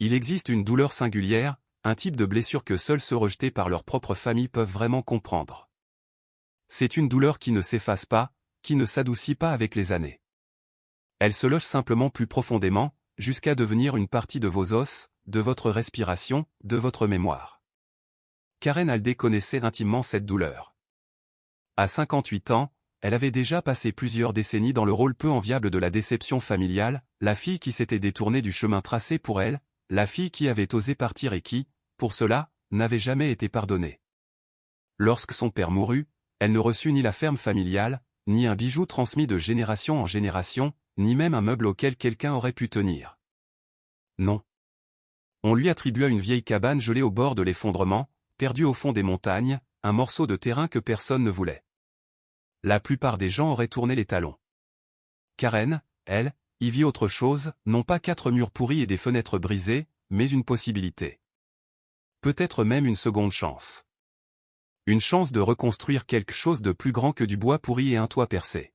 Il existe une douleur singulière, un type de blessure que seuls ceux rejetés par leur propre famille peuvent vraiment comprendre. C'est une douleur qui ne s'efface pas, qui ne s'adoucit pas avec les années. Elle se loge simplement plus profondément, jusqu'à devenir une partie de vos os, de votre respiration, de votre mémoire. Karen Aldé connaissait intimement cette douleur. À 58 ans, elle avait déjà passé plusieurs décennies dans le rôle peu enviable de la déception familiale, la fille qui s'était détournée du chemin tracé pour elle, la fille qui avait osé partir et qui, pour cela, n'avait jamais été pardonnée. Lorsque son père mourut, elle ne reçut ni la ferme familiale, ni un bijou transmis de génération en génération, ni même un meuble auquel quelqu'un aurait pu tenir. Non. On lui attribua une vieille cabane gelée au bord de l'effondrement, perdue au fond des montagnes, un morceau de terrain que personne ne voulait. La plupart des gens auraient tourné les talons. Karen, elle, y vit autre chose, non pas 4 murs pourris et des fenêtres brisées, mais une possibilité. Peut-être même une seconde chance. Une chance de reconstruire quelque chose de plus grand que du bois pourri et un toit percé.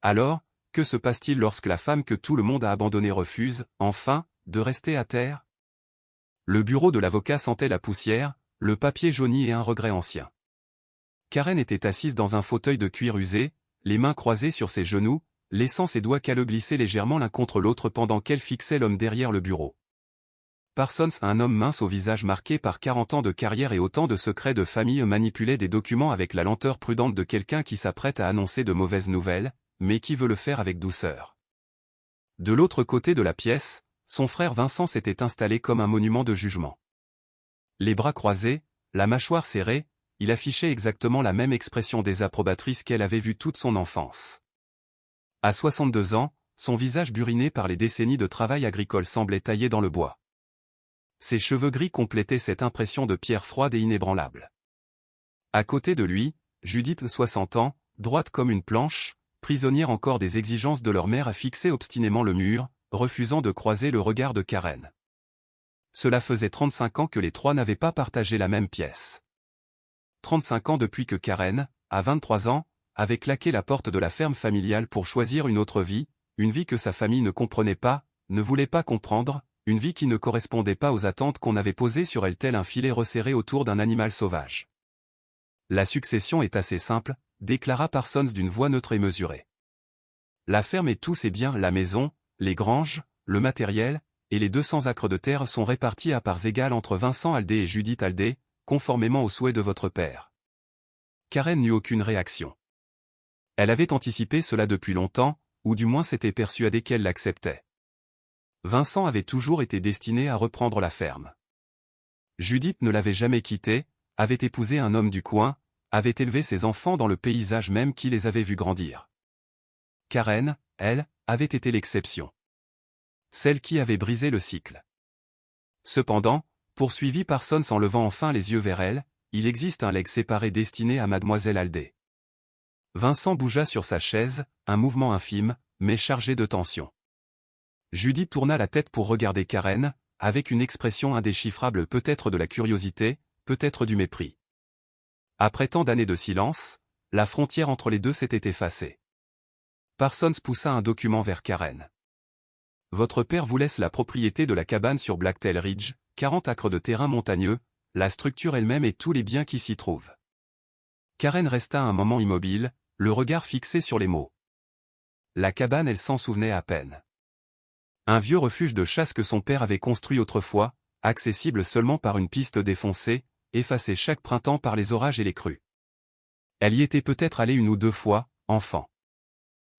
Alors, que se passe-t-il lorsque la femme que tout le monde a abandonnée refuse, enfin, de rester à terre? Le bureau de l'avocat sentait la poussière, le papier jauni et un regret ancien. Karen était assise dans un fauteuil de cuir usé, les mains croisées sur ses genoux, laissant ses doigts calleux glisser légèrement l'un contre l'autre pendant qu'elle fixait l'homme derrière le bureau. Parsons, un homme mince au visage marqué par 40 ans de carrière et autant de secrets de famille, manipulait des documents avec la lenteur prudente de quelqu'un qui s'apprête à annoncer de mauvaises nouvelles, mais qui veut le faire avec douceur. De l'autre côté de la pièce, son frère Vincent s'était installé comme un monument de jugement. Les bras croisés, la mâchoire serrée, il affichait exactement la même expression désapprobatrice qu'elle avait vue toute son enfance. À 62 ans, son visage buriné par les décennies de travail agricole semblait taillé dans le bois. Ses cheveux gris complétaient cette impression de pierre froide et inébranlable. À côté de lui, Judith, 60 ans, droite comme une planche, prisonnière encore des exigences de leur mère, a fixé obstinément le mur, refusant de croiser le regard de Karen. Cela faisait 35 ans que les trois n'avaient pas partagé la même pièce. 35 ans depuis que Karen, à 23 ans, avait claqué la porte de la ferme familiale pour choisir une autre vie, une vie que sa famille ne comprenait pas, ne voulait pas comprendre, une vie qui ne correspondait pas aux attentes qu'on avait posées sur elle tel un filet resserré autour d'un animal sauvage. La succession est assez simple, déclara Parsons d'une voix neutre et mesurée. La ferme et tous ses biens, la maison, les granges, le matériel, et les 200 acres de terre sont répartis à parts égales entre Vincent Aldé et Judith Aldé, conformément aux souhaits de votre père. Karen n'eut aucune réaction. Elle avait anticipé cela depuis longtemps, ou du moins s'était persuadée qu'elle l'acceptait. Vincent avait toujours été destiné à reprendre la ferme. Judith ne l'avait jamais quitté, avait épousé un homme du coin, avait élevé ses enfants dans le paysage même qui les avait vus grandir. Karen, elle, avait été l'exception. Celle qui avait brisé le cycle. Cependant, poursuivit Parsons en levant enfin les yeux vers elle, il existe un legs séparé destiné à mademoiselle Aldé. Vincent bougea sur sa chaise, un mouvement infime, mais chargé de tension. Judith tourna la tête pour regarder Karen, avec une expression indéchiffrable, peut-être de la curiosité, peut-être du mépris. Après tant d'années de silence, la frontière entre les deux s'était effacée. Parsons poussa un document vers Karen. Votre père vous laisse la propriété de la cabane sur Blacktail Ridge, 40 acres de terrain montagneux, la structure elle-même et tous les biens qui s'y trouvent. Karen resta un moment immobile, le regard fixé sur les mots. La cabane, elle s'en souvenait à peine. Un vieux refuge de chasse que son père avait construit autrefois, accessible seulement par une piste défoncée, effacée chaque printemps par les orages et les crues. Elle y était peut-être allée 1 ou 2 fois, enfant.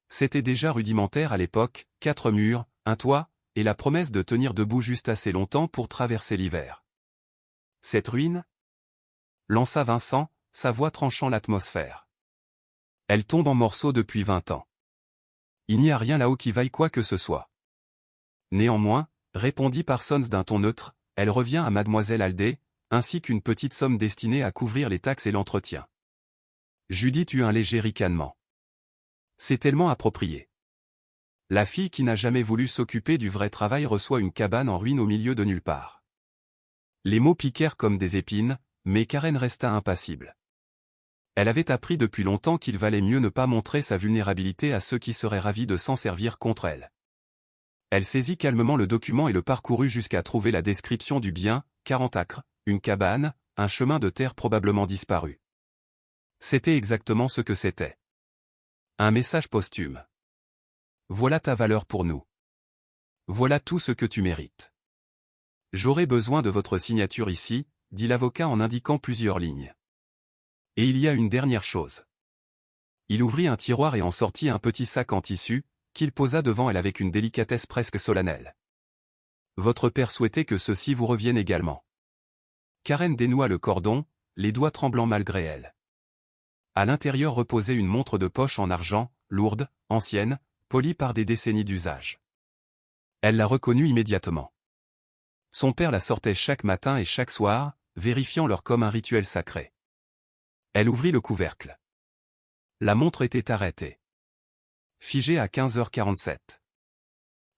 C'était déjà rudimentaire à l'époque, 4 murs, un toit, et la promesse de tenir debout juste assez longtemps pour traverser l'hiver. Cette ruine? Lança Vincent, sa voix tranchant l'atmosphère. Elle tombe en morceaux depuis 20 ans. Il n'y a rien là-haut qui vaille quoi que ce soit. Néanmoins, répondit Parsons d'un ton neutre, elle revient à mademoiselle Aldé, ainsi qu'une petite somme destinée à couvrir les taxes et l'entretien. Judith eut un léger ricanement. C'est tellement approprié. La fille qui n'a jamais voulu s'occuper du vrai travail reçoit une cabane en ruine au milieu de nulle part. Les mots piquèrent comme des épines, mais Karen resta impassible. Elle avait appris depuis longtemps qu'il valait mieux ne pas montrer sa vulnérabilité à ceux qui seraient ravis de s'en servir contre elle. Elle saisit calmement le document et le parcourut jusqu'à trouver la description du bien, 40 acres, une cabane, un chemin de terre probablement disparu. C'était exactement ce que c'était. Un message posthume. Voilà ta valeur pour nous. Voilà tout ce que tu mérites. J'aurai besoin de votre signature ici, dit l'avocat en indiquant plusieurs lignes. Et il y a une dernière chose. Il ouvrit un tiroir et en sortit un petit sac en tissu, qu'il posa devant elle avec une délicatesse presque solennelle. Votre père souhaitait que ceci vous revienne également. Karen dénoua le cordon, les doigts tremblants malgré elle. À l'intérieur reposait une montre de poche en argent, lourde, ancienne, polie par des décennies d'usage. Elle la reconnut immédiatement. Son père la sortait chaque matin et chaque soir, vérifiant l'heure comme un rituel sacré. Elle ouvrit le couvercle. La montre était arrêtée. Figée à 15h47.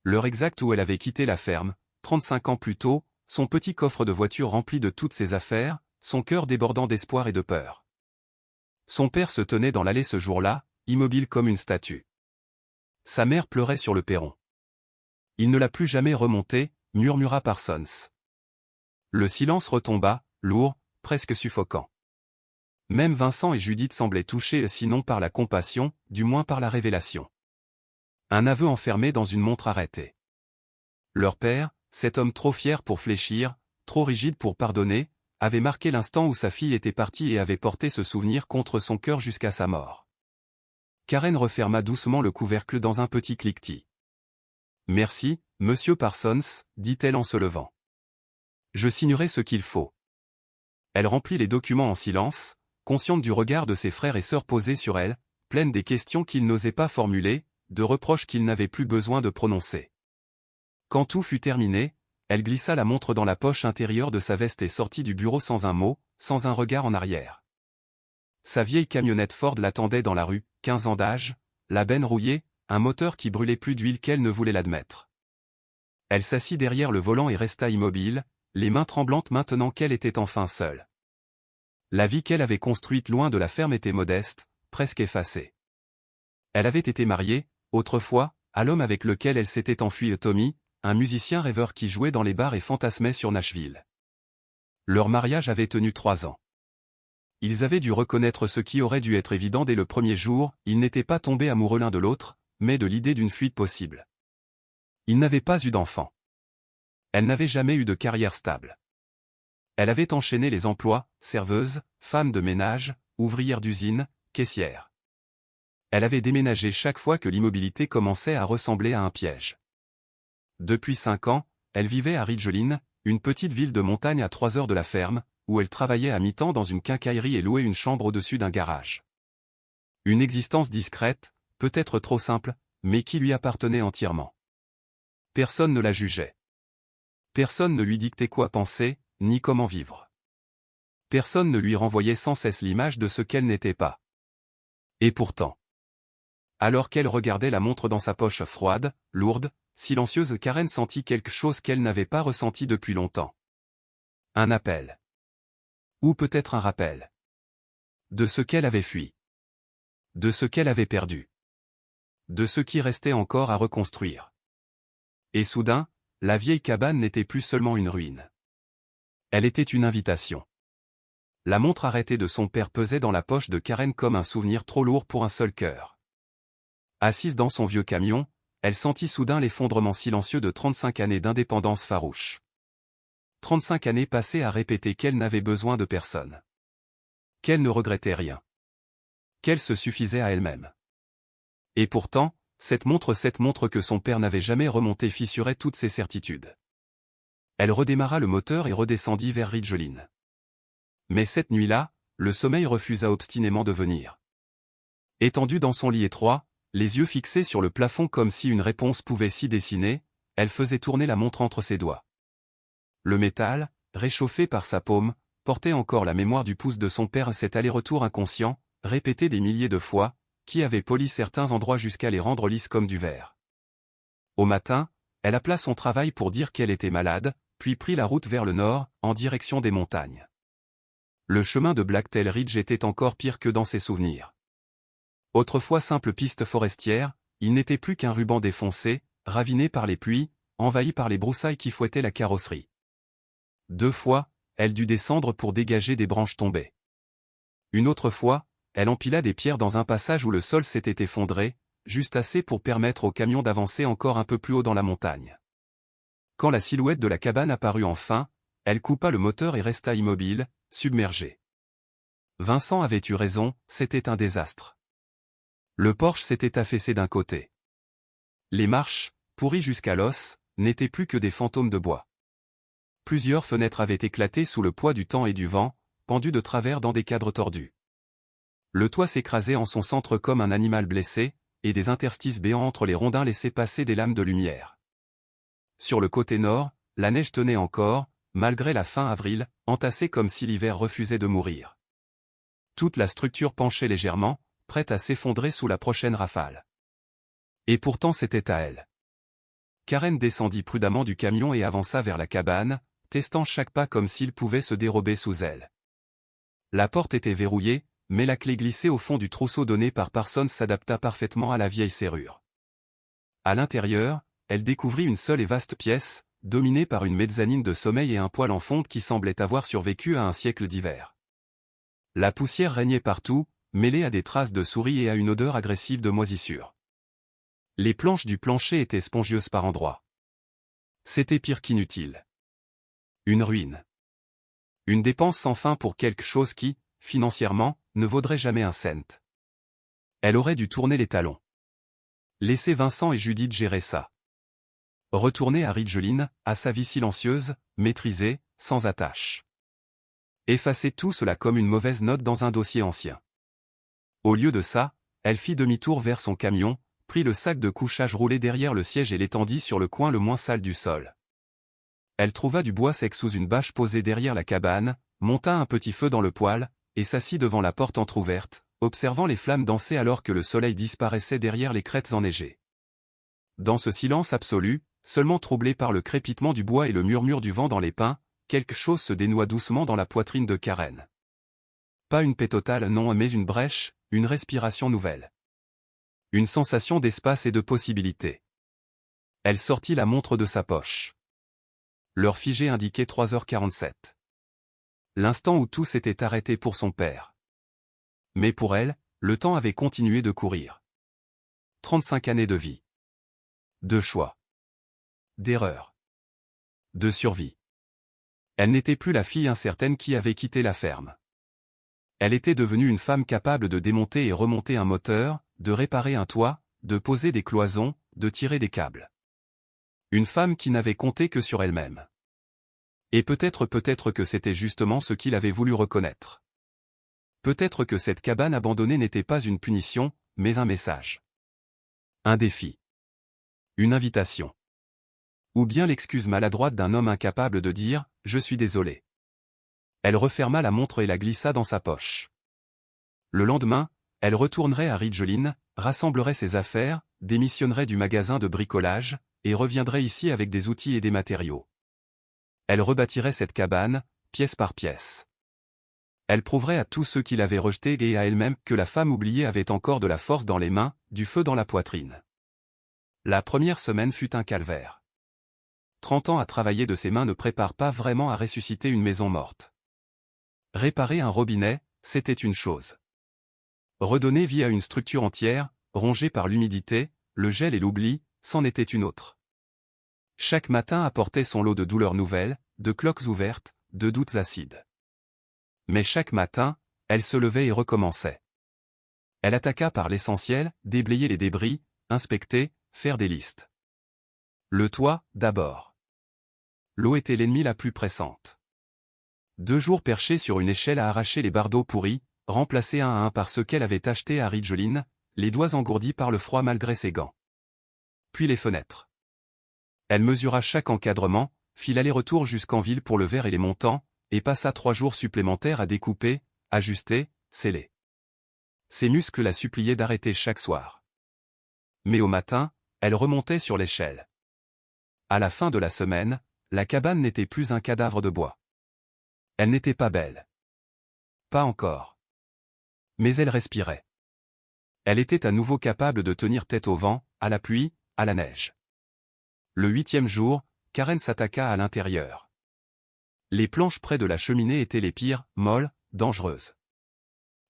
L'heure exacte où elle avait quitté la ferme, 35 ans plus tôt, son petit coffre de voiture rempli de toutes ses affaires, son cœur débordant d'espoir et de peur. Son père se tenait dans l'allée ce jour-là, immobile comme une statue. Sa mère pleurait sur le perron. Il ne l'a plus jamais remontée, murmura Parsons. Le silence retomba, lourd, presque suffocant. Même Vincent et Judith semblaient touchés sinon par la compassion, du moins par la révélation. Un aveu enfermé dans une montre arrêtée. Leur père, cet homme trop fier pour fléchir, trop rigide pour pardonner, avait marqué l'instant où sa fille était partie et avait porté ce souvenir contre son cœur jusqu'à sa mort. Karen referma doucement le couvercle dans un petit cliquetis. « Merci, monsieur Parsons, dit-elle en se levant. Je signerai ce qu'il faut. » Elle remplit les documents en silence, consciente du regard de ses frères et sœurs posés sur elle, pleine des questions qu'ils n'osaient pas formuler, de reproches qu'ils n'avaient plus besoin de prononcer. Quand tout fut terminé, elle glissa la montre dans la poche intérieure de sa veste et sortit du bureau sans un mot, sans un regard en arrière. Sa vieille camionnette Ford l'attendait dans la rue, 15 ans d'âge, la benne rouillée, un moteur qui brûlait plus d'huile qu'elle ne voulait l'admettre. Elle s'assit derrière le volant et resta immobile, les mains tremblantes maintenant qu'elle était enfin seule. La vie qu'elle avait construite loin de la ferme était modeste, presque effacée. Elle avait été mariée, autrefois, à l'homme avec lequel elle s'était enfuie, Tommy, un musicien rêveur qui jouait dans les bars et fantasmait sur Nashville. Leur mariage avait tenu 3 ans. Ils avaient dû reconnaître ce qui aurait dû être évident dès le premier jour, ils n'étaient pas tombés amoureux l'un de l'autre, mais de l'idée d'une fuite possible. Ils n'avaient pas eu d'enfant. Elle n'avait jamais eu de carrière stable. Elle avait enchaîné les emplois, serveuse, femme de ménage, ouvrière d'usine, caissière. Elle avait déménagé chaque fois que l'immobilité commençait à ressembler à un piège. Depuis 5 ans, elle vivait à Ridgeline, une petite ville de montagne à 3 heures de la ferme, où elle travaillait à mi-temps dans une quincaillerie et louait une chambre au-dessus d'un garage. Une existence discrète, peut-être trop simple, mais qui lui appartenait entièrement. Personne ne la jugeait. Personne ne lui dictait quoi penser, ni comment vivre. Personne ne lui renvoyait sans cesse l'image de ce qu'elle n'était pas. Et pourtant, alors qu'elle regardait la montre dans sa poche froide, lourde, silencieuse, Karen sentit quelque chose qu'elle n'avait pas ressenti depuis longtemps. Un appel. Ou peut-être un rappel. De ce qu'elle avait fui. De ce qu'elle avait perdu. De ce qui restait encore à reconstruire. Et soudain, la vieille cabane n'était plus seulement une ruine. Elle était une invitation. La montre arrêtée de son père pesait dans la poche de Karen comme un souvenir trop lourd pour un seul cœur. Assise dans son vieux camion, elle sentit soudain l'effondrement silencieux de 35 années d'indépendance farouche. 35 années passées à répéter qu'elle n'avait besoin de personne. Qu'elle ne regrettait rien. Qu'elle se suffisait à elle-même. Et pourtant, cette montre que son père n'avait jamais remontée fissurait toutes ses certitudes. Elle redémarra le moteur et redescendit vers Ridgeline. Mais cette nuit-là, le sommeil refusa obstinément de venir. Étendue dans son lit étroit, les yeux fixés sur le plafond comme si une réponse pouvait s'y dessiner, elle faisait tourner la montre entre ses doigts. Le métal, réchauffé par sa paume, portait encore la mémoire du pouce de son père, cet aller-retour inconscient, répété des milliers de fois, qui avait poli certains endroits jusqu'à les rendre lisses comme du verre. Au matin, elle appela son travail pour dire qu'elle était malade, puis prit la route vers le nord, en direction des montagnes. Le chemin de Blacktail Ridge était encore pire que dans ses souvenirs. Autrefois simple piste forestière, il n'était plus qu'un ruban défoncé, ravinée par les pluies, envahie par les broussailles qui fouettaient la carrosserie. 2 fois, elle dut descendre pour dégager des branches tombées. Une autre fois, elle empila des pierres dans un passage où le sol s'était effondré, juste assez pour permettre au camion d'avancer encore un peu plus haut dans la montagne. Quand la silhouette de la cabane apparut enfin, elle coupa le moteur et resta immobile, submergée. Vincent avait eu raison, c'était un désastre. Le Porsche s'était affaissé d'un côté. Les marches, pourries jusqu'à l'os, n'étaient plus que des fantômes de bois. Plusieurs fenêtres avaient éclaté sous le poids du temps et du vent, pendues de travers dans des cadres tordus. Le toit s'écrasait en son centre comme un animal blessé, et des interstices béants entre les rondins laissaient passer des lames de lumière. Sur le côté nord, la neige tenait encore, malgré la fin avril, entassée comme si l'hiver refusait de mourir. Toute la structure penchait légèrement, prête à s'effondrer sous la prochaine rafale. Et pourtant c'était à elle. Karen descendit prudemment du camion et avança vers la cabane, testant chaque pas comme s'il pouvait se dérober sous elle. La porte était verrouillée, mais la clé glissée au fond du trousseau donné par Parsons s'adapta parfaitement à la vieille serrure. À l'intérieur, elle découvrit une seule et vaste pièce, dominée par une mezzanine de sommeil et un poêle en fonte qui semblait avoir survécu à un siècle d'hiver. La poussière régnait partout, mêlée à des traces de souris et à une odeur agressive de moisissure. Les planches du plancher étaient spongieuses par endroits. C'était pire qu'inutile. Une ruine. Une dépense sans fin pour quelque chose qui, financièrement, ne vaudrait jamais un cent. Elle aurait dû tourner les talons. Laisser Vincent et Judith gérer ça. Retourner à Ridgeline, à sa vie silencieuse, maîtrisée, sans attache. Effacer tout cela comme une mauvaise note dans un dossier ancien. Au lieu de ça, elle fit demi-tour vers son camion, prit le sac de couchage roulé derrière le siège et l'étendit sur le coin le moins sale du sol. Elle trouva du bois sec sous une bâche posée derrière la cabane, monta un petit feu dans le poêle, et s'assit devant la porte entr'ouverte, observant les flammes danser alors que le soleil disparaissait derrière les crêtes enneigées. Dans ce silence absolu, seulement troublé par le crépitement du bois et le murmure du vent dans les pins, quelque chose se dénoua doucement dans la poitrine de Karen. Pas une paix totale non, mais une brèche, une respiration nouvelle. Une sensation d'espace et de possibilité. Elle sortit la montre de sa poche. L'heure figée indiquait 3h47. L'instant où tout s'était arrêté pour son père. Mais pour elle, le temps avait continué de courir. 35 années de vie. De choix. D'erreurs. De survie. Elle n'était plus la fille incertaine qui avait quitté la ferme. Elle était devenue une femme capable de démonter et remonter un moteur, de réparer un toit, de poser des cloisons, de tirer des câbles. Une femme qui n'avait compté que sur elle-même. Et peut-être que c'était justement ce qu'il avait voulu reconnaître. Peut-être que cette cabane abandonnée n'était pas une punition, mais un message. Un défi. Une invitation. Ou bien l'excuse maladroite d'un homme incapable de dire « Je suis désolé ». Elle referma la montre et la glissa dans sa poche. Le lendemain, elle retournerait à Ridgeline, rassemblerait ses affaires, démissionnerait du magasin de bricolage, et reviendrait ici avec des outils et des matériaux. Elle rebâtirait cette cabane, pièce par pièce. Elle prouverait à tous ceux qui l'avaient rejetée et à elle-même que la femme oubliée avait encore de la force dans les mains, du feu dans la poitrine. La première semaine fut un calvaire. 30 ans à travailler de ses mains ne prépare pas vraiment à ressusciter une maison morte. Réparer un robinet, c'était une chose. Redonner vie à une structure entière, rongée par l'humidité, le gel et l'oubli, c'en était une autre. Chaque matin apportait son lot de douleurs nouvelles, de cloques ouvertes, de doutes acides. Mais chaque matin, elle se levait et recommençait. Elle attaqua par l'essentiel, déblayer les débris, inspecter, faire des listes. Le toit, d'abord. L'eau était l'ennemie la plus pressante. 2 jours perchés sur une échelle à arracher les bardeaux pourris, remplacés un à un par ceux qu'elle avait achetés à Ridgeline, les doigts engourdis par le froid malgré ses gants. Puis les fenêtres. Elle mesura chaque encadrement, fit l'aller-retour jusqu'en ville pour le verre et les montants, et passa 3 jours supplémentaires à découper, ajuster, sceller. Ses muscles la suppliaient d'arrêter chaque soir. Mais au matin, elle remontait sur l'échelle. À la fin de la semaine, la cabane n'était plus un cadavre de bois. Elle n'était pas belle. Pas encore. Mais elle respirait. Elle était à nouveau capable de tenir tête au vent, à la pluie, à la neige. Le 8e jour, Karen s'attaqua à l'intérieur. Les planches près de la cheminée étaient les pires, molles, dangereuses.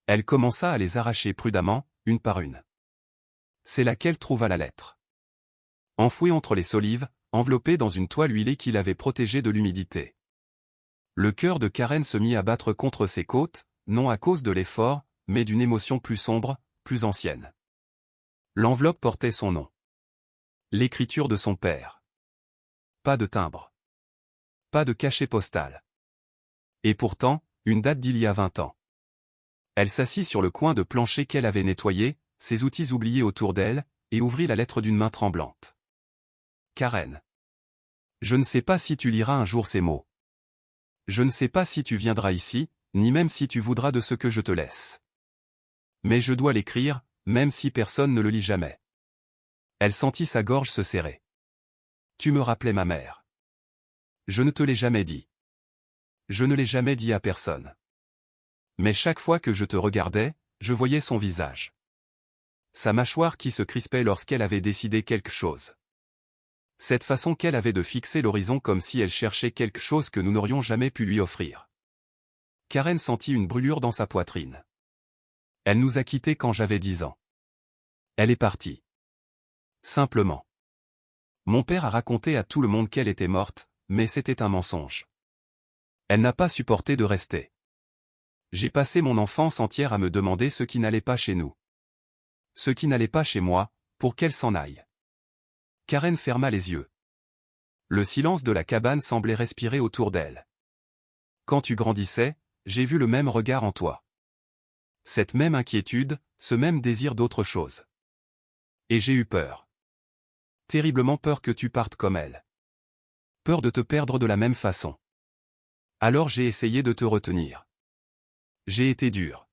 Elle commença à les arracher prudemment, une par une. C'est là qu'elle trouva la lettre. Enfouie entre les solives, enveloppée dans une toile huilée qui l'avait protégée de l'humidité. Le cœur de Karen se mit à battre contre ses côtes, non à cause de l'effort, mais d'une émotion plus sombre, plus ancienne. L'enveloppe portait son nom. L'écriture de son père. Pas de timbre. Pas de cachet postal. Et pourtant, une date d'il y a 20 ans. Elle s'assit sur le coin de plancher qu'elle avait nettoyé, ses outils oubliés autour d'elle, et ouvrit la lettre d'une main tremblante. Karen. Je ne sais pas si tu liras un jour ces mots. Je ne sais pas si tu viendras ici, ni même si tu voudras de ce que je te laisse. Mais je dois l'écrire, même si personne ne le lit jamais. Elle sentit sa gorge se serrer. Tu me rappelais ma mère. Je ne te l'ai jamais dit. Je ne l'ai jamais dit à personne. Mais chaque fois que je te regardais, je voyais son visage. Sa mâchoire qui se crispait lorsqu'elle avait décidé quelque chose. Cette façon qu'elle avait de fixer l'horizon comme si elle cherchait quelque chose que nous n'aurions jamais pu lui offrir. Karen sentit une brûlure dans sa poitrine. Elle nous a quittés quand j'avais 10 ans. Elle est partie. Simplement. Mon père a raconté à tout le monde qu'elle était morte, mais c'était un mensonge. Elle n'a pas supporté de rester. J'ai passé mon enfance entière à me demander ce qui n'allait pas chez nous. Ce qui n'allait pas chez moi, pour qu'elle s'en aille. Karen ferma les yeux. Le silence de la cabane semblait respirer autour d'elle. Quand tu grandissais, j'ai vu le même regard en toi. Cette même inquiétude, ce même désir d'autre chose. Et j'ai eu peur. Terriblement peur que tu partes comme elle. Peur de te perdre de la même façon. Alors j'ai essayé de te retenir. J'ai été dur.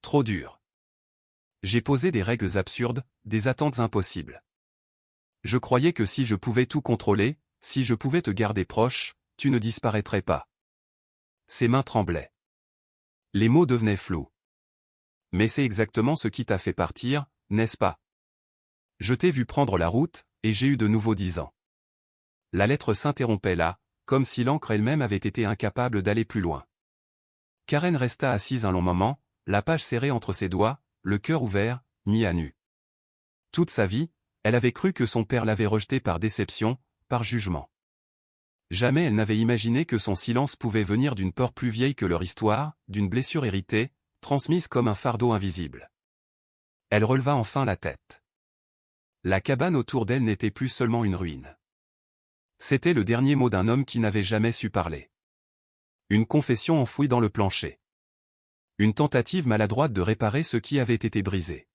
Trop dur. J'ai posé des règles absurdes, des attentes impossibles. Je croyais que si je pouvais tout contrôler, si je pouvais te garder proche, tu ne disparaîtrais pas. Ses mains tremblaient. Les mots devenaient flous. Mais c'est exactement ce qui t'a fait partir, n'est-ce pas? Je t'ai vu prendre la route, et j'ai eu de nouveau 10 ans. La lettre s'interrompait là, comme si l'encre elle-même avait été incapable d'aller plus loin. Karen resta assise un long moment, la page serrée entre ses doigts, le cœur ouvert, mis à nu. Toute sa vie, elle avait cru que son père l'avait rejetée par déception, par jugement. Jamais elle n'avait imaginé que son silence pouvait venir d'une peur plus vieille que leur histoire, d'une blessure héritée, transmise comme un fardeau invisible. Elle releva enfin la tête. La cabane autour d'elle n'était plus seulement une ruine. C'était le dernier mot d'un homme qui n'avait jamais su parler. Une confession enfouie dans le plancher. Une tentative maladroite de réparer ce qui avait été brisé.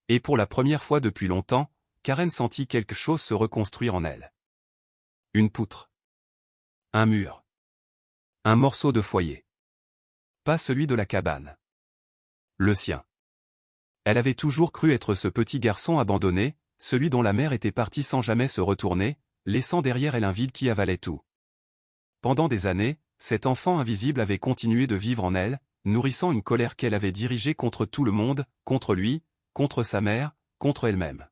Et pour la première fois depuis longtemps, Karen sentit quelque chose se reconstruire en elle. Une poutre. Un mur. Un morceau de foyer. Pas celui de la cabane. Le sien. Elle avait toujours cru être ce petit garçon abandonné, celui dont la mère était partie sans jamais se retourner, laissant derrière elle un vide qui avalait tout. Pendant des années, cet enfant invisible avait continué de vivre en elle, nourrissant une colère qu'elle avait dirigée contre tout le monde, contre lui, contre sa mère, contre elle-même.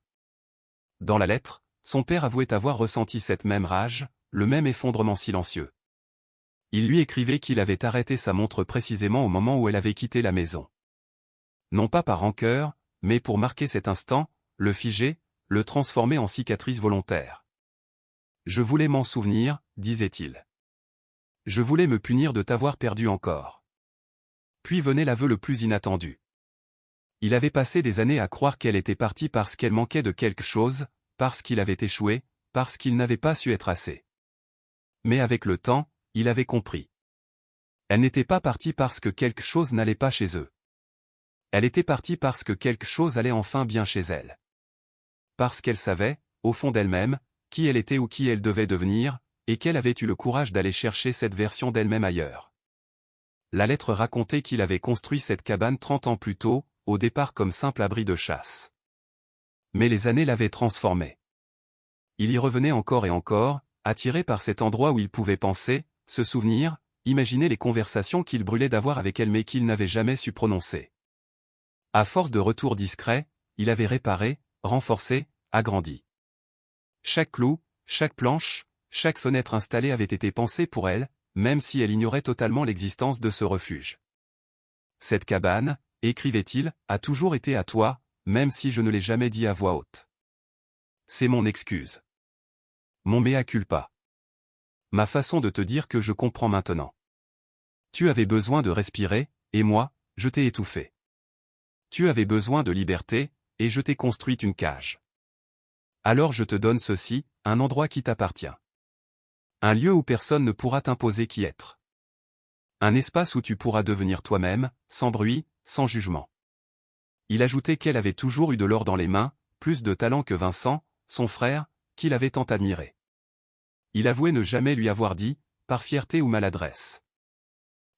Dans la lettre, son père avouait avoir ressenti cette même rage, le même effondrement silencieux. Il lui écrivait qu'il avait arrêté sa montre précisément au moment où elle avait quitté la maison. Non pas par rancœur, mais pour marquer cet instant, le figer, le transformer en cicatrice volontaire. Je voulais m'en souvenir, disait-il. Je voulais me punir de t'avoir perdu encore. Puis venait l'aveu le plus inattendu. Il avait passé des années à croire qu'elle était partie parce qu'elle manquait de quelque chose, parce qu'il avait échoué, parce qu'il n'avait pas su être assez. Mais avec le temps, il avait compris. Elle n'était pas partie parce que quelque chose n'allait pas chez eux. Elle était partie parce que quelque chose allait enfin bien chez elle. Parce qu'elle savait, au fond d'elle-même, qui elle était ou qui elle devait devenir, et qu'elle avait eu le courage d'aller chercher cette version d'elle-même ailleurs. La lettre racontait qu'il avait construit cette cabane 30 ans plus tôt, au départ comme simple abri de chasse. Mais les années l'avaient transformé. Il y revenait encore et encore, attiré par cet endroit où il pouvait penser, se souvenir, imaginer les conversations qu'il brûlait d'avoir avec elle mais qu'il n'avait jamais su prononcer. À force de retours discrets, il avait réparé, renforcé, agrandi. Chaque clou, chaque planche, chaque fenêtre installée avait été pensée pour elle, même si elle ignorait totalement l'existence de ce refuge. Cette cabane, écrivait-il, a toujours été à toi, même si je ne l'ai jamais dit à voix haute. C'est mon excuse. Mon mea culpa. Ma façon de te dire que je comprends maintenant. Tu avais besoin de respirer, et moi, je t'ai étouffé. Tu avais besoin de liberté, et je t'ai construit une cage. Alors je te donne ceci, un endroit qui t'appartient. Un lieu où personne ne pourra t'imposer qui être. Un espace où tu pourras devenir toi-même, sans bruit, sans jugement. Il ajoutait qu'elle avait toujours eu de l'or dans les mains, plus de talent que Vincent, son frère, qu'il avait tant admiré. Il avouait ne jamais lui avoir dit, par fierté ou maladresse.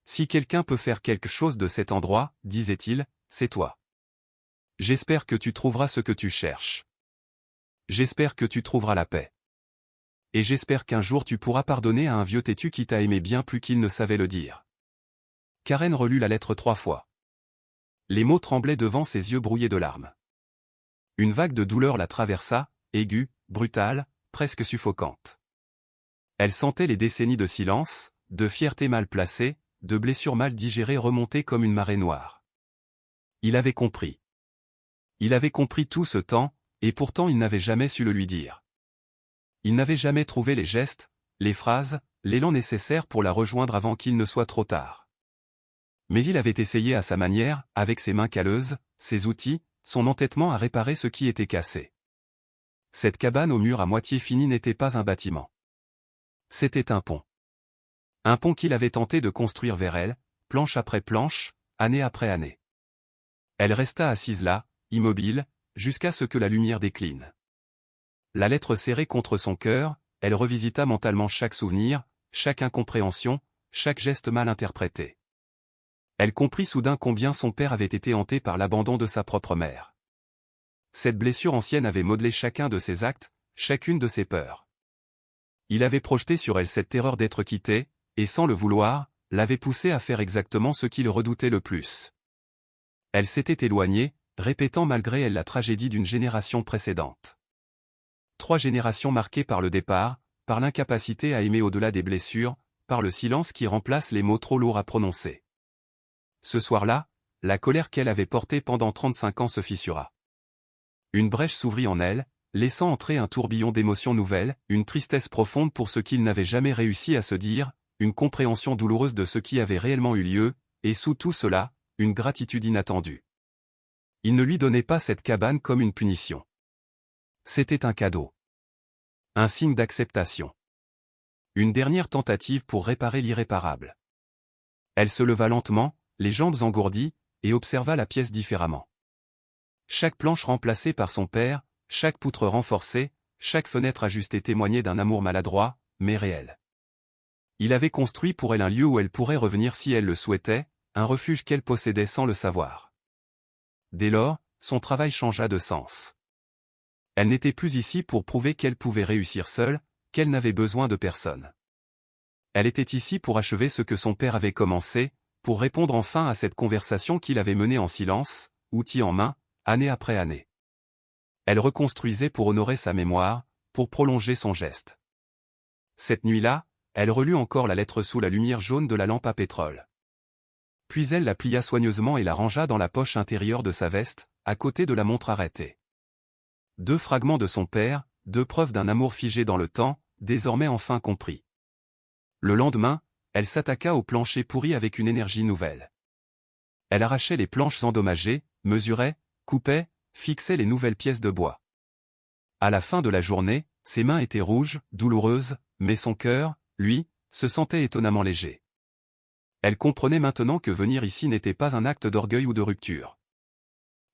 Si quelqu'un peut faire quelque chose de cet endroit, disait-il, c'est toi. J'espère que tu trouveras ce que tu cherches. J'espère que tu trouveras la paix. Et j'espère qu'un jour tu pourras pardonner à un vieux têtu qui t'a aimé bien plus qu'il ne savait le dire. Karen relut la lettre 3 fois. Les mots tremblaient devant ses yeux brouillés de larmes. Une vague de douleur la traversa, aiguë, brutale, presque suffocante. Elle sentait les décennies de silence, de fierté mal placée, de blessures mal digérées remonter comme une marée noire. Il avait compris. Il avait compris tout ce temps, et pourtant il n'avait jamais su le lui dire. Il n'avait jamais trouvé les gestes, les phrases, l'élan nécessaire pour la rejoindre avant qu'il ne soit trop tard. Mais il avait essayé à sa manière, avec ses mains calleuses, ses outils, son entêtement à réparer ce qui était cassé. Cette cabane au mur à moitié fini n'était pas un bâtiment. C'était un pont. Un pont qu'il avait tenté de construire vers elle, planche après planche, année après année. Elle resta assise là, immobile, jusqu'à ce que la lumière décline. La lettre serrée contre son cœur, elle revisita mentalement chaque souvenir, chaque incompréhension, chaque geste mal interprété. Elle comprit soudain combien son père avait été hanté par l'abandon de sa propre mère. Cette blessure ancienne avait modelé chacun de ses actes, chacune de ses peurs. Il avait projeté sur elle cette terreur d'être quitté, et sans le vouloir, l'avait poussée à faire exactement ce qu'il redoutait le plus. Elle s'était éloignée, répétant malgré elle la tragédie d'une génération précédente. 3 générations marquées par le départ, par l'incapacité à aimer au-delà des blessures, par le silence qui remplace les mots trop lourds à prononcer. Ce soir-là, la colère qu'elle avait portée pendant 35 ans se fissura. Une brèche s'ouvrit en elle, laissant entrer un tourbillon d'émotions nouvelles, une tristesse profonde pour ce qu'il n'avait jamais réussi à se dire, une compréhension douloureuse de ce qui avait réellement eu lieu, et sous tout cela, une gratitude inattendue. Il ne lui donnait pas cette cabane comme une punition. C'était un cadeau. Un signe d'acceptation. Une dernière tentative pour réparer l'irréparable. Elle se leva lentement, les jambes engourdies, et observa la pièce différemment. Chaque planche remplacée par son père, chaque poutre renforcée, chaque fenêtre ajustée témoignait d'un amour maladroit, mais réel. Il avait construit pour elle un lieu où elle pourrait revenir si elle le souhaitait, un refuge qu'elle possédait sans le savoir. Dès lors, son travail changea de sens. Elle n'était plus ici pour prouver qu'elle pouvait réussir seule, qu'elle n'avait besoin de personne. Elle était ici pour achever ce que son père avait commencé, pour répondre enfin à cette conversation qu'il avait menée en silence, outil en main, année après année. Elle reconstruisait pour honorer sa mémoire, pour prolonger son geste. Cette nuit-là, elle relut encore la lettre sous la lumière jaune de la lampe à pétrole. Puis elle la plia soigneusement et la rangea dans la poche intérieure de sa veste, à côté de la montre arrêtée. 2 fragments de son père, 2 preuves d'un amour figé dans le temps, désormais enfin compris. Le lendemain, elle s'attaqua au plancher pourri avec une énergie nouvelle. Elle arrachait les planches endommagées, mesurait, coupait, fixait les nouvelles pièces de bois. À la fin de la journée, ses mains étaient rouges, douloureuses, mais son cœur, lui, se sentait étonnamment léger. Elle comprenait maintenant que venir ici n'était pas un acte d'orgueil ou de rupture.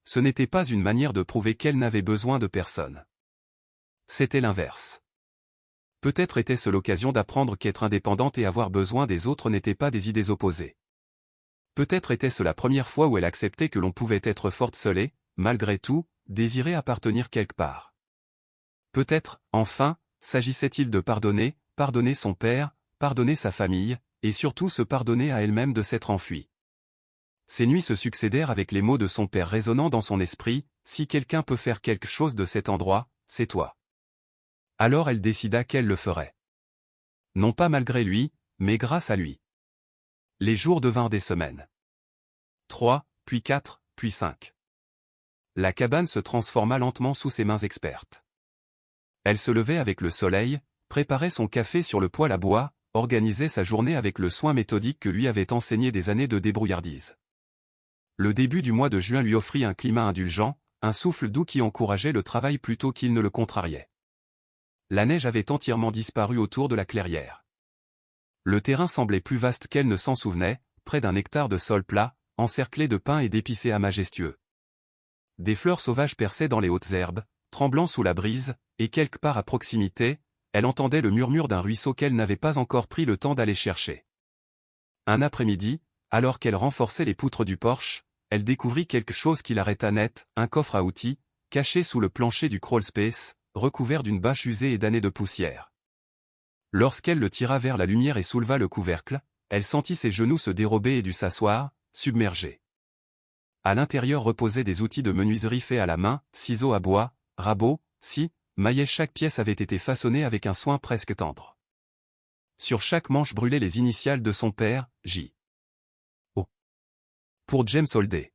Ce n'était pas une manière de prouver qu'elle n'avait besoin de personne. C'était l'inverse. Peut-être était-ce l'occasion d'apprendre qu'être indépendante et avoir besoin des autres n'étaient pas des idées opposées. Peut-être était-ce la première fois où elle acceptait que l'on pouvait être forte seule et, malgré tout, désirer appartenir quelque part. Peut-être, enfin, s'agissait-il de pardonner, pardonner son père, pardonner sa famille, et surtout se pardonner à elle-même de s'être enfuie. Ces nuits se succédèrent avec les mots de son père résonnant dans son esprit, « Si quelqu'un peut faire quelque chose de cet endroit, c'est toi. » Alors elle décida qu'elle le ferait. Non pas malgré lui, mais grâce à lui. Les jours devinrent des semaines. 3, puis 4, puis 5. La cabane se transforma lentement sous ses mains expertes. Elle se levait avec le soleil, préparait son café sur le poêle à bois, organisait sa journée avec le soin méthodique que lui avaient enseigné des années de débrouillardise. Le début du mois de juin lui offrit un climat indulgent, un souffle doux qui encourageait le travail plutôt qu'il ne le contrariait. La neige avait entièrement disparu autour de la clairière. Le terrain semblait plus vaste qu'elle ne s'en souvenait, près d'un hectare de sol plat, encerclé de pins et d'épicéas majestueux. Des fleurs sauvages perçaient dans les hautes herbes, tremblant sous la brise, et quelque part à proximité, elle entendait le murmure d'un ruisseau qu'elle n'avait pas encore pris le temps d'aller chercher. Un après-midi, alors qu'elle renforçait les poutres du porche, elle découvrit quelque chose qui l'arrêta net, un coffre à outils, caché sous le plancher du crawlspace, recouvert d'une bâche usée et d'années de poussière. Lorsqu'elle le tira vers la lumière et souleva le couvercle, elle sentit ses genoux se dérober et dut s'asseoir, submergée. À l'intérieur reposaient des outils de menuiserie faits à la main, ciseaux à bois, rabots, scies, maillets. Chaque pièce avait été façonnée avec un soin presque tendre. Sur chaque manche brûlaient les initiales de son père, J. O. Pour James Holday.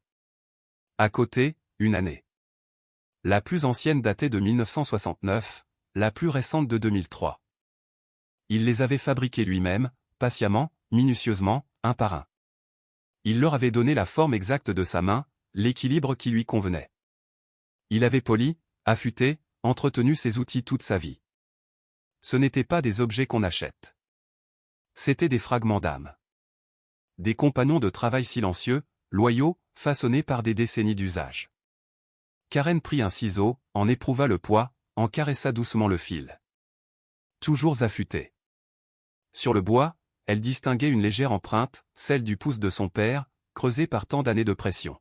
À côté, une année. La plus ancienne datait de 1969, la plus récente de 2003. Il les avait fabriquées lui-même, patiemment, minutieusement, un par un. Il leur avait donné la forme exacte de sa main, l'équilibre qui lui convenait. Il avait poli, affûté, entretenu ses outils toute sa vie. Ce n'étaient pas des objets qu'on achète. C'étaient des fragments d'âme. Des compagnons de travail silencieux, loyaux, façonnés par des décennies d'usage. Karen prit un ciseau, en éprouva le poids, en caressa doucement le fil. Toujours affûté. Sur le bois, elle distinguait une légère empreinte, celle du pouce de son père, creusée par tant d'années de pression.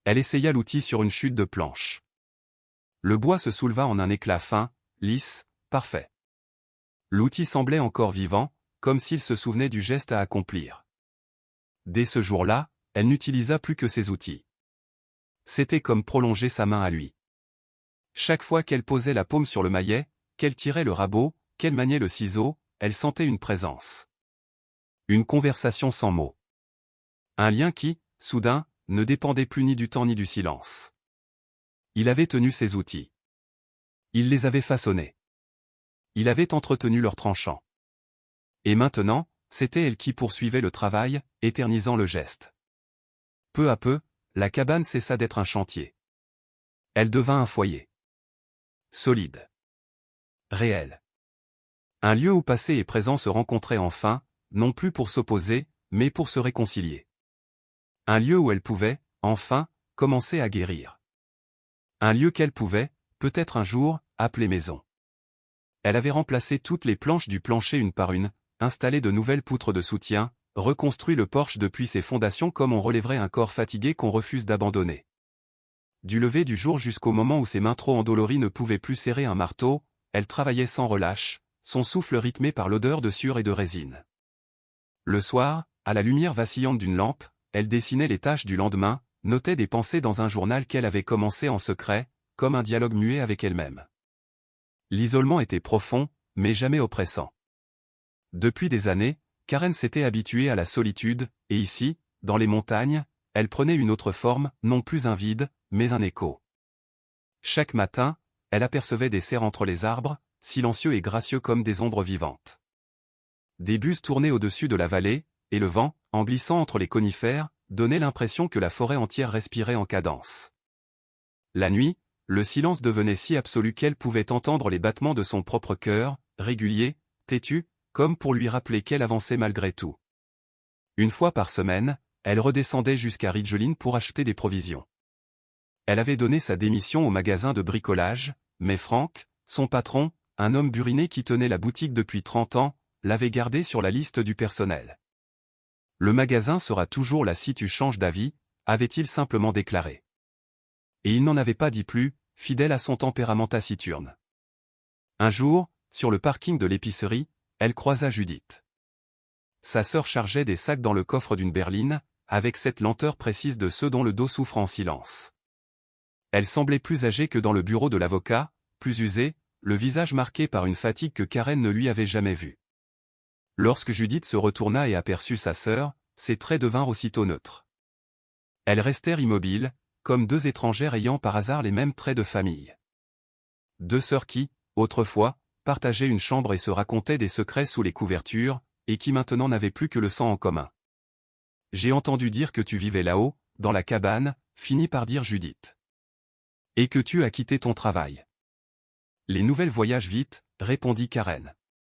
Elle essaya l'outil sur une chute de planche. Le bois se souleva en un éclat fin, lisse, parfait. L'outil semblait encore vivant, comme s'il se souvenait du geste à accomplir. Dès ce jour-là, elle n'utilisa plus que ses outils. C'était comme prolonger sa main à lui. Chaque fois qu'elle posait la paume sur le maillet, qu'elle tirait le rabot, qu'elle maniait le ciseau, elle sentait une présence. Une conversation sans mots. Un lien qui, soudain, ne dépendait plus ni du temps ni du silence. Il avait tenu ses outils. Il les avait façonnés. Il avait entretenu leurs tranchants. Et maintenant, c'était elle qui poursuivait le travail, éternisant le geste. Peu à peu, la cabane cessa d'être un chantier. Elle devint un foyer. Solide. Réel. Un lieu où passé et présent se rencontraient enfin, non plus pour s'opposer, mais pour se réconcilier. Un lieu où elle pouvait, enfin, commencer à guérir. Un lieu qu'elle pouvait, peut-être un jour, appeler maison. Elle avait remplacé toutes les planches du plancher une par une, installé de nouvelles poutres de soutien, reconstruit le porche depuis ses fondations comme on relèverait un corps fatigué qu'on refuse d'abandonner. Du lever du jour jusqu'au moment où ses mains trop endolories ne pouvaient plus serrer un marteau, elle travaillait sans relâche, son souffle rythmé par l'odeur de sueur et de résine. Le soir, à la lumière vacillante d'une lampe, elle dessinait les tâches du lendemain, notait des pensées dans un journal qu'elle avait commencé en secret, comme un dialogue muet avec elle-même. L'isolement était profond, mais jamais oppressant. Depuis des années, Karen s'était habituée à la solitude, et ici, dans les montagnes, elle prenait une autre forme, non plus un vide, mais un écho. Chaque matin, elle apercevait des cerfs entre les arbres, silencieux et gracieux comme des ombres vivantes. Des buses tournaient au-dessus de la vallée, et le vent, en glissant entre les conifères, donnait l'impression que la forêt entière respirait en cadence. La nuit, le silence devenait si absolu qu'elle pouvait entendre les battements de son propre cœur, réguliers, têtus, comme pour lui rappeler qu'elle avançait malgré tout. Une fois par semaine, elle redescendait jusqu'à Ridgeline pour acheter des provisions. Elle avait donné sa démission au magasin de bricolage, mais Frank, son patron, un homme buriné qui tenait la boutique depuis 30 ans, l'avait gardée sur la liste du personnel. Le magasin sera toujours là si tu changes d'avis, avait-il simplement déclaré. Et il n'en avait pas dit plus, fidèle à son tempérament taciturne. Un jour, sur le parking de l'épicerie, elle croisa Judith. Sa sœur chargeait des sacs dans le coffre d'une berline, avec cette lenteur précise de ceux dont le dos souffre en silence. Elle semblait plus âgée que dans le bureau de l'avocat, plus usée, le visage marqué par une fatigue que Karen ne lui avait jamais vue. Lorsque Judith se retourna et aperçut sa sœur, ses traits devinrent aussitôt neutres. Elles restèrent immobiles, comme deux étrangères ayant par hasard les mêmes traits de famille. Deux sœurs qui, autrefois, partageaient une chambre et se racontaient des secrets sous les couvertures, et qui maintenant n'avaient plus que le sang en commun. « J'ai entendu dire que tu vivais là-haut, dans la cabane », finit par dire Judith. « Et que tu as quitté ton travail. »« Les nouvelles voyagent vite », répondit Karen.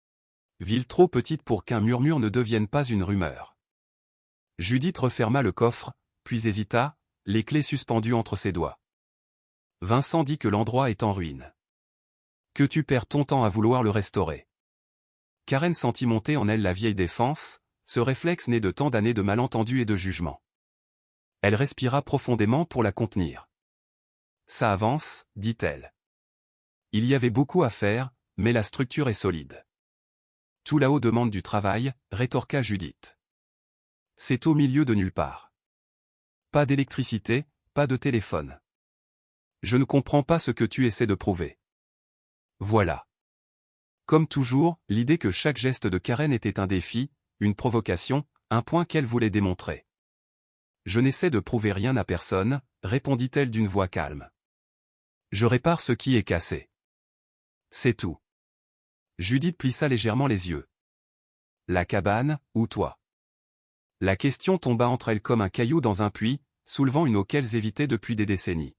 « Ville trop petite pour qu'un murmure ne devienne pas une rumeur. » Judith referma le coffre, puis hésita, les clés suspendues entre ses doigts. Vincent dit que l'endroit est en ruine. Que tu perds ton temps à vouloir le restaurer. Karen sentit monter en elle la vieille défense, ce réflexe né de tant d'années de malentendus et de jugements. Elle respira profondément pour la contenir. « Ça avance, dit-elle. Il y avait beaucoup à faire, mais la structure est solide. » « Tout là-haut demande du travail, rétorqua Judith. C'est au milieu de nulle part. Pas d'électricité, pas de téléphone. Je ne comprends pas ce que tu essaies de prouver. Voilà. Comme toujours, l'idée que chaque geste de Karen était un défi, une provocation, un point qu'elle voulait démontrer. Je n'essaie de prouver rien à personne, répondit-elle d'une voix calme. Je répare ce qui est cassé. C'est tout. Judith plissa légèrement les yeux. La cabane, ou toi? La question tomba entre elles comme un caillou dans un puits, soulevant une eau qu'elles évitaient depuis des décennies.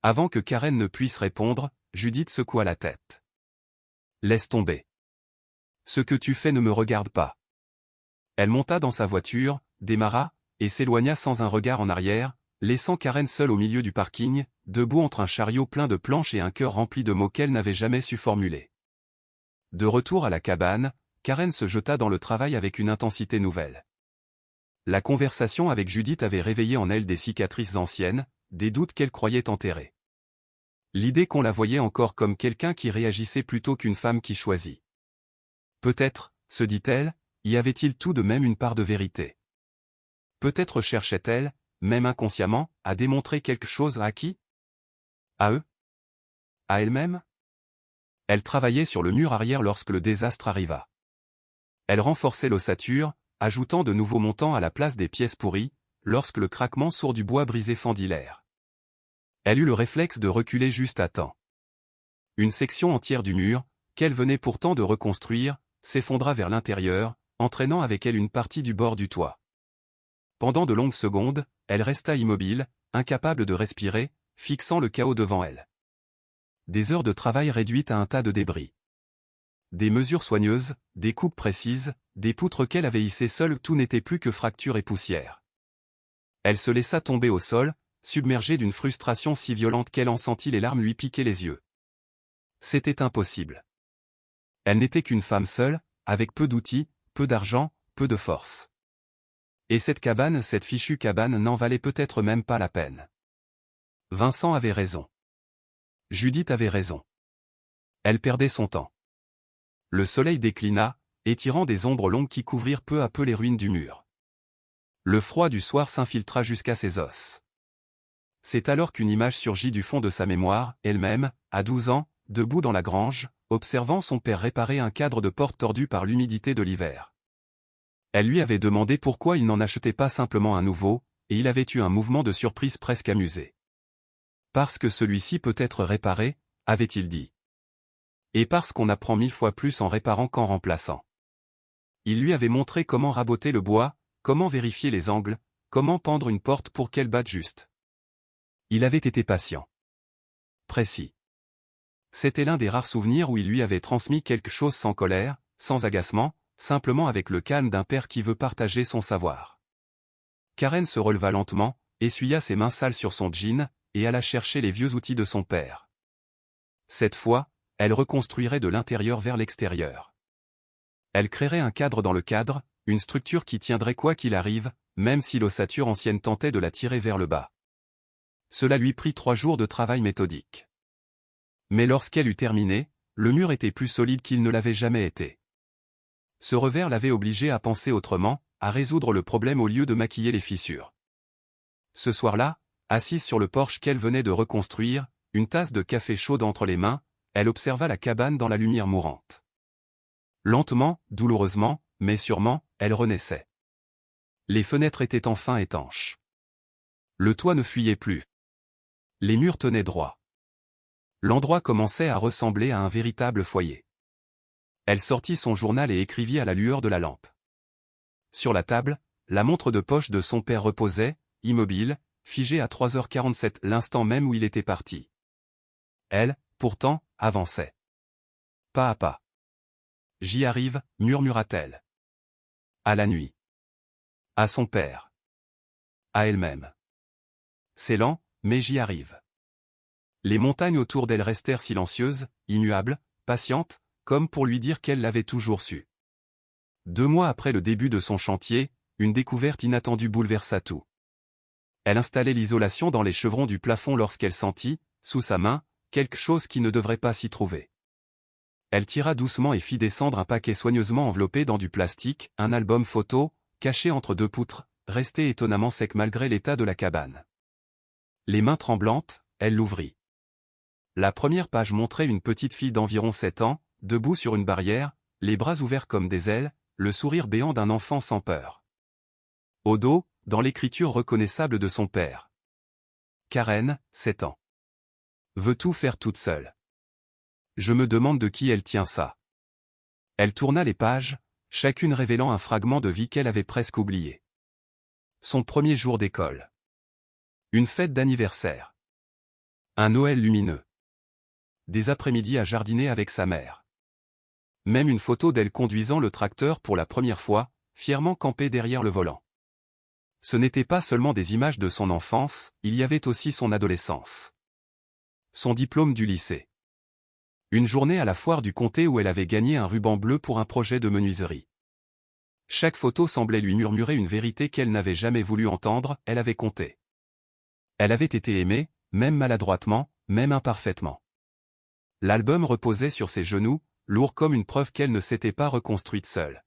Avant que Karen ne puisse répondre, Judith secoua la tête. Laisse tomber. Ce que tu fais ne me regarde pas. Elle monta dans sa voiture, démarra, et s'éloigna sans un regard en arrière, laissant Karen seule au milieu du parking, debout entre un chariot plein de planches et un cœur rempli de mots qu'elle n'avait jamais su formuler. De retour à la cabane, Karen se jeta dans le travail avec une intensité nouvelle. La conversation avec Judith avait réveillé en elle des cicatrices anciennes, des doutes qu'elle croyait enterrés. L'idée qu'on la voyait encore comme quelqu'un qui réagissait plutôt qu'une femme qui choisit. Peut-être, se dit-elle, y avait-il tout de même une part de vérité. Peut-être cherchait-elle, même inconsciemment, à démontrer quelque chose à qui? À eux? À elle-même? Elle travaillait sur le mur arrière lorsque le désastre arriva. Elle renforçait l'ossature, ajoutant de nouveaux montants à la place des pièces pourries, lorsque le craquement sourd du bois brisé fendit l'air. Elle eut le réflexe de reculer juste à temps. Une section entière du mur, qu'elle venait pourtant de reconstruire, s'effondra vers l'intérieur, entraînant avec elle une partie du bord du toit. Pendant de longues secondes, elle resta immobile, incapable de respirer, fixant le chaos devant elle. Des heures de travail réduites à un tas de débris. Des mesures soigneuses, des coupes précises, des poutres qu'elle avait hissées seule, tout n'était plus que fracture et poussière. Elle se laissa tomber au sol, submergée d'une frustration si violente qu'elle en sentit les larmes lui piquer les yeux. C'était impossible. Elle n'était qu'une femme seule, avec peu d'outils, peu d'argent, peu de force. Et cette cabane, cette fichue cabane n'en valait peut-être même pas la peine. Vincent avait raison. Judith avait raison. Elle perdait son temps. Le soleil déclina, étirant des ombres longues qui couvrirent peu à peu les ruines du mur. Le froid du soir s'infiltra jusqu'à ses os. C'est alors qu'une image surgit du fond de sa mémoire, elle-même, à 12 ans, debout dans la grange, observant son père réparer un cadre de porte tordu par l'humidité de l'hiver. Elle lui avait demandé pourquoi il n'en achetait pas simplement un nouveau, et il avait eu un mouvement de surprise presque amusé. Parce que celui-ci peut être réparé, avait-il dit. Et parce qu'on apprend 1000 fois plus en réparant qu'en remplaçant. Il lui avait montré comment raboter le bois, comment vérifier les angles, comment pendre une porte pour qu'elle batte juste. Il avait été patient. Précis. C'était l'un des rares souvenirs où il lui avait transmis quelque chose sans colère, sans agacement, simplement avec le calme d'un père qui veut partager son savoir. Karen se releva lentement, essuya ses mains sales sur son jean, et alla chercher les vieux outils de son père. Cette fois, elle reconstruirait de l'intérieur vers l'extérieur. Elle créerait un cadre dans le cadre, une structure qui tiendrait quoi qu'il arrive, même si l'ossature ancienne tentait de la tirer vers le bas. Cela lui prit 3 jours de travail méthodique. Mais lorsqu'elle eut terminé, le mur était plus solide qu'il ne l'avait jamais été. Ce revers l'avait obligée à penser autrement, à résoudre le problème au lieu de maquiller les fissures. Ce soir-là, assise sur le porche qu'elle venait de reconstruire, une tasse de café chaude entre les mains, elle observa la cabane dans la lumière mourante. Lentement, douloureusement, mais sûrement, elle renaissait. Les fenêtres étaient enfin étanches. Le toit ne fuyait plus. Les murs tenaient droit. L'endroit commençait à ressembler à un véritable foyer. Elle sortit son journal et écrivit à la lueur de la lampe. Sur la table, la montre de poche de son père reposait, immobile, figée à 3h47, l'instant même où il était parti. Elle, pourtant, avançait. Pas à pas. J'y arrive, murmura-t-elle. À la nuit. À son père. À elle-même. C'est lent, mais j'y arrive. Les montagnes autour d'elle restèrent silencieuses, immuables, patientes, comme pour lui dire qu'elle l'avait toujours su. 2 mois après le début de son chantier, une découverte inattendue bouleversa tout. Elle installait l'isolation dans les chevrons du plafond lorsqu'elle sentit, sous sa main, quelque chose qui ne devrait pas s'y trouver. Elle tira doucement et fit descendre un paquet soigneusement enveloppé dans du plastique, un album photo, caché entre 2 poutres, resté étonnamment sec malgré l'état de la cabane. Les mains tremblantes, elle l'ouvrit. La première page montrait une petite fille d'environ 7 ans, debout sur une barrière, les bras ouverts comme des ailes, le sourire béant d'un enfant sans peur. Au dos, dans l'écriture reconnaissable de son père. Karen, 7 ans. Veut tout faire toute seule. Je me demande de qui elle tient ça. Elle tourna les pages, chacune révélant un fragment de vie qu'elle avait presque oublié. Son premier jour d'école. Une fête d'anniversaire. Un Noël lumineux. Des après-midi à jardiner avec sa mère. Même une photo d'elle conduisant le tracteur pour la première fois, fièrement campée derrière le volant. Ce n'était pas seulement des images de son enfance, il y avait aussi son adolescence. Son diplôme du lycée. Une journée à la foire du comté où elle avait gagné un ruban bleu pour un projet de menuiserie. Chaque photo semblait lui murmurer une vérité qu'elle n'avait jamais voulu entendre, elle avait compté. Elle avait été aimée, même maladroitement, même imparfaitement. L'album reposait sur ses genoux, lourd comme une preuve qu'elle ne s'était pas reconstruite seule.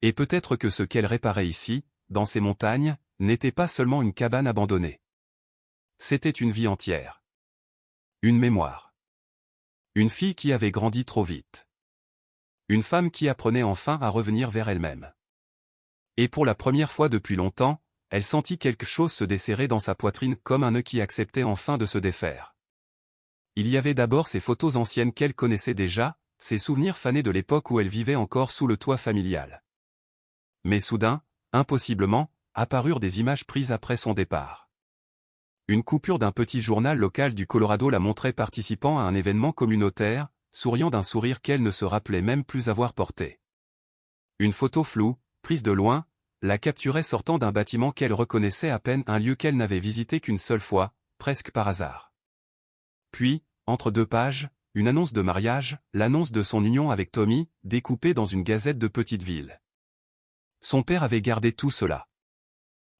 Et peut-être que ce qu'elle réparait ici, dans ces montagnes, n'était pas seulement une cabane abandonnée. C'était une vie entière. Une mémoire. Une fille qui avait grandi trop vite. Une femme qui apprenait enfin à revenir vers elle-même. Et pour la première fois depuis longtemps, elle sentit quelque chose se desserrer dans sa poitrine comme un nœud qui acceptait enfin de se défaire. Il y avait d'abord ces photos anciennes qu'elle connaissait déjà, ces souvenirs fanés de l'époque où elle vivait encore sous le toit familial. Mais soudain, impossiblement, apparurent des images prises après son départ. Une coupure d'un petit journal local du Colorado la montrait participant à un événement communautaire, souriant d'un sourire qu'elle ne se rappelait même plus avoir porté. Une photo floue, prise de loin, la capturait sortant d'un bâtiment qu'elle reconnaissait à peine, un lieu qu'elle n'avait visité qu'une seule fois, presque par hasard. Puis, entre 2 pages, une annonce de mariage, l'annonce de son union avec Tommy, découpée dans une gazette de petite ville. Son père avait gardé tout cela.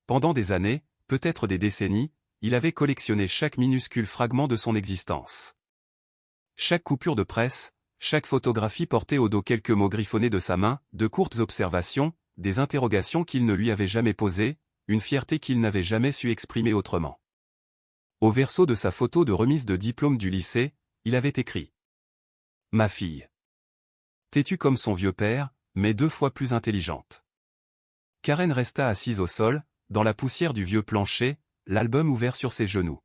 Pendant des années, peut-être des décennies, il avait collectionné chaque minuscule fragment de son existence. Chaque coupure de presse, chaque photographie portait au dos quelques mots griffonnés de sa main, de courtes observations, des interrogations qu'il ne lui avait jamais posées, une fierté qu'il n'avait jamais su exprimer autrement. Au verso de sa photo de remise de diplôme du lycée, il avait écrit « Ma fille. Têtue comme son vieux père, mais 2 fois plus intelligente. » Karen resta assise au sol, dans la poussière du vieux plancher, l'album ouvert sur ses genoux.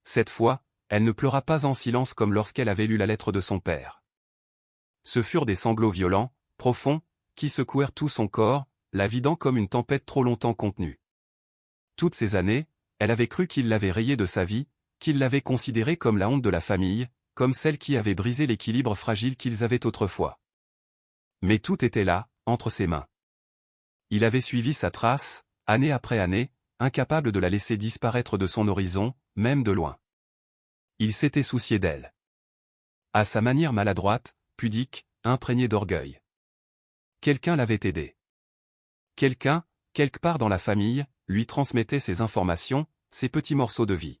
Cette fois, elle ne pleura pas en silence comme lorsqu'elle avait lu la lettre de son père. Ce furent des sanglots violents, profonds, qui secouèrent tout son corps, la vidant comme une tempête trop longtemps contenue. Toutes ces années, elle avait cru qu'il l'avait rayée de sa vie, qu'il l'avait considérée comme la honte de la famille, comme celle qui avait brisé l'équilibre fragile qu'ils avaient autrefois. Mais tout était là, entre ses mains. Il avait suivi sa trace, année après année, incapable de la laisser disparaître de son horizon, même de loin. Il s'était soucié d'elle. À sa manière maladroite, pudique, imprégnée d'orgueil. Quelqu'un l'avait aidé. Quelqu'un, quelque part dans la famille, lui transmettait ces informations, ces petits morceaux de vie.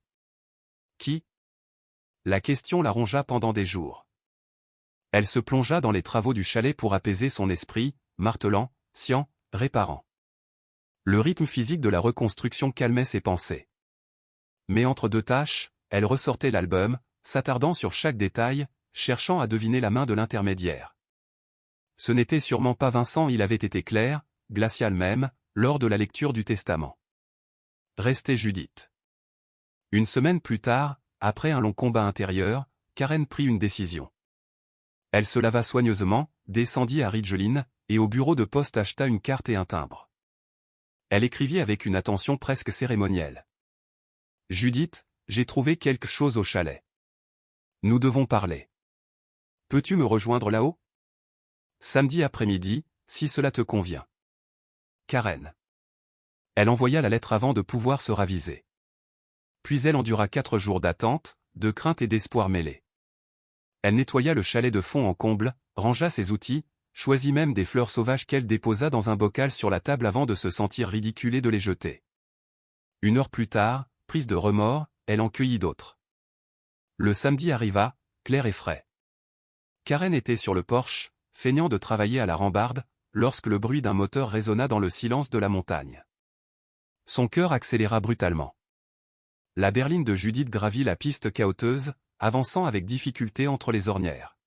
Qui? La question la rongea pendant des jours. Elle se plongea dans les travaux du chalet pour apaiser son esprit, martelant, sciant, réparant. Le rythme physique de la reconstruction calmait ses pensées. Mais entre 2 tâches, elle ressortait l'album, s'attardant sur chaque détail, cherchant à deviner la main de l'intermédiaire. Ce n'était sûrement pas Vincent, il avait été clair, glacial même, lors de la lecture du testament. Restait Judith. Une semaine plus tard, après un long combat intérieur, Karen prit une décision. Elle se lava soigneusement, descendit à Ridgeline, et au bureau de poste acheta une carte et un timbre. Elle écrivit avec une attention presque cérémonielle. « Judith, j'ai trouvé quelque chose au chalet. Nous devons parler. Peux-tu me rejoindre là-haut? Samedi après-midi, si cela te convient. Karen. » Elle envoya la lettre avant de pouvoir se raviser. Puis elle endura 4 jours d'attente, de crainte et d'espoir mêlés. Elle nettoya le chalet de fond en comble, rangea ses outils, choisit même des fleurs sauvages qu'elle déposa dans un bocal sur la table avant de se sentir ridiculée de les jeter. 1 heure plus tard, prise de remords, elle en cueillit d'autres. Le samedi arriva, clair et frais. Karen était sur le porche, feignant de travailler à la rambarde, lorsque le bruit d'un moteur résonna dans le silence de la montagne. Son cœur accéléra brutalement. La berline de Judith gravit la piste cahoteuse, avançant avec difficulté entre les ornières.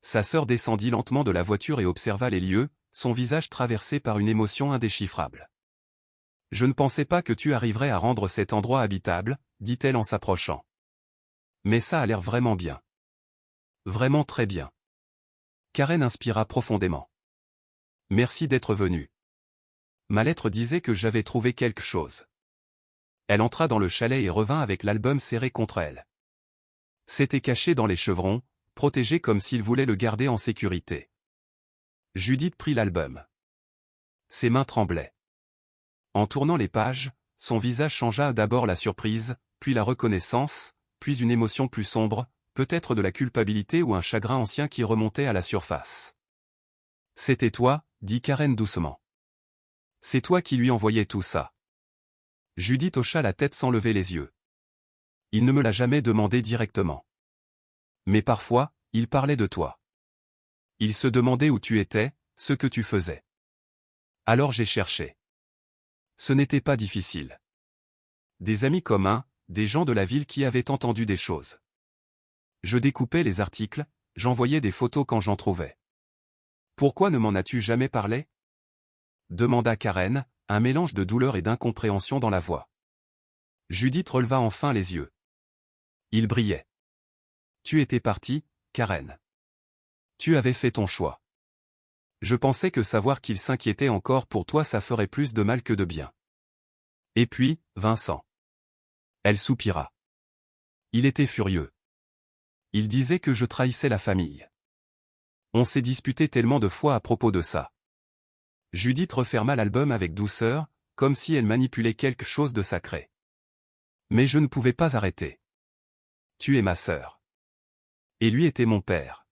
Sa sœur descendit lentement de la voiture et observa les lieux, son visage traversé par une émotion indéchiffrable. « Je ne pensais pas que tu arriverais à rendre cet endroit habitable, » dit-elle en s'approchant. « Mais ça a l'air vraiment bien. Vraiment très bien. » Karen inspira profondément. « Merci d'être venue. Ma lettre disait que j'avais trouvé quelque chose. » Elle entra dans le chalet et revint avec l'album serré contre elle. C'était caché dans les chevrons, protégé comme s'il voulait le garder en sécurité. Judith prit l'album. Ses mains tremblaient. En tournant les pages, son visage changea, d'abord la surprise, puis la reconnaissance, puis une émotion plus sombre, peut-être de la culpabilité ou un chagrin ancien qui remontait à la surface. « C'était toi, » dit Karen doucement. « C'est toi qui lui envoyais tout ça. » Judith hocha la tête sans lever les yeux. « Il ne me l'a jamais demandé directement. Mais parfois, il parlait de toi. Il se demandait où tu étais, ce que tu faisais. Alors j'ai cherché. Ce n'était pas difficile. Des amis communs, des gens de la ville qui avaient entendu des choses. Je découpais les articles, j'envoyais des photos quand j'en trouvais. Pourquoi ne m'en as-tu jamais parlé? Demanda Karen, un mélange de douleur et d'incompréhension dans la voix. Judith releva enfin les yeux. Ils brillaient. Tu étais partie, Karen. Tu avais fait ton choix. Je pensais que savoir qu'il s'inquiétait encore pour toi ça ferait plus de mal que de bien. Et puis, Vincent. Elle soupira. Il était furieux. Il disait que je trahissais la famille. On s'est disputé tellement de fois à propos de ça. Judith referma l'album avec douceur, comme si elle manipulait quelque chose de sacré. Mais je ne pouvais pas arrêter. Tu es ma sœur. Et lui était mon père.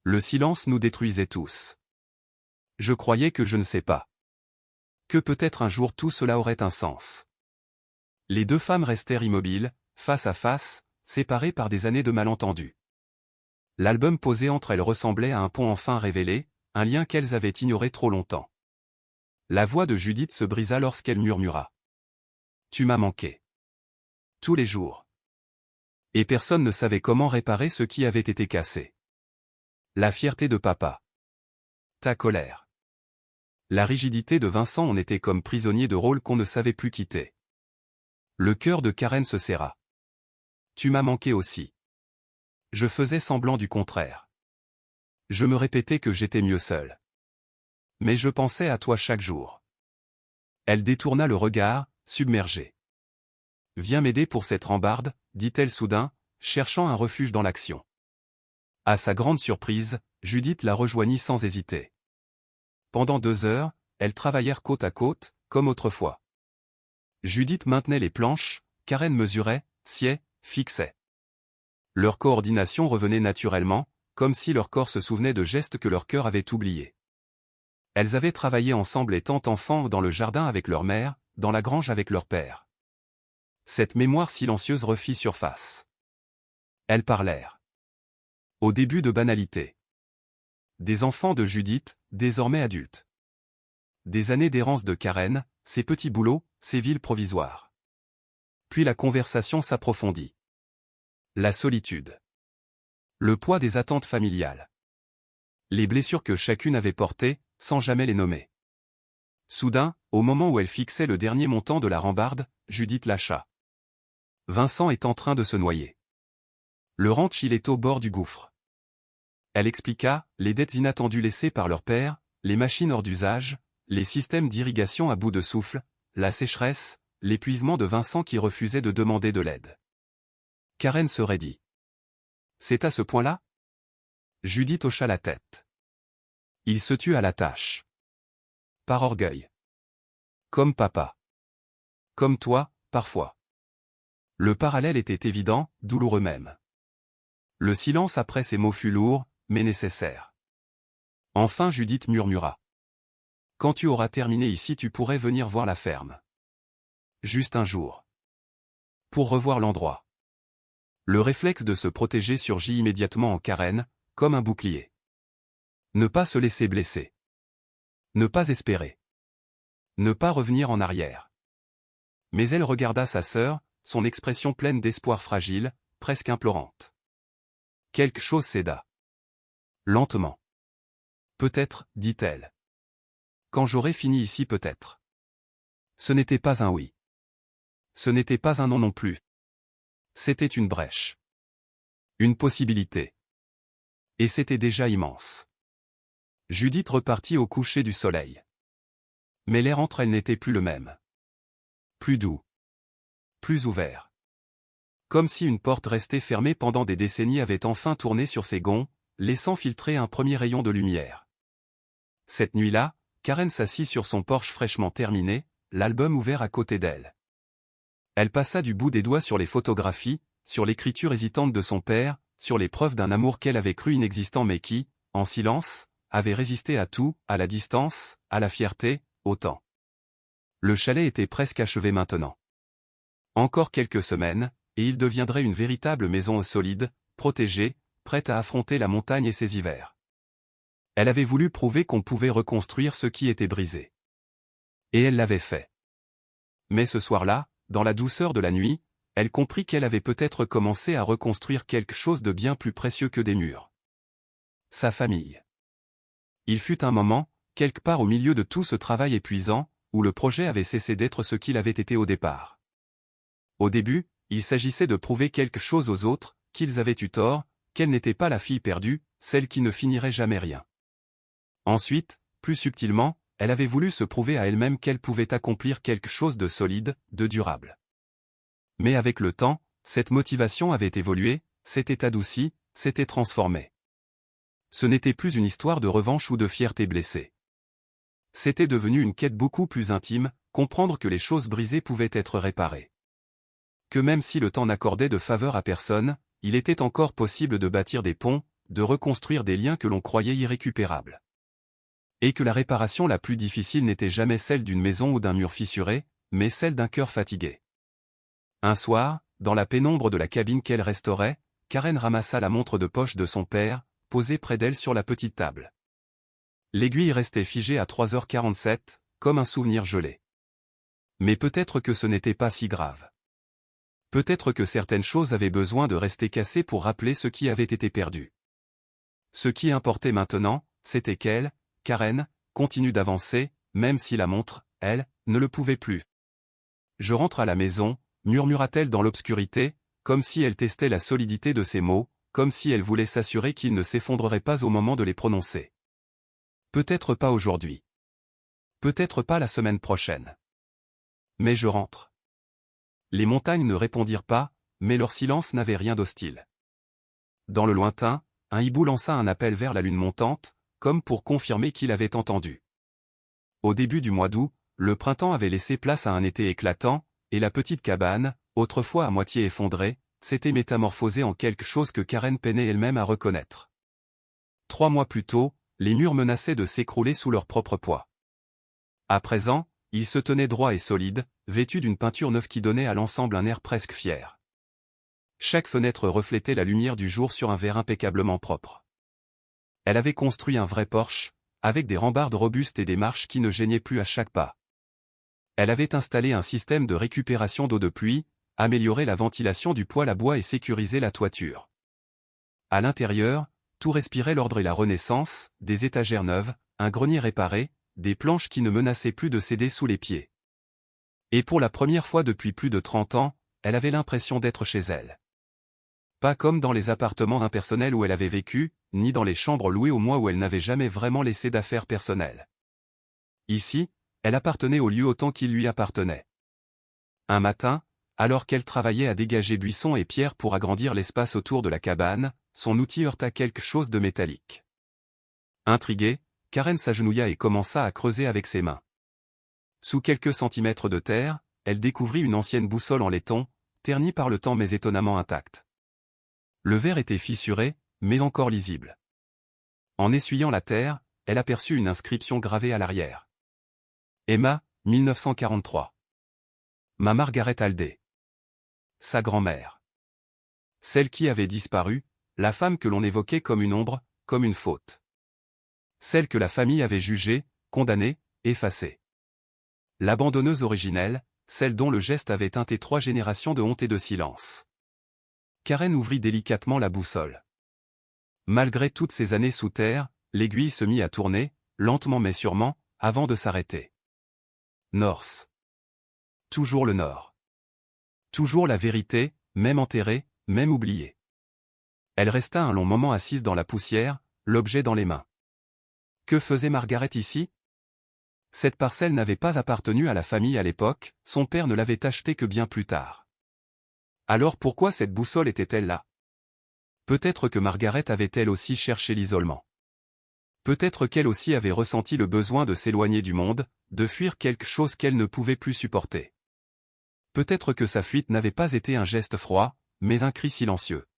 Le silence nous détruisait tous. Je croyais que je ne sais pas. Que peut-être un jour tout cela aurait un sens. Les 2 femmes restèrent immobiles, face à face, séparées par des années de malentendus. L'album posé entre elles ressemblait à un pont enfin révélé, un lien qu'elles avaient ignoré trop longtemps. La voix de Judith se brisa lorsqu'elle murmura. « Tu m'as manqué. Tous les jours. » Et personne ne savait comment réparer ce qui avait été cassé. La fierté de papa. Ta colère. La rigidité de Vincent, on était comme prisonnier de rôle qu'on ne savait plus quitter. Le cœur de Karen se serra. Tu m'as manqué aussi. Je faisais semblant du contraire. Je me répétais que j'étais mieux seul. Mais je pensais à toi chaque jour. Elle détourna le regard, submergée. Viens m'aider pour cette rambarde, dit-elle soudain, cherchant un refuge dans l'action. À sa grande surprise, Judith la rejoignit sans hésiter. Pendant 2 heures, elles travaillèrent côte à côte, comme autrefois. Judith maintenait les planches, Karen mesurait, sciait, fixait. Leur coordination revenait naturellement, comme si leur corps se souvenait de gestes que leur cœur avait oubliés. Elles avaient travaillé ensemble étant enfants dans le jardin avec leur mère, dans la grange avec leur père. Cette mémoire silencieuse refit surface. Elles parlèrent. Au début de banalité. Des enfants de Judith, désormais adultes. Des années d'errance de Karen, ses petits boulots, ses villes provisoires. Puis la conversation s'approfondit. La solitude. Le poids des attentes familiales. Les blessures que chacune avait portées, sans jamais les nommer. Soudain, au moment où elle fixait le dernier montant de la rambarde, Judith lâcha. Vincent est en train de se noyer. Le ranch il est au bord du gouffre. Elle expliqua, les dettes inattendues laissées par leur père, les machines hors d'usage, les systèmes d'irrigation à bout de souffle, la sécheresse, l'épuisement de Vincent qui refusait de demander de l'aide. Karen se raidit. C'est à ce point-là? Judith hocha la tête. Il se tut à la tâche. Par orgueil. Comme papa. Comme toi, parfois. Le parallèle était évident, douloureux même. Le silence après ces mots fut lourd, mais nécessaire. Enfin Judith murmura. Quand tu auras terminé ici tu pourrais venir voir la ferme. Juste un jour. Pour revoir l'endroit. Le réflexe de se protéger surgit immédiatement en Karen, comme un bouclier. Ne pas se laisser blesser. Ne pas espérer. Ne pas revenir en arrière. Mais elle regarda sa sœur, son expression pleine d'espoir fragile, presque implorante. Quelque chose céda. Lentement. Peut-être, dit-elle. Quand j'aurai fini ici peut-être. Ce n'était pas un oui. Ce n'était pas un non non plus. C'était une brèche. Une possibilité. Et c'était déjà immense. Judith repartit au coucher du soleil. Mais l'air entre elles n'était plus le même. Plus doux. Plus ouvert. Comme si une porte restée fermée pendant des décennies avait enfin tourné sur ses gonds, laissant filtrer un premier rayon de lumière. Cette nuit-là, Karen s'assit sur son porche fraîchement terminé, l'album ouvert à côté d'elle. Elle passa du bout des doigts sur les photographies, sur l'écriture hésitante de son père, sur les preuves d'un amour qu'elle avait cru inexistant mais qui, en silence, avait résisté à tout, à la distance, à la fierté, au temps. Le chalet était presque achevé maintenant. Encore quelques semaines, et il deviendrait une véritable maison solide, protégée, prête à affronter la montagne et ses hivers. Elle avait voulu prouver qu'on pouvait reconstruire ce qui était brisé. Et elle l'avait fait. Mais ce soir-là, dans la douceur de la nuit, elle comprit qu'elle avait peut-être commencé à reconstruire quelque chose de bien plus précieux que des murs. Sa famille. Il fut un moment, quelque part au milieu de tout ce travail épuisant, où le projet avait cessé d'être ce qu'il avait été au départ. Au début, il s'agissait de prouver quelque chose aux autres, qu'ils avaient eu tort, qu'elle n'était pas la fille perdue, celle qui ne finirait jamais rien. Ensuite, plus subtilement, elle avait voulu se prouver à elle-même qu'elle pouvait accomplir quelque chose de solide, de durable. Mais avec le temps, cette motivation avait évolué, s'était adoucie, s'était transformée. Ce n'était plus une histoire de revanche ou de fierté blessée. C'était devenu une quête beaucoup plus intime, comprendre que les choses brisées pouvaient être réparées. Que même si le temps n'accordait de faveur à personne, il était encore possible de bâtir des ponts, de reconstruire des liens que l'on croyait irrécupérables. Et que la réparation la plus difficile n'était jamais celle d'une maison ou d'un mur fissuré, mais celle d'un cœur fatigué. Un soir, dans la pénombre de la cabine qu'elle restaurait, Karen ramassa la montre de poche de son père, posée près d'elle sur la petite table. L'aiguille restait figée à 3h47, comme un souvenir gelé. Mais peut-être que ce n'était pas si grave. Peut-être que certaines choses avaient besoin de rester cassées pour rappeler ce qui avait été perdu. Ce qui importait maintenant, c'était qu'elle, Karen, continue d'avancer, même si la montre, elle, ne le pouvait plus. Je rentre à la maison, murmura-t-elle dans l'obscurité, comme si elle testait la solidité de ses mots, comme si elle voulait s'assurer qu'ils ne s'effondreraient pas au moment de les prononcer. Peut-être pas aujourd'hui. Peut-être pas la semaine prochaine. Mais je rentre. Les montagnes ne répondirent pas, mais leur silence n'avait rien d'hostile. Dans le lointain, un hibou lança un appel vers la lune montante, comme pour confirmer qu'il avait entendu. Au début du mois d'août, le printemps avait laissé place à un été éclatant, et la petite cabane, autrefois à moitié effondrée, s'était métamorphosée en quelque chose que Karen peinait elle-même à reconnaître. 3 mois plus tôt, les murs menaçaient de s'écrouler sous leur propre poids. À présent, ils se tenaient droits et solides, vêtus d'une peinture neuve qui donnait à l'ensemble un air presque fier. Chaque fenêtre reflétait la lumière du jour sur un verre impeccablement propre. Elle avait construit un vrai porche, avec des rambardes robustes et des marches qui ne gênaient plus à chaque pas. Elle avait installé un système de récupération d'eau de pluie, améliorer la ventilation du poêle à bois et sécuriser la toiture. À l'intérieur, tout respirait l'ordre et la renaissance, des étagères neuves, un grenier réparé, des planches qui ne menaçaient plus de céder sous les pieds. Et pour la première fois depuis plus de 30 ans, elle avait l'impression d'être chez elle. Pas comme dans les appartements impersonnels où elle avait vécu, ni dans les chambres louées au mois où elle n'avait jamais vraiment laissé d'affaires personnelles. Ici, elle appartenait au lieu autant qu'il lui appartenait. Un matin, alors qu'elle travaillait à dégager buissons et pierres pour agrandir l'espace autour de la cabane, son outil heurta quelque chose de métallique. Intriguée, Karen s'agenouilla et commença à creuser avec ses mains. Sous quelques centimètres de terre, elle découvrit une ancienne boussole en laiton, ternie par le temps mais étonnamment intacte. Le verre était fissuré, mais encore lisible. En essuyant la terre, elle aperçut une inscription gravée à l'arrière. Emma, 1943. Ma Margaret Aldé. Sa grand-mère. Celle qui avait disparu, la femme que l'on évoquait comme une ombre, comme une faute. Celle que la famille avait jugée, condamnée, effacée. L'abandonneuse originelle, celle dont le geste avait teinté 3 générations de honte et de silence. Karen ouvrit délicatement la boussole. Malgré toutes ces années sous terre, l'aiguille se mit à tourner, lentement mais sûrement, avant de s'arrêter. North. Toujours le Nord. Toujours la vérité, même enterrée, même oubliée. Elle resta un long moment assise dans la poussière, l'objet dans les mains. Que faisait Margaret ici? Cette parcelle n'avait pas appartenu à la famille à l'époque, son père ne l'avait achetée que bien plus tard. Alors pourquoi cette boussole était-elle là? Peut-être que Margaret avait elle aussi cherché l'isolement. Peut-être qu'elle aussi avait ressenti le besoin de s'éloigner du monde, de fuir quelque chose qu'elle ne pouvait plus supporter. Peut-être que sa fuite n'avait pas été un geste froid, mais un cri silencieux.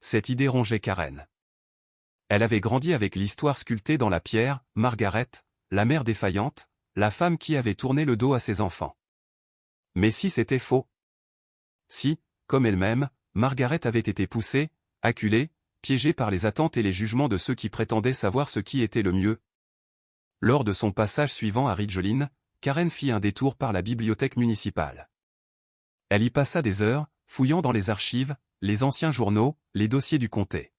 Cette idée rongeait Karen. Elle avait grandi avec l'histoire sculptée dans la pierre, Margaret, la mère défaillante, la femme qui avait tourné le dos à ses enfants. Mais si c'était faux? Si, comme elle-même, Margaret avait été poussée, acculée, piégée par les attentes et les jugements de ceux qui prétendaient savoir ce qui était le mieux. Lors de son passage suivant à Ridgeline, Karen fit un détour par la bibliothèque municipale. Elle y passa des heures, fouillant dans les archives, les anciens journaux, les dossiers du comté.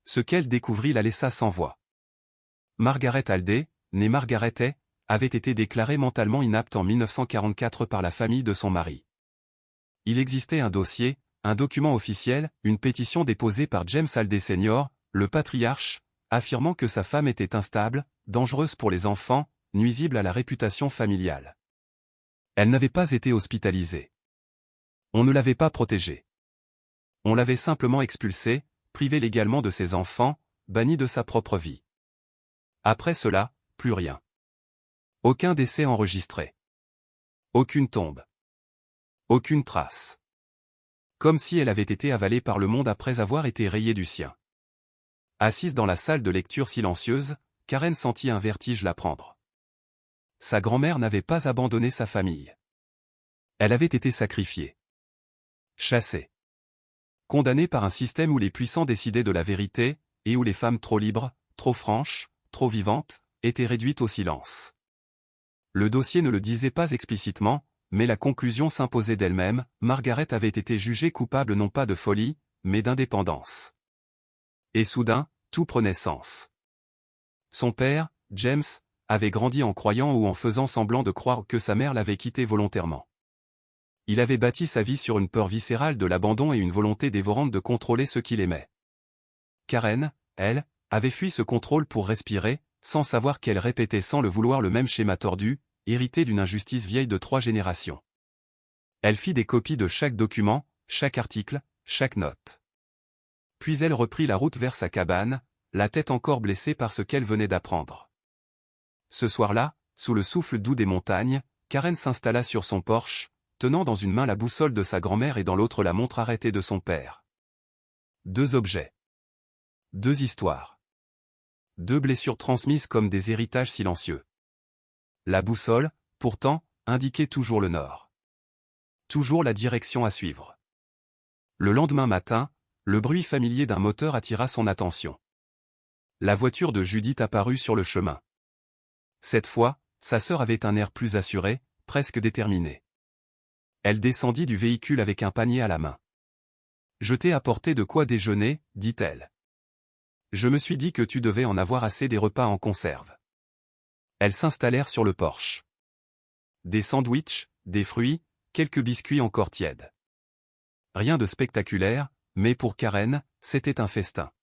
Ce qu'elle découvrit la laissa sans voix. Margaret Aldé, née Margaret Hay, avait été déclarée mentalement inapte en 1944 par la famille de son mari. Il existait un dossier, un document officiel, une pétition déposée par James Aldé Sr., le patriarche, affirmant que sa femme était instable, dangereuse pour les enfants, nuisible à la réputation familiale. Elle n'avait pas été hospitalisée. On ne l'avait pas protégée. On l'avait simplement expulsée, privée légalement de ses enfants, bannie de sa propre vie. Après cela, plus rien. Aucun décès enregistré. Aucune tombe. Aucune trace. Comme si elle avait été avalée par le monde après avoir été rayée du sien. Assise dans la salle de lecture silencieuse, Karen sentit un vertige la prendre. Sa grand-mère n'avait pas abandonné sa famille. Elle avait été sacrifiée. Chassée. Condamnée par un système où les puissants décidaient de la vérité, et où les femmes trop libres, trop franches, trop vivantes, étaient réduites au silence. Le dossier ne le disait pas explicitement, mais la conclusion s'imposait d'elle-même, Margaret avait été jugée coupable non pas de folie, mais d'indépendance. Et soudain, tout prenait sens. Son père, James, avait grandi en croyant ou en faisant semblant de croire que sa mère l'avait quitté volontairement. Il avait bâti sa vie sur une peur viscérale de l'abandon et une volonté dévorante de contrôler ce qu'il aimait. Karen, elle, avait fui ce contrôle pour respirer, sans savoir qu'elle répétait sans le vouloir le même schéma tordu, hérité d'une injustice vieille de 3 générations. Elle fit des copies de chaque document, chaque article, chaque note. Puis elle reprit la route vers sa cabane, la tête encore blessée par ce qu'elle venait d'apprendre. Ce soir-là, sous le souffle doux des montagnes, Karen s'installa sur son porche, tenant dans une main la boussole de sa grand-mère et dans l'autre la montre arrêtée de son père. 2 objets. 2 histoires. 2 blessures transmises comme des héritages silencieux. La boussole, pourtant, indiquait toujours le nord. Toujours la direction à suivre. Le lendemain matin, le bruit familier d'un moteur attira son attention. La voiture de Judith apparut sur le chemin. Cette fois, sa sœur avait un air plus assuré, presque déterminé. Elle descendit du véhicule avec un panier à la main. « Je t'ai apporté de quoi déjeuner, dit-elle. Je me suis dit que tu devais en avoir assez des repas en conserve. » Elles s'installèrent sur le porche. Des sandwichs, des fruits, quelques biscuits encore tièdes. Rien de spectaculaire, mais pour Karen, c'était un festin.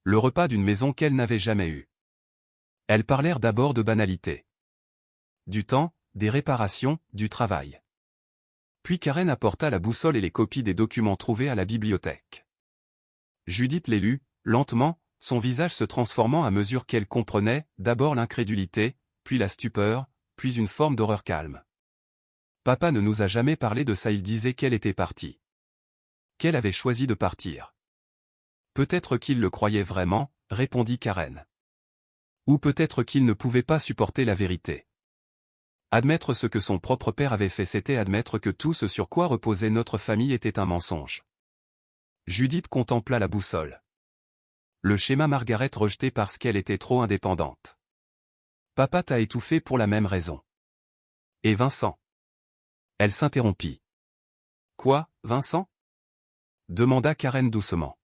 Le repas d'une maison qu'elle n'avait jamais eue. Elles parlèrent d'abord de banalités. Du temps, des réparations, du travail. Puis Karen apporta la boussole et les copies des documents trouvés à la bibliothèque. Judith les lut, lentement, son visage se transformant à mesure qu'elle comprenait, d'abord l'incrédulité, puis la stupeur, puis une forme d'horreur calme. Papa ne nous a jamais parlé de ça, il disait qu'elle était partie. Qu'elle avait choisi de partir. Peut-être qu'il le croyait vraiment, répondit Karen. Ou peut-être qu'il ne pouvait pas supporter la vérité. Admettre ce que son propre père avait fait, c'était admettre que tout ce sur quoi reposait notre famille était un mensonge. Judith contempla la boussole. Le schéma Margaret rejeté parce qu'elle était trop indépendante. Papa t'a étouffé pour la même raison. Et Vincent? Elle s'interrompit. Quoi, Vincent? Demanda Karen doucement.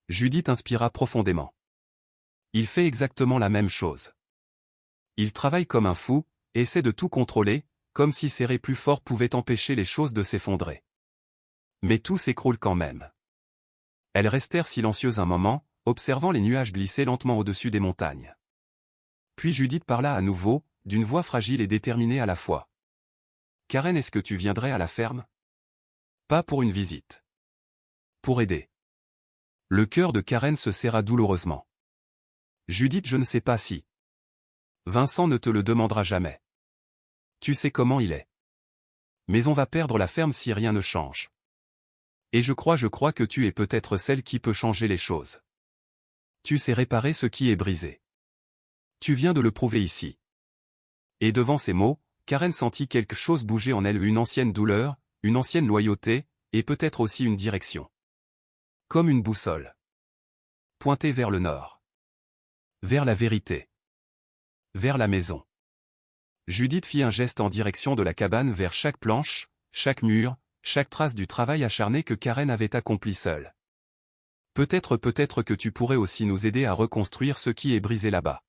Judith inspira profondément. Il fait exactement la même chose. Il travaille comme un fou, essaie de tout contrôler, comme si serrer plus fort pouvait empêcher les choses de s'effondrer. Mais tout s'écroule quand même. Elles restèrent silencieuses un moment, observant les nuages glisser lentement au-dessus des montagnes. Puis Judith parla à nouveau, d'une voix fragile et déterminée à la fois. Karen, est-ce que tu viendrais à la ferme? Pas pour une visite. Pour aider. Le cœur de Karen se serra douloureusement. Judith, je ne sais pas si. Vincent ne te le demandera jamais. Tu sais comment il est. Mais on va perdre la ferme si rien ne change. Et je crois que tu es peut-être celle qui peut changer les choses. Tu sais réparer ce qui est brisé. Tu viens de le prouver ici. Et devant ces mots, Karen sentit quelque chose bouger en elle, une ancienne douleur, une ancienne loyauté, et peut-être aussi une direction. Comme une boussole. Pointée vers le nord. Vers la vérité. Vers la maison. Judith fit un geste en direction de la cabane, vers chaque planche, chaque mur, chaque trace du travail acharné que Karen avait accompli seule. Peut-être que tu pourrais aussi nous aider à reconstruire ce qui est brisé là-bas.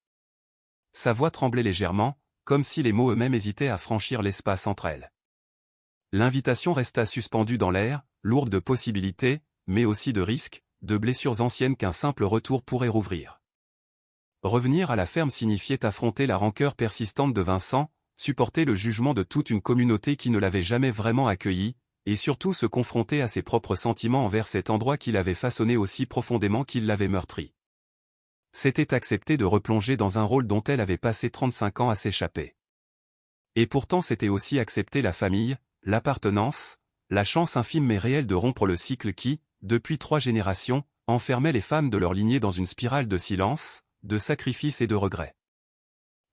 Sa voix tremblait légèrement, comme si les mots eux-mêmes hésitaient à franchir l'espace entre elles. L'invitation resta suspendue dans l'air, lourde de possibilités, mais aussi de risques, de blessures anciennes qu'un simple retour pourrait rouvrir. Revenir à la ferme signifiait affronter la rancœur persistante de Vincent, supporter le jugement de toute une communauté qui ne l'avait jamais vraiment accueilli, et surtout se confronter à ses propres sentiments envers cet endroit qu'il avait façonné aussi profondément qu'il l'avait meurtri. C'était accepter de replonger dans un rôle dont elle avait passé 35 ans à s'échapper. Et pourtant c'était aussi accepter la famille, l'appartenance, la chance infime mais réelle de rompre le cycle qui, depuis 3 générations, enfermait les femmes de leur lignée dans une spirale de silence, de sacrifice et de regret.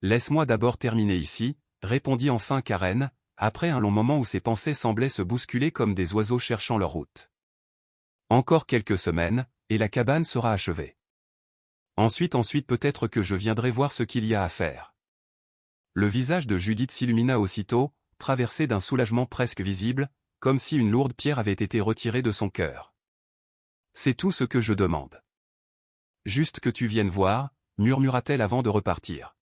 Laisse-moi d'abord terminer ici, répondit enfin Karen, après un long moment où ses pensées semblaient se bousculer comme des oiseaux cherchant leur route. Encore quelques semaines, et la cabane sera achevée. Ensuite peut-être que je viendrai voir ce qu'il y a à faire. Le visage de Judith s'illumina aussitôt, traversé d'un soulagement presque visible, comme si une lourde pierre avait été retirée de son cœur. C'est tout ce que je demande. Juste que tu viennes voir, murmura-t-elle avant de repartir.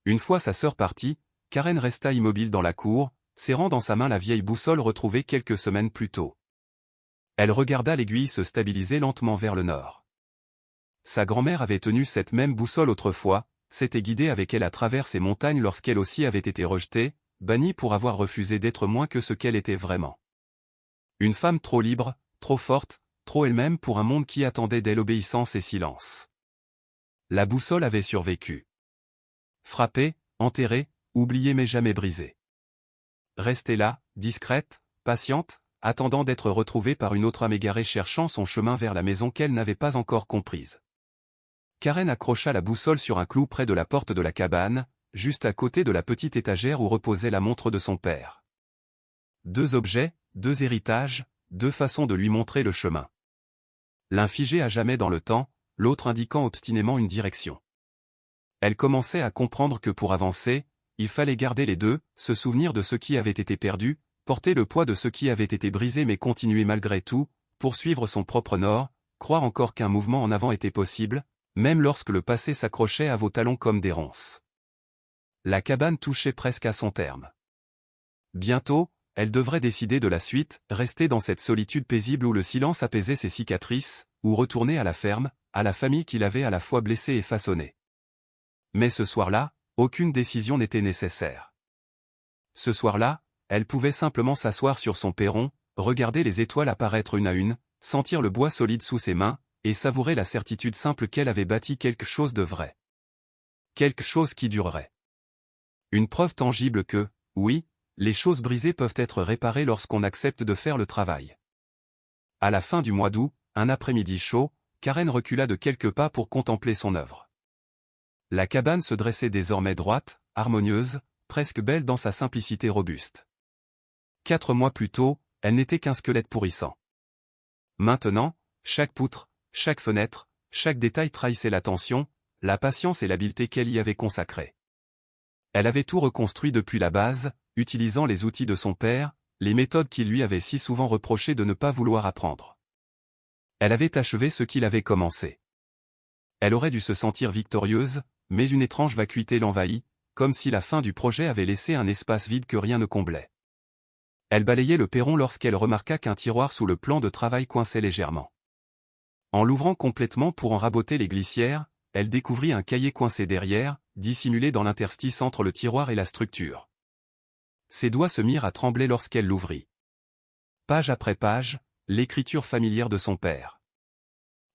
Une fois sa sœur partie, Karen resta immobile dans la cour, serrant dans sa main la vieille boussole retrouvée quelques semaines plus tôt. Elle regarda l'aiguille se stabiliser lentement vers le nord. Sa grand-mère avait tenu cette même boussole autrefois, s'était guidée avec elle à travers ces montagnes lorsqu'elle aussi avait été rejetée, bannie pour avoir refusé d'être moins que ce qu'elle était vraiment. Une femme trop libre, trop forte, trop elle-même pour un monde qui attendait d'elle obéissance et silence. La boussole avait survécu. Frappée, enterrée, oubliée mais jamais brisée. Restée là, discrète, patiente, attendant d'être retrouvée par une autre âme égarée cherchant son chemin vers la maison qu'elle n'avait pas encore comprise. Karen accrocha la boussole sur un clou près de la porte de la cabane, juste à côté de la petite étagère où reposait la montre de son père. 2 objets, 2 héritages, 2 façons de lui montrer le chemin. L'un figé à jamais dans le temps, l'autre indiquant obstinément une direction. Elle commençait à comprendre que pour avancer, il fallait garder les deux, se souvenir de ce qui avait été perdu, porter le poids de ce qui avait été brisé mais continuer malgré tout, poursuivre son propre nord, croire encore qu'un mouvement en avant était possible, même lorsque le passé s'accrochait à vos talons comme des ronces. La cabane touchait presque à son terme. Bientôt, elle devrait décider de la suite, rester dans cette solitude paisible où le silence apaisait ses cicatrices, ou retourner à la ferme, à la famille qui l'avait à la fois blessée et façonnée. Mais ce soir-là, aucune décision n'était nécessaire. Ce soir-là, elle pouvait simplement s'asseoir sur son perron, regarder les étoiles apparaître une à une, sentir le bois solide sous ses mains, et savourer la certitude simple qu'elle avait bâti quelque chose de vrai. Quelque chose qui durerait. Une preuve tangible que, oui, les choses brisées peuvent être réparées lorsqu'on accepte de faire le travail. À la fin du mois d'août, un après-midi chaud, Karen recula de quelques pas pour contempler son œuvre. La cabane se dressait désormais droite, harmonieuse, presque belle dans sa simplicité robuste. 4 mois plus tôt, elle n'était qu'un squelette pourrissant. Maintenant, chaque poutre, chaque fenêtre, chaque détail trahissait l'attention, la patience et l'habileté qu'elle y avait consacrées. Elle avait tout reconstruit depuis la base, utilisant les outils de son père, les méthodes qu'il lui avait si souvent reproché de ne pas vouloir apprendre. Elle avait achevé ce qu'il avait commencé. Elle aurait dû se sentir victorieuse, mais une étrange vacuité l'envahit, comme si la fin du projet avait laissé un espace vide que rien ne comblait. Elle balayait le perron lorsqu'elle remarqua qu'un tiroir sous le plan de travail coinçait légèrement. En l'ouvrant complètement pour en raboter les glissières, elle découvrit un cahier coincé derrière, dissimulé dans l'interstice entre le tiroir et la structure. Ses doigts se mirent à trembler lorsqu'elle l'ouvrit. Page après page, l'écriture familière de son père.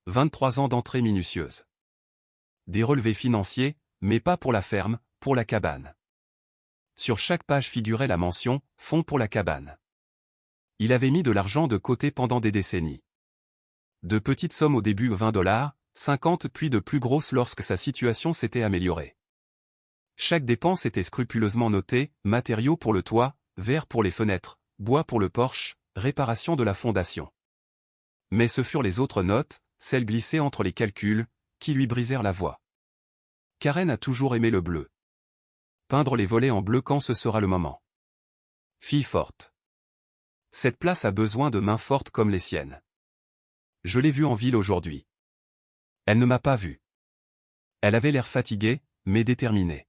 23 ans d'entrée minutieuse. Des relevés financiers, mais pas pour la ferme, pour la cabane. Sur chaque page figurait la mention « Fonds pour la cabane ». Il avait mis de l'argent de côté pendant des décennies. De petites sommes au début, $20, 50 puis de plus grosses lorsque sa situation s'était améliorée. Chaque dépense était scrupuleusement notée, matériaux pour le toit, verre pour les fenêtres, bois pour le porche, réparation de la fondation. Mais ce furent les autres notes, celles glissées entre les calculs, qui lui brisèrent la voix. Karen a toujours aimé le bleu. Peindre les volets en bleu quand ce sera le moment. Fille forte. Cette place a besoin de mains fortes comme les siennes. Je l'ai vue en ville aujourd'hui. Elle ne m'a pas vu. Elle avait l'air fatiguée, mais déterminée.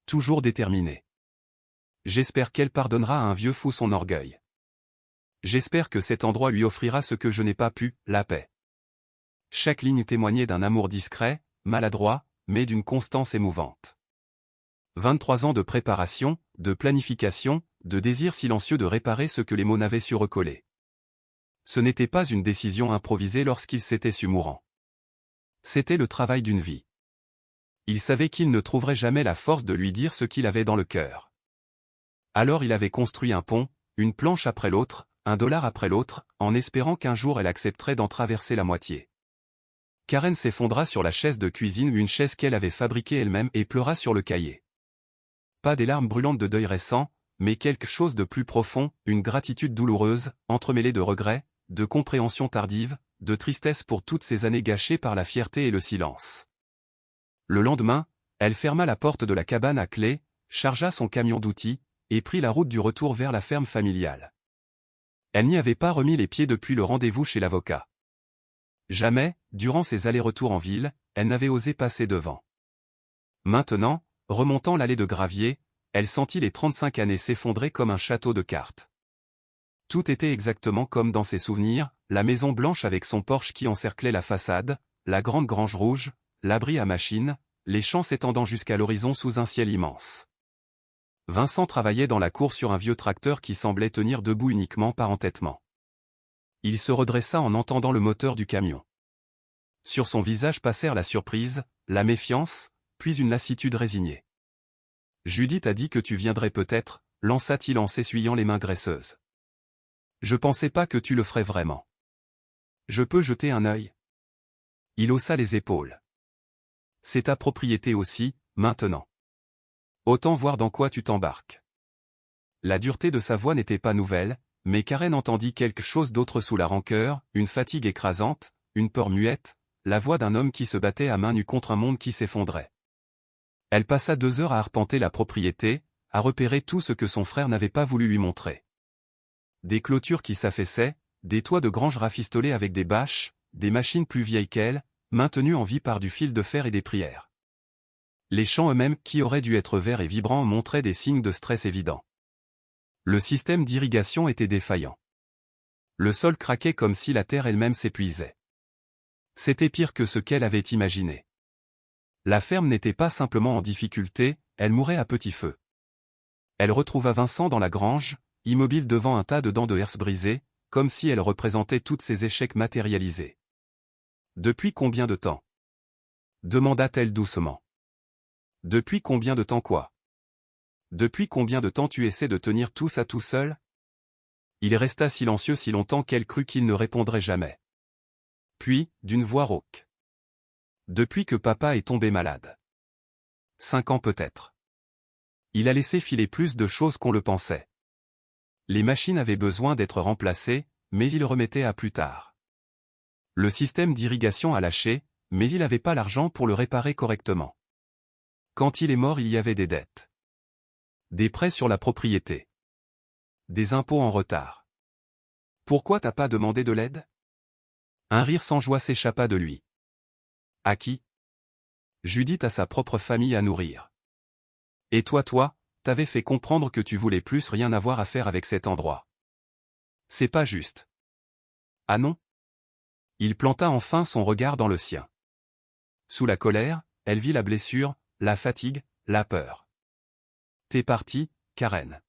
Toujours déterminée. J'espère qu'elle pardonnera à un vieux fou son orgueil. J'espère que cet endroit lui offrira ce que je n'ai pas pu, la paix. Chaque ligne témoignait d'un amour discret, maladroit, mais d'une constance émouvante. 23 ans de préparation, de planification, de désir silencieux de réparer ce que les mots n'avaient su recoller. Ce n'était pas une décision improvisée lorsqu'il s'était su mourant. C'était le travail d'une vie. Il savait qu'il ne trouverait jamais la force de lui dire ce qu'il avait dans le cœur. Alors il avait construit un pont, une planche après l'autre, $1 après l'autre, en espérant qu'un jour elle accepterait d'en traverser la moitié. Karen s'effondra sur la chaise de cuisine, une chaise qu'elle avait fabriquée elle-même, et pleura sur le cahier. Pas des larmes brûlantes de deuil récent, mais quelque chose de plus profond, une gratitude douloureuse, entremêlée de regrets, de compréhension tardive, de tristesse pour toutes ces années gâchées par la fierté et le silence. Le lendemain, elle ferma la porte de la cabane à clé, chargea son camion d'outils, et prit la route du retour vers la ferme familiale. Elle n'y avait pas remis les pieds depuis le rendez-vous chez l'avocat. Jamais, durant ses allers-retours en ville, elle n'avait osé passer devant. Maintenant, remontant l'allée de gravier, elle sentit les 35 années s'effondrer comme un château de cartes. Tout était exactement comme dans ses souvenirs, la maison blanche avec son porche qui encerclait la façade, la grande grange rouge, l'abri à machine, les champs s'étendant jusqu'à l'horizon sous un ciel immense. Vincent travaillait dans la cour sur un vieux tracteur qui semblait tenir debout uniquement par entêtement. Il se redressa en entendant le moteur du camion. Sur son visage passèrent la surprise, la méfiance, puis une lassitude résignée. « Judith a dit que tu viendrais peut-être » lança-t-il en s'essuyant les mains graisseuses. « Je pensais pas que tu le ferais vraiment. Je peux jeter un œil ?» Il haussa les épaules. « C'est ta propriété aussi, maintenant. Autant voir dans quoi tu t'embarques. » La dureté de sa voix n'était pas nouvelle, mais Karen entendit quelque chose d'autre sous la rancœur, une fatigue écrasante, une peur muette, la voix d'un homme qui se battait à mains nues contre un monde qui s'effondrait. Elle passa 2 heures à arpenter la propriété, à repérer tout ce que son frère n'avait pas voulu lui montrer. des clôtures qui s'affaissaient, des toits de granges rafistolés avec des bâches, des machines plus vieilles qu'elles, maintenues en vie par du fil de fer et des prières. Les champs eux-mêmes, qui auraient dû être verts et vibrants, montraient des signes de stress évidents. Le système d'irrigation était défaillant. Le sol craquait comme si la terre elle-même s'épuisait. C'était pire que ce qu'elle avait imaginé. La ferme n'était pas simplement en difficulté, elle mourait à petit feu. Elle retrouva Vincent dans la grange, immobile devant un tas de dents de herse brisées, comme si elle représentait tous ses échecs matérialisés. « Depuis combien de temps » demanda-t-elle doucement. « Depuis combien de temps quoi ? Depuis combien de temps tu essaies de tenir tout ça tout seul ?» Il resta silencieux si longtemps qu'elle crut qu'il ne répondrait jamais. Puis, d'une voix rauque. « Depuis que papa est tombé malade. 5 ans peut-être. Il a laissé filer plus de choses qu'on le pensait. Les machines avaient besoin d'être remplacées, mais il remettait à plus tard. Le système d'irrigation a lâché, mais il n'avait pas l'argent pour le réparer correctement. Quand il est mort, il y avait des dettes. Des prêts sur la propriété. Des impôts en retard. Pourquoi t'as pas demandé de l'aide ? Un rire sans joie s'échappa de lui. À qui ? Judith a sa propre famille à nourrir. Et toi, t'avais fait comprendre que tu voulais plus rien avoir à faire avec cet endroit. C'est pas juste. Ah non ? Il planta enfin son regard dans le sien. Sous la colère, elle vit la blessure, la fatigue, la peur. T'es parti, Karen.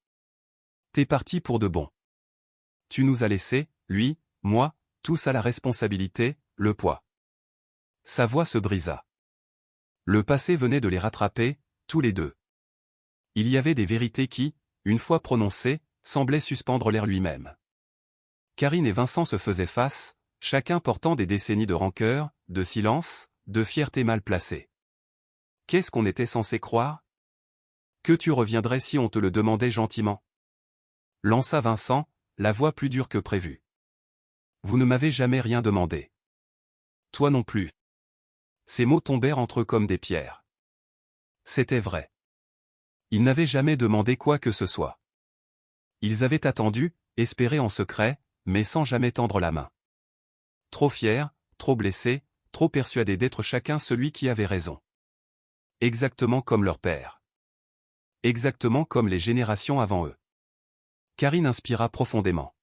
T'es parti pour de bon. Tu nous as laissés, lui, moi, tous à la responsabilité, le poids. Sa voix se brisa. Le passé venait de les rattraper, tous les deux. Il y avait des vérités qui, une fois prononcées, semblaient suspendre l'air lui-même. Karine et Vincent se faisaient face, chacun portant des décennies de rancœur, de silence, de fierté mal placée. Qu'est-ce qu'on était censé croire ? Que tu reviendrais si on te le demandait gentiment ? Lança Vincent, la voix plus dure que prévu. Vous ne m'avez jamais rien demandé. Toi non plus. Ces mots tombèrent entre eux comme des pierres. C'était vrai. Ils n'avaient jamais demandé quoi que ce soit. Ils avaient attendu, espéré en secret, mais sans jamais tendre la main. Trop fiers, trop blessés, trop persuadés d'être chacun celui qui avait raison. Exactement comme leur père. Exactement comme les générations avant eux. Karine inspira profondément.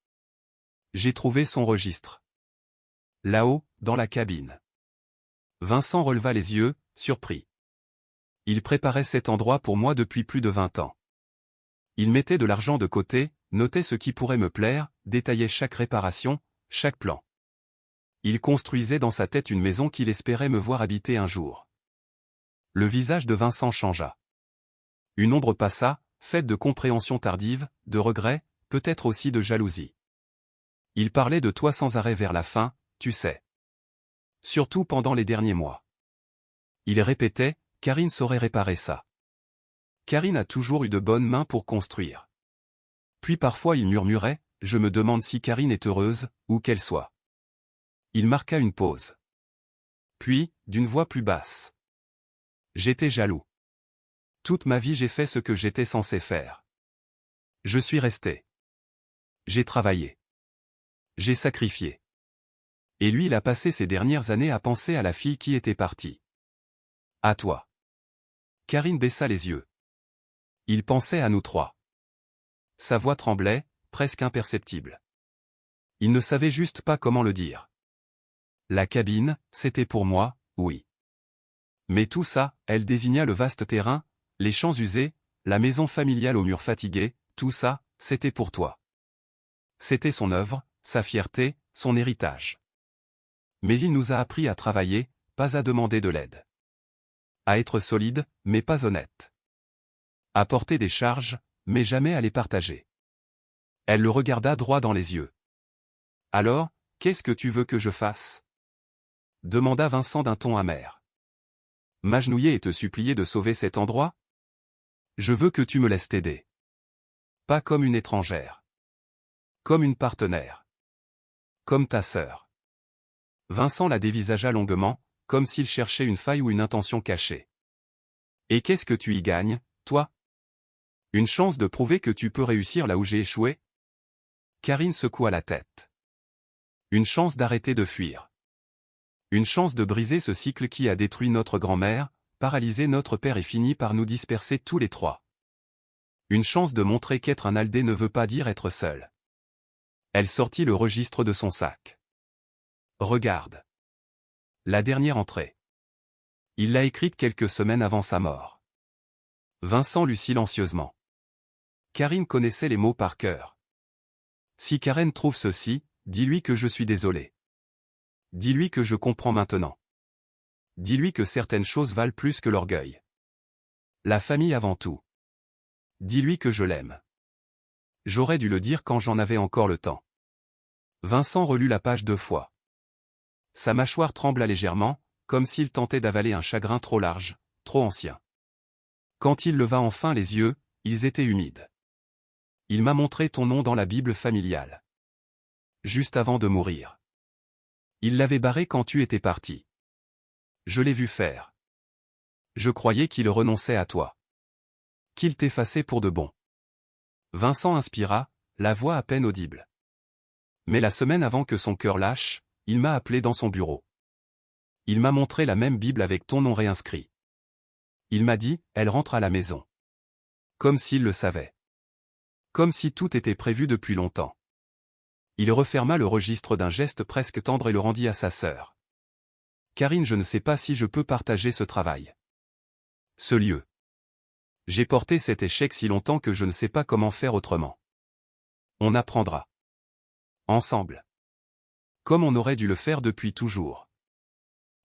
J'ai trouvé son registre. Là-haut, dans la cabine. Vincent releva les yeux, surpris. Il préparait cet endroit pour moi depuis plus de 20 ans. Il mettait de l'argent de côté, notait ce qui pourrait me plaire, détaillait chaque réparation, chaque plan. Il construisait dans sa tête une maison qu'il espérait me voir habiter un jour. Le visage de Vincent changea. Une ombre passa, faite de compréhension tardive, de regret, peut-être aussi de jalousie. Il parlait de toi sans arrêt vers la fin, tu sais. Surtout pendant les derniers mois. Il répétait, Karine saurait réparer ça. Karine a toujours eu de bonnes mains pour construire. Puis parfois il murmurait, je me demande si Karine est heureuse, où qu'elle soit. Il marqua une pause. Puis, d'une voix plus basse. J'étais jaloux. Toute ma vie j'ai fait ce que j'étais censé faire. Je suis resté. J'ai travaillé. J'ai sacrifié. Et lui il a passé ces dernières années à penser à la fille qui était partie. À toi. Karine baissa les yeux. Il pensait à nous trois. Sa voix tremblait, presque imperceptible. Il ne savait juste pas comment le dire. La cabine, c'était pour moi, oui. Mais tout ça, elle désigna le vaste terrain, les champs usés, la maison familiale aux murs fatigués, tout ça, c'était pour toi. C'était son œuvre, sa fierté, son héritage. Mais il nous a appris à travailler, pas à demander de l'aide. À être solide, mais pas honnête. À porter des charges, mais jamais à les partager. Elle le regarda droit dans les yeux. Alors, qu'est-ce que tu veux que je fasse ? Demanda Vincent d'un ton amer. M'agenouiller et te supplier de sauver cet endroit ? Je veux que tu me laisses t'aider. Pas comme une étrangère. Comme une partenaire. Comme ta sœur. Vincent la dévisagea longuement, comme s'il cherchait une faille ou une intention cachée. Et qu'est-ce que tu y gagnes, toi ? Une chance de prouver que tu peux réussir là où j'ai échoué ? Karine secoua la tête. Une chance d'arrêter de fuir. Une chance de briser ce cycle qui a détruit notre grand-mère, paralysé notre père et fini par nous disperser tous les trois. Une chance de montrer qu'être un Aldé ne veut pas dire être seul. Elle sortit le registre de son sac. Regarde. La dernière entrée. Il l'a écrite quelques semaines avant sa mort. Vincent lut silencieusement. Karine connaissait les mots par cœur. Si Karen trouve ceci, dis-lui que je suis désolé. Dis-lui que je comprends maintenant. Dis-lui que certaines choses valent plus que l'orgueil. La famille avant tout. Dis-lui que je l'aime. J'aurais dû le dire quand j'en avais encore le temps. Vincent relut la page 2 fois. Sa mâchoire trembla légèrement, comme s'il tentait d'avaler un chagrin trop large, trop ancien. Quand il leva enfin les yeux, ils étaient humides. Il m'a montré ton nom dans la Bible familiale. Juste avant de mourir. Il l'avait barré quand tu étais parti. Je l'ai vu faire. Je croyais qu'il renonçait à toi. Qu'il t'effaçait pour de bon. Vincent inspira, la voix à peine audible. Mais la semaine avant que son cœur lâche, il m'a appelé dans son bureau. Il m'a montré la même Bible avec ton nom réinscrit. Il m'a dit, elle rentre à la maison. Comme s'il le savait. Comme si tout était prévu depuis longtemps. Il referma le registre d'un geste presque tendre et le rendit à sa sœur. Karine, je ne sais pas si je peux partager ce travail. Ce lieu. J'ai porté cet échec si longtemps que je ne sais pas comment faire autrement. On apprendra. Ensemble. Comme on aurait dû le faire depuis toujours.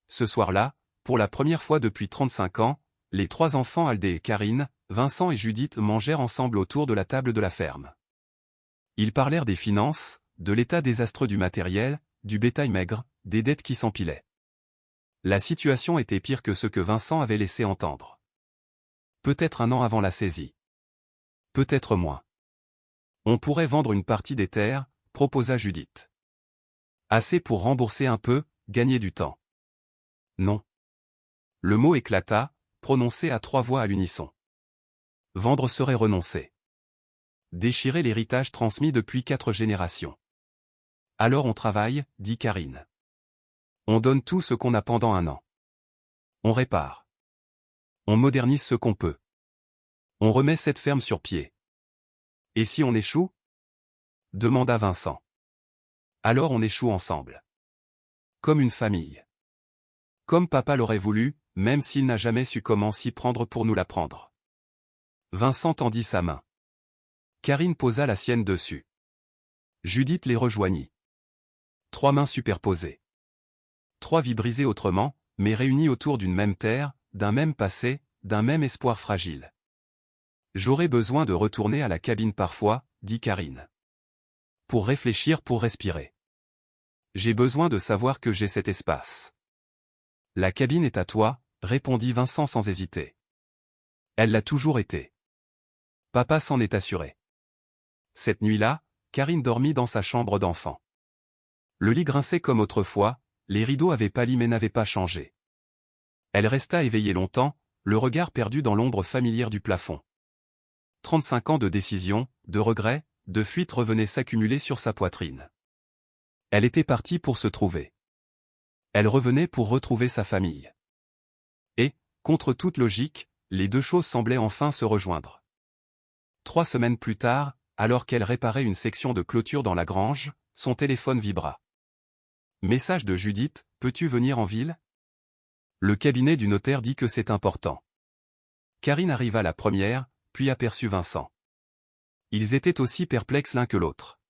Ce soir-là, pour la première fois depuis 35 ans, les trois enfants Aldé et Karine, Vincent et Judith mangèrent ensemble autour de la table de la ferme. Ils parlèrent des finances, de l'état désastreux du matériel, du bétail maigre, des dettes qui s'empilaient. La situation était pire que ce que Vincent avait laissé entendre. Peut-être un an avant la saisie. Peut-être moins. On pourrait vendre une partie des terres, proposa Judith. Assez pour rembourser un peu, gagner du temps. Non. Le mot éclata, prononcé à 3 voix à l'unisson. Vendre serait renoncer. Déchirer l'héritage transmis depuis 4 générations. Alors on travaille, dit Karine. On donne tout ce qu'on a pendant un an. On répare. On modernise ce qu'on peut. On remet cette ferme sur pied. Et si on échoue? Demanda Vincent. Alors on échoue ensemble. Comme une famille. Comme papa l'aurait voulu, même s'il n'a jamais su comment s'y prendre pour nous l'apprendre. Vincent tendit sa main. Karine posa la sienne dessus. Judith les rejoignit. 3 mains superposées. 3 vies brisées autrement, mais réunies autour d'une même terre, d'un même passé, d'un même espoir fragile. J'aurais besoin de retourner à la cabine parfois, dit Karine. Pour réfléchir, pour respirer. J'ai besoin de savoir que j'ai cet espace. La cabine est à toi, répondit Vincent sans hésiter. Elle l'a toujours été. Papa s'en est assuré. Cette nuit-là, Karine dormit dans sa chambre d'enfant. Le lit grinçait comme autrefois, les rideaux avaient pâli mais n'avaient pas changé. Elle resta éveillée longtemps, le regard perdu dans l'ombre familière du plafond. 35 ans de décision, de regrets, de fuite revenaient s'accumuler sur sa poitrine. Elle était partie pour se trouver. Elle revenait pour retrouver sa famille. Et, contre toute logique, les 2 choses semblaient enfin se rejoindre. 3 semaines plus tard, alors qu'elle réparait une section de clôture dans la grange, son téléphone vibra. Message de Judith, peux-tu venir en ville? Le cabinet du notaire dit que c'est important. Karine arriva la première, puis aperçut Vincent. Ils étaient aussi perplexes l'un que l'autre.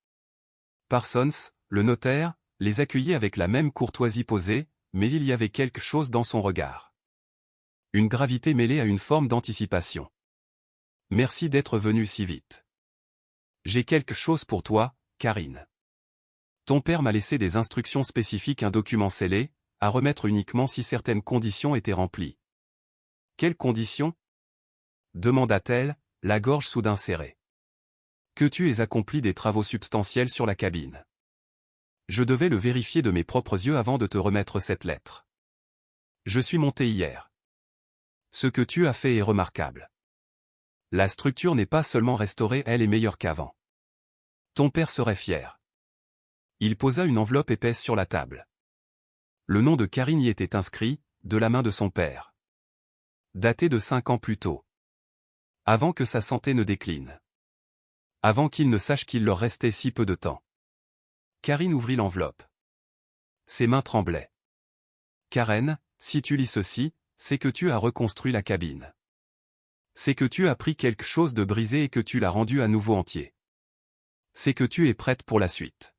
Parsons, le notaire, les accueillit avec la même courtoisie posée, mais il y avait quelque chose dans son regard. Une gravité mêlée à une forme d'anticipation. Merci d'être venu si vite. J'ai quelque chose pour toi, Karine. Ton père m'a laissé des instructions spécifiques, un document scellé, à remettre uniquement si certaines conditions étaient remplies. Quelles conditions? Demanda-t-elle, la gorge soudain serrée. Que tu aies accompli des travaux substantiels sur la cabine. Je devais le vérifier de mes propres yeux avant de te remettre cette lettre. Je suis monté hier. Ce que tu as fait est remarquable. La structure n'est pas seulement restaurée, elle est meilleure qu'avant. Ton père serait fier. Il posa une enveloppe épaisse sur la table. Le nom de Karine y était inscrit, de la main de son père. Daté de 5 ans plus tôt. Avant que sa santé ne décline. Avant qu'il ne sache qu'il leur restait si peu de temps. Karine ouvrit l'enveloppe. Ses mains tremblaient. Karen, si tu lis ceci, c'est que tu as reconstruit la cabine. C'est que tu as pris quelque chose de brisé et que tu l'as rendu à nouveau entier. C'est que tu es prête pour la suite.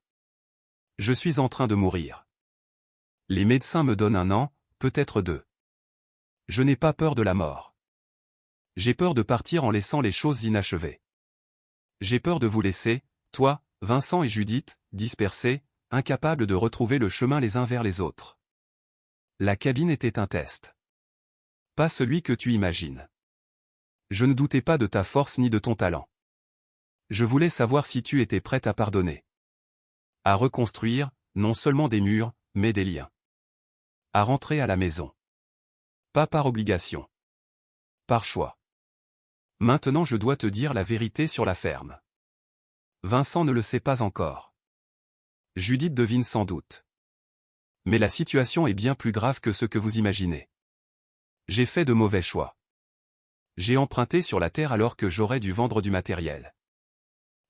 Je suis en train de mourir. Les médecins me donnent 1 an, peut-être 2. Je n'ai pas peur de la mort. J'ai peur de partir en laissant les choses inachevées. J'ai peur de vous laisser, toi, Vincent et Judith, dispersés, incapables de retrouver le chemin les uns vers les autres. La cabine était un test. Pas celui que tu imagines. Je ne doutais pas de ta force ni de ton talent. Je voulais savoir si tu étais prête à pardonner. À reconstruire, non seulement des murs, mais des liens. À rentrer à la maison. Pas par obligation. Par choix. Maintenant je dois te dire la vérité sur la ferme. Vincent ne le sait pas encore. Judith devine sans doute. Mais la situation est bien plus grave que ce que vous imaginez. J'ai fait de mauvais choix. J'ai emprunté sur la terre alors que j'aurais dû vendre du matériel.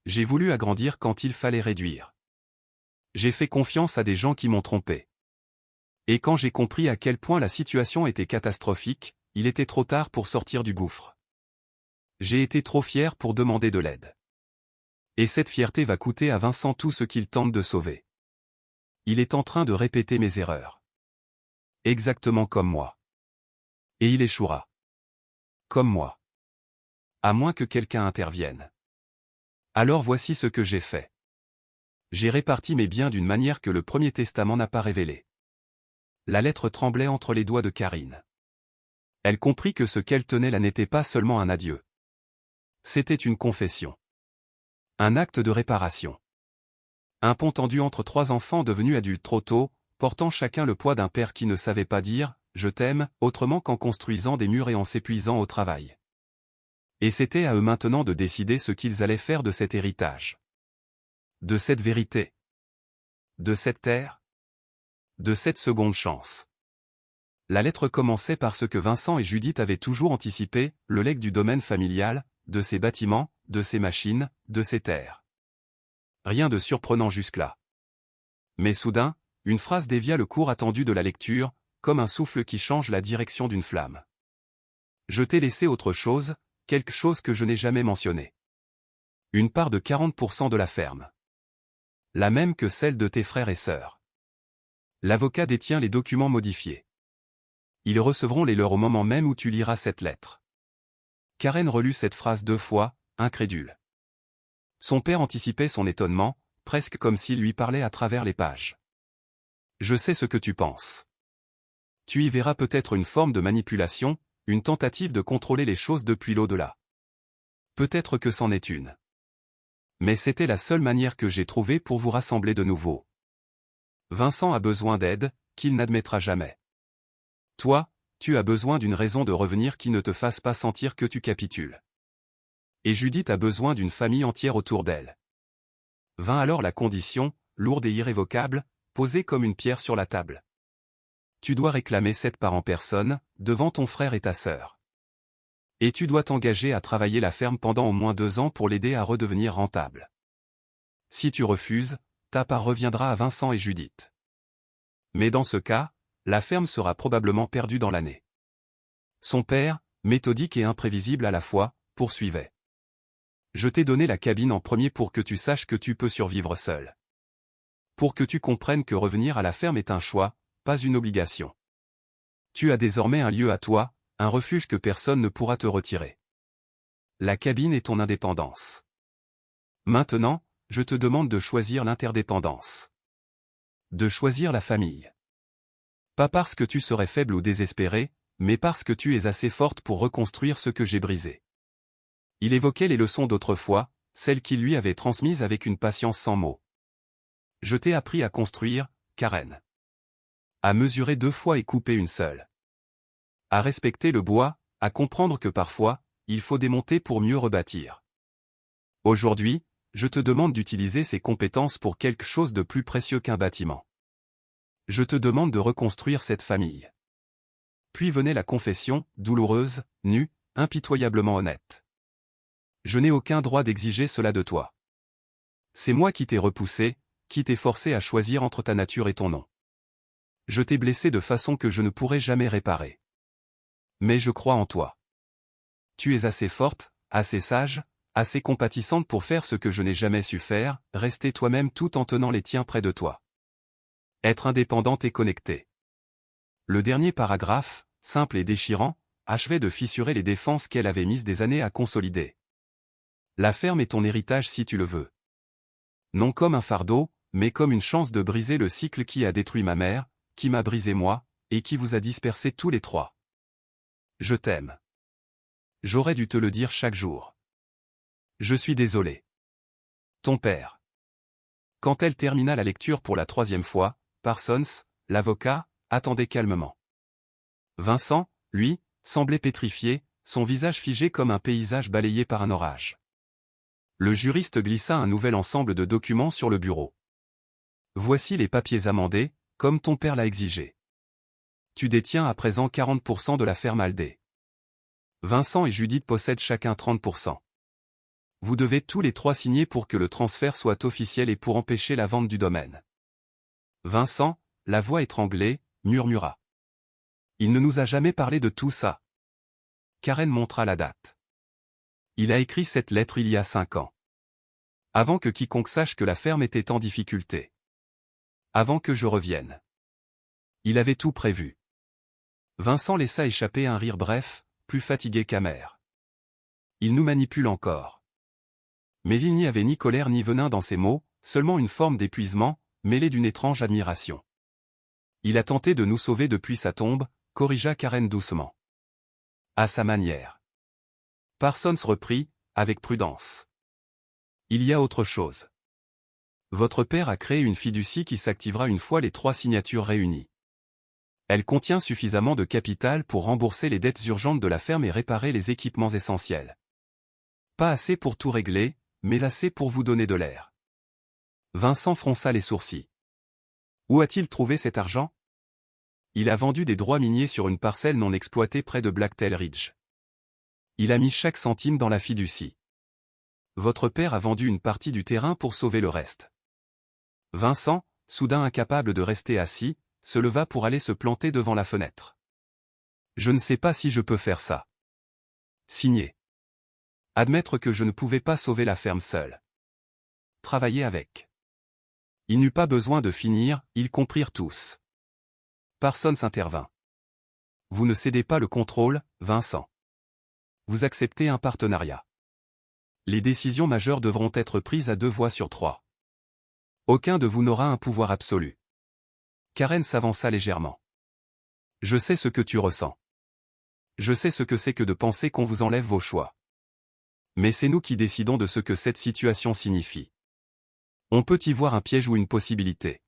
J'ai voulu agrandir quand il fallait réduire. J'ai fait confiance à des gens qui m'ont trompé. Et quand j'ai compris à quel point la situation était catastrophique, il était trop tard pour sortir du gouffre. J'ai été trop fier pour demander de l'aide. Et cette fierté va coûter à Vincent tout ce qu'il tente de sauver. Il est en train de répéter mes erreurs. Exactement comme moi. Et il échouera. Comme moi. À moins que quelqu'un intervienne. Alors voici ce que j'ai fait. J'ai réparti mes biens d'une manière que le Premier Testament n'a pas révélée. La lettre tremblait entre les doigts de Karine. Elle comprit que ce qu'elle tenait là n'était pas seulement un adieu. C'était une confession. Un acte de réparation. Un pont tendu entre 3 enfants devenus adultes trop tôt, portant chacun le poids d'un père qui ne savait pas dire « je t'aime » autrement qu'en construisant des murs et en s'épuisant au travail. Et c'était à eux maintenant de décider ce qu'ils allaient faire de cet héritage. De cette vérité. De cette terre. De cette seconde chance. La lettre commençait par ce que Vincent et Judith avaient toujours anticipé, le legs du domaine familial, de ses bâtiments, de ses machines, de ses terres. Rien de surprenant jusque-là. Mais soudain, une phrase dévia le cours attendu de la lecture, comme un souffle qui change la direction d'une flamme. Je t'ai laissé autre chose, quelque chose que je n'ai jamais mentionné. Une part de 40% de la ferme. La même que celle de tes frères et sœurs. L'avocat détient les documents modifiés. Ils recevront les leurs au moment même où tu liras cette lettre. Karen relut cette phrase 2 fois, incrédule. Son père anticipait son étonnement, presque comme s'il lui parlait à travers les pages. Je sais ce que tu penses. Tu y verras peut-être une forme de manipulation, une tentative de contrôler les choses depuis l'au-delà. Peut-être que c'en est une. Mais c'était la seule manière que j'ai trouvée pour vous rassembler de nouveau. Vincent a besoin d'aide, qu'il n'admettra jamais. Toi, tu as besoin d'une raison de revenir qui ne te fasse pas sentir que tu capitules. Et Judith a besoin d'une famille entière autour d'elle. Vint alors la condition, lourde et irrévocable, posée comme une pierre sur la table. Tu dois réclamer cette part en personne, devant ton frère et ta sœur. Et tu dois t'engager à travailler la ferme pendant au moins 2 ans pour l'aider à redevenir rentable. Si tu refuses, ta part reviendra à Vincent et Judith. Mais dans ce cas, la ferme sera probablement perdue dans l'année. Son père, méthodique et imprévisible à la fois, poursuivait. Je t'ai donné la cabine en premier pour que tu saches que tu peux survivre seul. Pour que tu comprennes que revenir à la ferme est un choix, pas une obligation. Tu as désormais un lieu à toi, un refuge que personne ne pourra te retirer. La cabine est ton indépendance. Maintenant, je te demande de choisir l'interdépendance. De choisir la famille. Pas parce que tu serais faible ou désespéré, mais parce que tu es assez forte pour reconstruire ce que j'ai brisé. Il évoquait les leçons d'autrefois, celles qu'il lui avait transmises avec une patience sans mots. Je t'ai appris à construire, Karen. À mesurer 2 fois et couper une seule. À respecter le bois, à comprendre que parfois, il faut démonter pour mieux rebâtir. Aujourd'hui, je te demande d'utiliser ces compétences pour quelque chose de plus précieux qu'un bâtiment. Je te demande de reconstruire cette famille. Puis venait la confession, douloureuse, nue, impitoyablement honnête. Je n'ai aucun droit d'exiger cela de toi. C'est moi qui t'ai repoussé, qui t'ai forcé à choisir entre ta nature et ton nom. Je t'ai blessé de façon que je ne pourrai jamais réparer. Mais je crois en toi. Tu es assez forte, assez sage, assez compatissante pour faire ce que je n'ai jamais su faire, rester toi-même tout en tenant les tiens près de toi. Être indépendante et connectée. Le dernier paragraphe, simple et déchirant, achevait de fissurer les défenses qu'elle avait mises des années à consolider. La ferme est ton héritage si tu le veux. Non comme un fardeau, mais comme une chance de briser le cycle qui a détruit ma mère, qui m'a brisé moi, et qui vous a dispersés tous les trois. Je t'aime. J'aurais dû te le dire chaque jour. Je suis désolé. Ton père. Quand elle termina la lecture pour la 3e fois, Parsons, l'avocat, attendait calmement. Vincent, lui, semblait pétrifié, son visage figé comme un paysage balayé par un orage. Le juriste glissa un nouvel ensemble de documents sur le bureau. Voici les papiers amendés, comme ton père l'a exigé. Tu détiens à présent 40% de la ferme Aldé. Vincent et Judith possèdent chacun 30%. Vous devez tous les trois signer pour que le transfert soit officiel et pour empêcher la vente du domaine. Vincent, la voix étranglée, murmura. Il ne nous a jamais parlé de tout ça. Karen montra la date. Il a écrit cette lettre il y a 5 ans. Avant que quiconque sache que la ferme était en difficulté. Avant que je revienne. Il avait tout prévu. Vincent laissa échapper un rire bref, plus fatigué qu'amer. Il nous manipule encore. Mais il n'y avait ni colère ni venin dans ses mots, seulement une forme d'épuisement, mêlée d'une étrange admiration. Il a tenté de nous sauver depuis sa tombe, corrigea Karen doucement. À sa manière. Parsons reprit, avec prudence. Il y a autre chose. Votre père a créé une fiducie qui s'activera une fois les 3 signatures réunies. Elle contient suffisamment de capital pour rembourser les dettes urgentes de la ferme et réparer les équipements essentiels. Pas assez pour tout régler, mais assez pour vous donner de l'air. Vincent fronça les sourcils. Où a-t-il trouvé cet argent? Il a vendu des droits miniers sur une parcelle non exploitée près de Blacktail Ridge. Il a mis chaque centime dans la fiducie. Votre père a vendu une partie du terrain pour sauver le reste. Vincent, soudain incapable de rester assis, se leva pour aller se planter devant la fenêtre. Je ne sais pas si je peux faire ça. Signer. Admettre que je ne pouvais pas sauver la ferme seule. Travailler avec. Il n'eut pas besoin de finir, ils comprirent tous. Parsons intervint. Vous ne cédez pas le contrôle, Vincent. Vous acceptez un partenariat. Les décisions majeures devront être prises à 2 voix sur 3. Aucun de vous n'aura un pouvoir absolu. Karen s'avança légèrement. Je sais ce que tu ressens. Je sais ce que c'est que de penser qu'on vous enlève vos choix. Mais c'est nous qui décidons de ce que cette situation signifie. On peut y voir un piège ou une possibilité.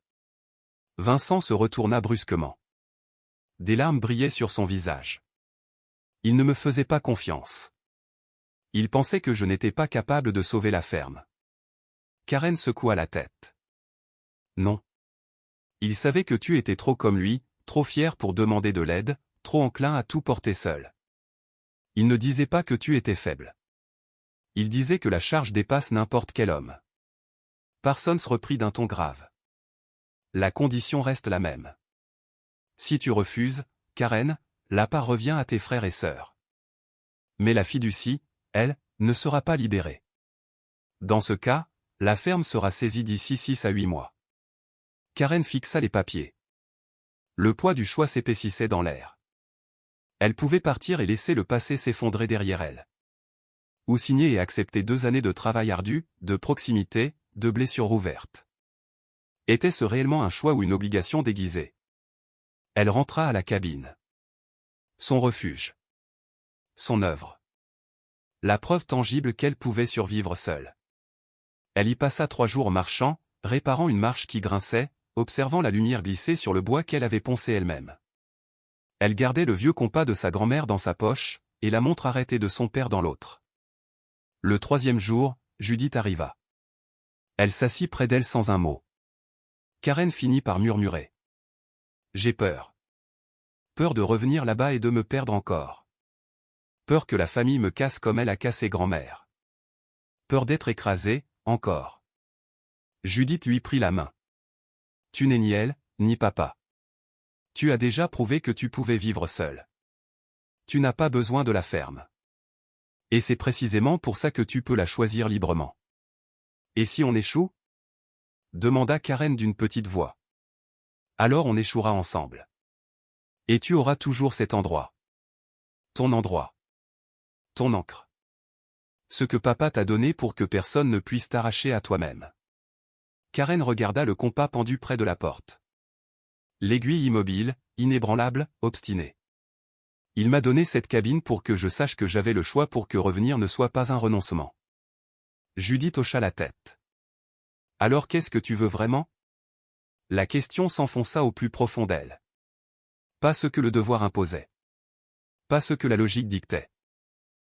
Vincent se retourna brusquement. Des larmes brillaient sur son visage. Il ne me faisait pas confiance. Il pensait que je n'étais pas capable de sauver la ferme. Karen secoua la tête. Non. Il savait que tu étais trop comme lui, trop fier pour demander de l'aide, trop enclin à tout porter seul. Il ne disait pas que tu étais faible. Il disait que la charge dépasse n'importe quel homme. Parsons reprit d'un ton grave. La condition reste la même. Si tu refuses, Karen, la part revient à tes frères et sœurs. Mais la fiducie, elle, ne sera pas libérée. Dans ce cas, la ferme sera saisie d'ici 6 à 8 mois. Karen fixa les papiers. Le poids du choix s'épaississait dans l'air. Elle pouvait partir et laisser le passé s'effondrer derrière elle. Ou signer et accepter 2 années de travail ardu, de proximité, de blessures ouvertes. Était-ce réellement un choix ou une obligation déguisée? Elle rentra à la cabine. Son refuge. Son œuvre. La preuve tangible qu'elle pouvait survivre seule. Elle y passa 3 jours marchant, réparant une marche qui grinçait, observant la lumière glisser sur le bois qu'elle avait poncé elle-même. Elle gardait le vieux compas de sa grand-mère dans sa poche, et la montre arrêtée de son père dans l'autre. Le 3e jour, Judith arriva. Elle s'assit près d'elle sans un mot. Karen finit par murmurer. J'ai peur. Peur de revenir là-bas et de me perdre encore. Peur que la famille me casse comme elle a cassé grand-mère. Peur d'être écrasée, encore. Judith lui prit la main. Tu n'es ni elle, ni papa. Tu as déjà prouvé que tu pouvais vivre seul. Tu n'as pas besoin de la ferme. Et c'est précisément pour ça que tu peux la choisir librement. Et si on échoue? Demanda Karen d'une petite voix. Alors on échouera ensemble. Et tu auras toujours cet endroit. Ton endroit. Ton encre. Ce que papa t'a donné pour que personne ne puisse t'arracher à toi-même. Karen regarda le compas pendu près de la porte. L'aiguille immobile, inébranlable, obstinée. Il m'a donné cette cabine pour que je sache que j'avais le choix pour que revenir ne soit pas un renoncement. Judith hocha la tête. Alors qu'est-ce que tu veux vraiment? La question s'enfonça au plus profond d'elle. Pas ce que le devoir imposait. Pas ce que la logique dictait.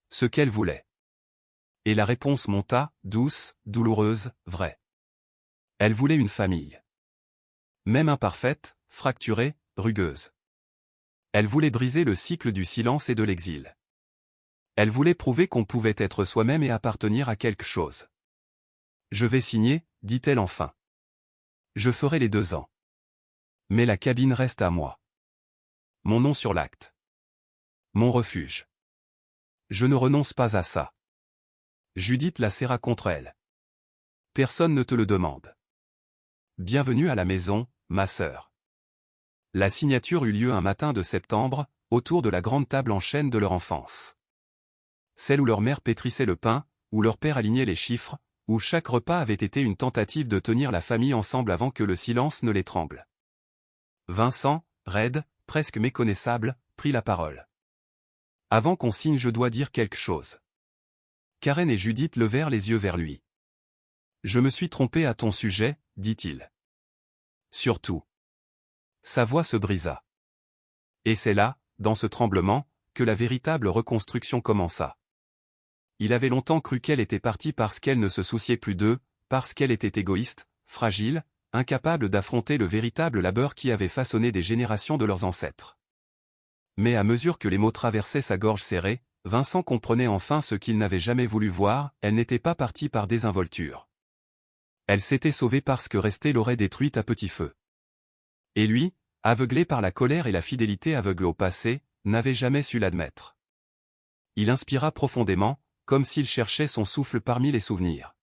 Ce qu'elle voulait. Et la réponse monta, douce, douloureuse, vraie. Elle voulait une famille. Même imparfaite, fracturée, rugueuse. Elle voulait briser le cycle du silence et de l'exil. Elle voulait prouver qu'on pouvait être soi-même et appartenir à quelque chose. Je vais signer, dit-elle enfin. Je ferai les 2 ans. Mais la cabine reste à moi. Mon nom sur l'acte. Mon refuge. Je ne renonce pas à ça. Judith la serra contre elle. Personne ne te le demande. Bienvenue à la maison, ma sœur. La signature eut lieu un matin de septembre, autour de la grande table en chêne de leur enfance. Celle où leur mère pétrissait le pain, où leur père alignait les chiffres, où chaque repas avait été une tentative de tenir la famille ensemble avant que le silence ne l'étrangle. Vincent, raide, presque méconnaissable, prit la parole. Avant qu'on signe, je dois dire quelque chose. Karen et Judith levèrent les yeux vers lui. Je me suis trompé à ton sujet, dit-il. Surtout. Sa voix se brisa. Et c'est là, dans ce tremblement, que la véritable reconstruction commença. Il avait longtemps cru qu'elle était partie parce qu'elle ne se souciait plus d'eux, parce qu'elle était égoïste, fragile, incapable d'affronter le véritable labeur qui avait façonné des générations de leurs ancêtres. Mais à mesure que les mots traversaient sa gorge serrée, Vincent comprenait enfin ce qu'il n'avait jamais voulu voir, elle n'était pas partie par désinvolture. Elle s'était sauvée parce que rester l'aurait détruite à petit feu. Et lui, aveuglé par la colère et la fidélité aveugle au passé, n'avait jamais su l'admettre. Il inspira profondément, comme s'il cherchait son souffle parmi les souvenirs.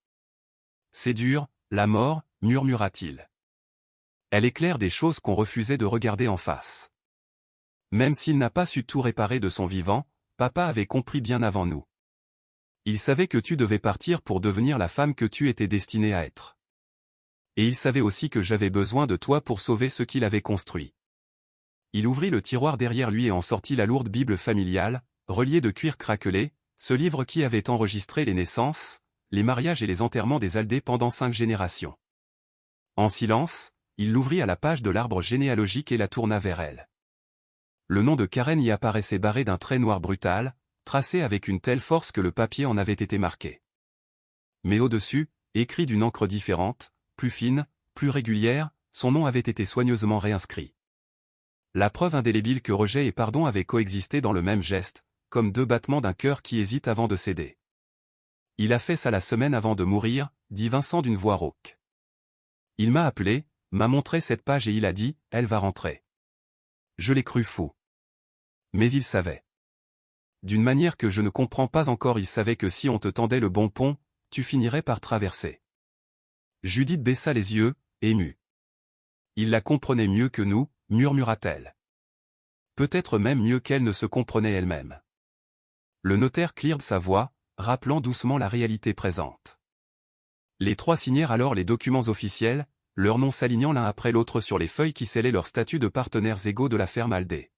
C'est dur, la mort, murmura-t-il. Elle éclaire des choses qu'on refusait de regarder en face. Même s'il n'a pas su tout réparer de son vivant, papa avait compris bien avant nous. Il savait que tu devais partir pour devenir la femme que tu étais destinée à être. Et il savait aussi que j'avais besoin de toi pour sauver ce qu'il avait construit. Il ouvrit le tiroir derrière lui et en sortit la lourde Bible familiale, reliée de cuir craquelé, ce livre qui avait enregistré les naissances, les mariages et les enterrements des Aldés pendant 5 générations. En silence, il l'ouvrit à la page de l'arbre généalogique et la tourna vers elle. Le nom de Karen y apparaissait barré d'un trait noir brutal, tracé avec une telle force que le papier en avait été marqué. Mais au-dessus, écrit d'une encre différente, plus fine, plus régulière, son nom avait été soigneusement réinscrit. La preuve indélébile que rejet et pardon avaient coexisté dans le même geste, comme 2 battements d'un cœur qui hésite avant de céder. Il a fait ça la semaine avant de mourir, dit Vincent d'une voix rauque. Il m'a appelé, m'a montré cette page et il a dit, elle va rentrer. Je l'ai cru fou. Mais il savait. D'une manière que je ne comprends pas encore, il savait que si on te tendait le bon pont, tu finirais par traverser. Judith baissa les yeux, émue. Il la comprenait mieux que nous, murmura-t-elle. Peut-être même mieux qu'elle ne se comprenait elle-même. Le notaire cleared sa voix, rappelant doucement la réalité présente. Les 3 signèrent alors les documents officiels, leurs noms s'alignant l'un après l'autre sur les feuilles qui scellaient leur statut de partenaires égaux de la ferme Aldé.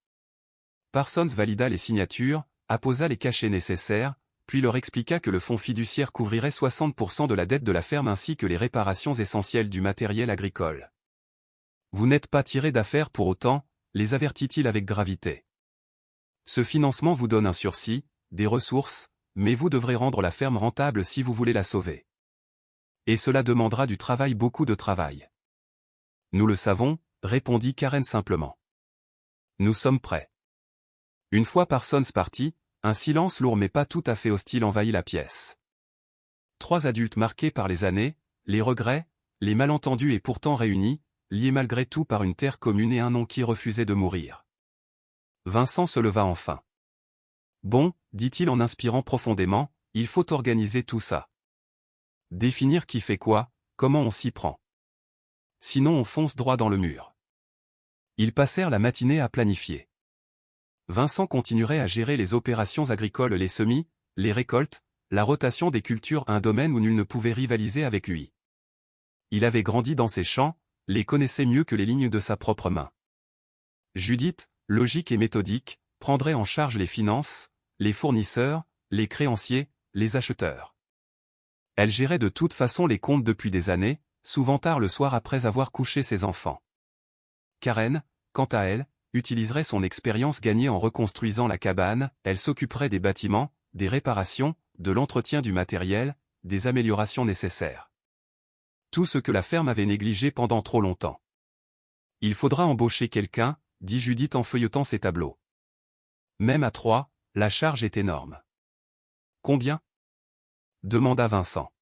Parsons valida les signatures, apposa les cachets nécessaires, puis leur expliqua que le fonds fiduciaire couvrirait 60% de la dette de la ferme ainsi que les réparations essentielles du matériel agricole. Vous n'êtes pas tiré d'affaire pour autant, les avertit-il avec gravité. Ce financement vous donne un sursis, des ressources, mais vous devrez rendre la ferme rentable si vous voulez la sauver. Et cela demandera du travail, beaucoup de travail. Nous le savons, répondit Karen simplement. Nous sommes prêts. Une fois Parsons parti, un silence lourd mais pas tout à fait hostile envahit la pièce. Trois adultes marqués par les années, les regrets, les malentendus et pourtant réunis, liés malgré tout par une terre commune et un nom qui refusait de mourir. Vincent se leva enfin. Bon, dit-il en inspirant profondément, il faut organiser tout ça. Définir qui fait quoi, comment on s'y prend. Sinon on fonce droit dans le mur. Ils passèrent la matinée à planifier. Vincent continuerait à gérer les opérations agricoles, les semis, les récoltes, la rotation des cultures, un domaine où nul ne pouvait rivaliser avec lui. Il avait grandi dans ces champs, les connaissait mieux que les lignes de sa propre main. Judith, logique et méthodique, prendrait en charge les finances, les fournisseurs, les créanciers, les acheteurs. Elle gérait de toute façon les comptes depuis des années, souvent tard le soir après avoir couché ses enfants. Karen, quant à elle, utiliserait son expérience gagnée en reconstruisant la cabane, elle s'occuperait des bâtiments, des réparations, de l'entretien du matériel, des améliorations nécessaires. Tout ce que la ferme avait négligé pendant trop longtemps. Il faudra embaucher quelqu'un, dit Judith en feuilletant ses tableaux. Même à 3, la charge est énorme. Combien ? Demanda Vincent.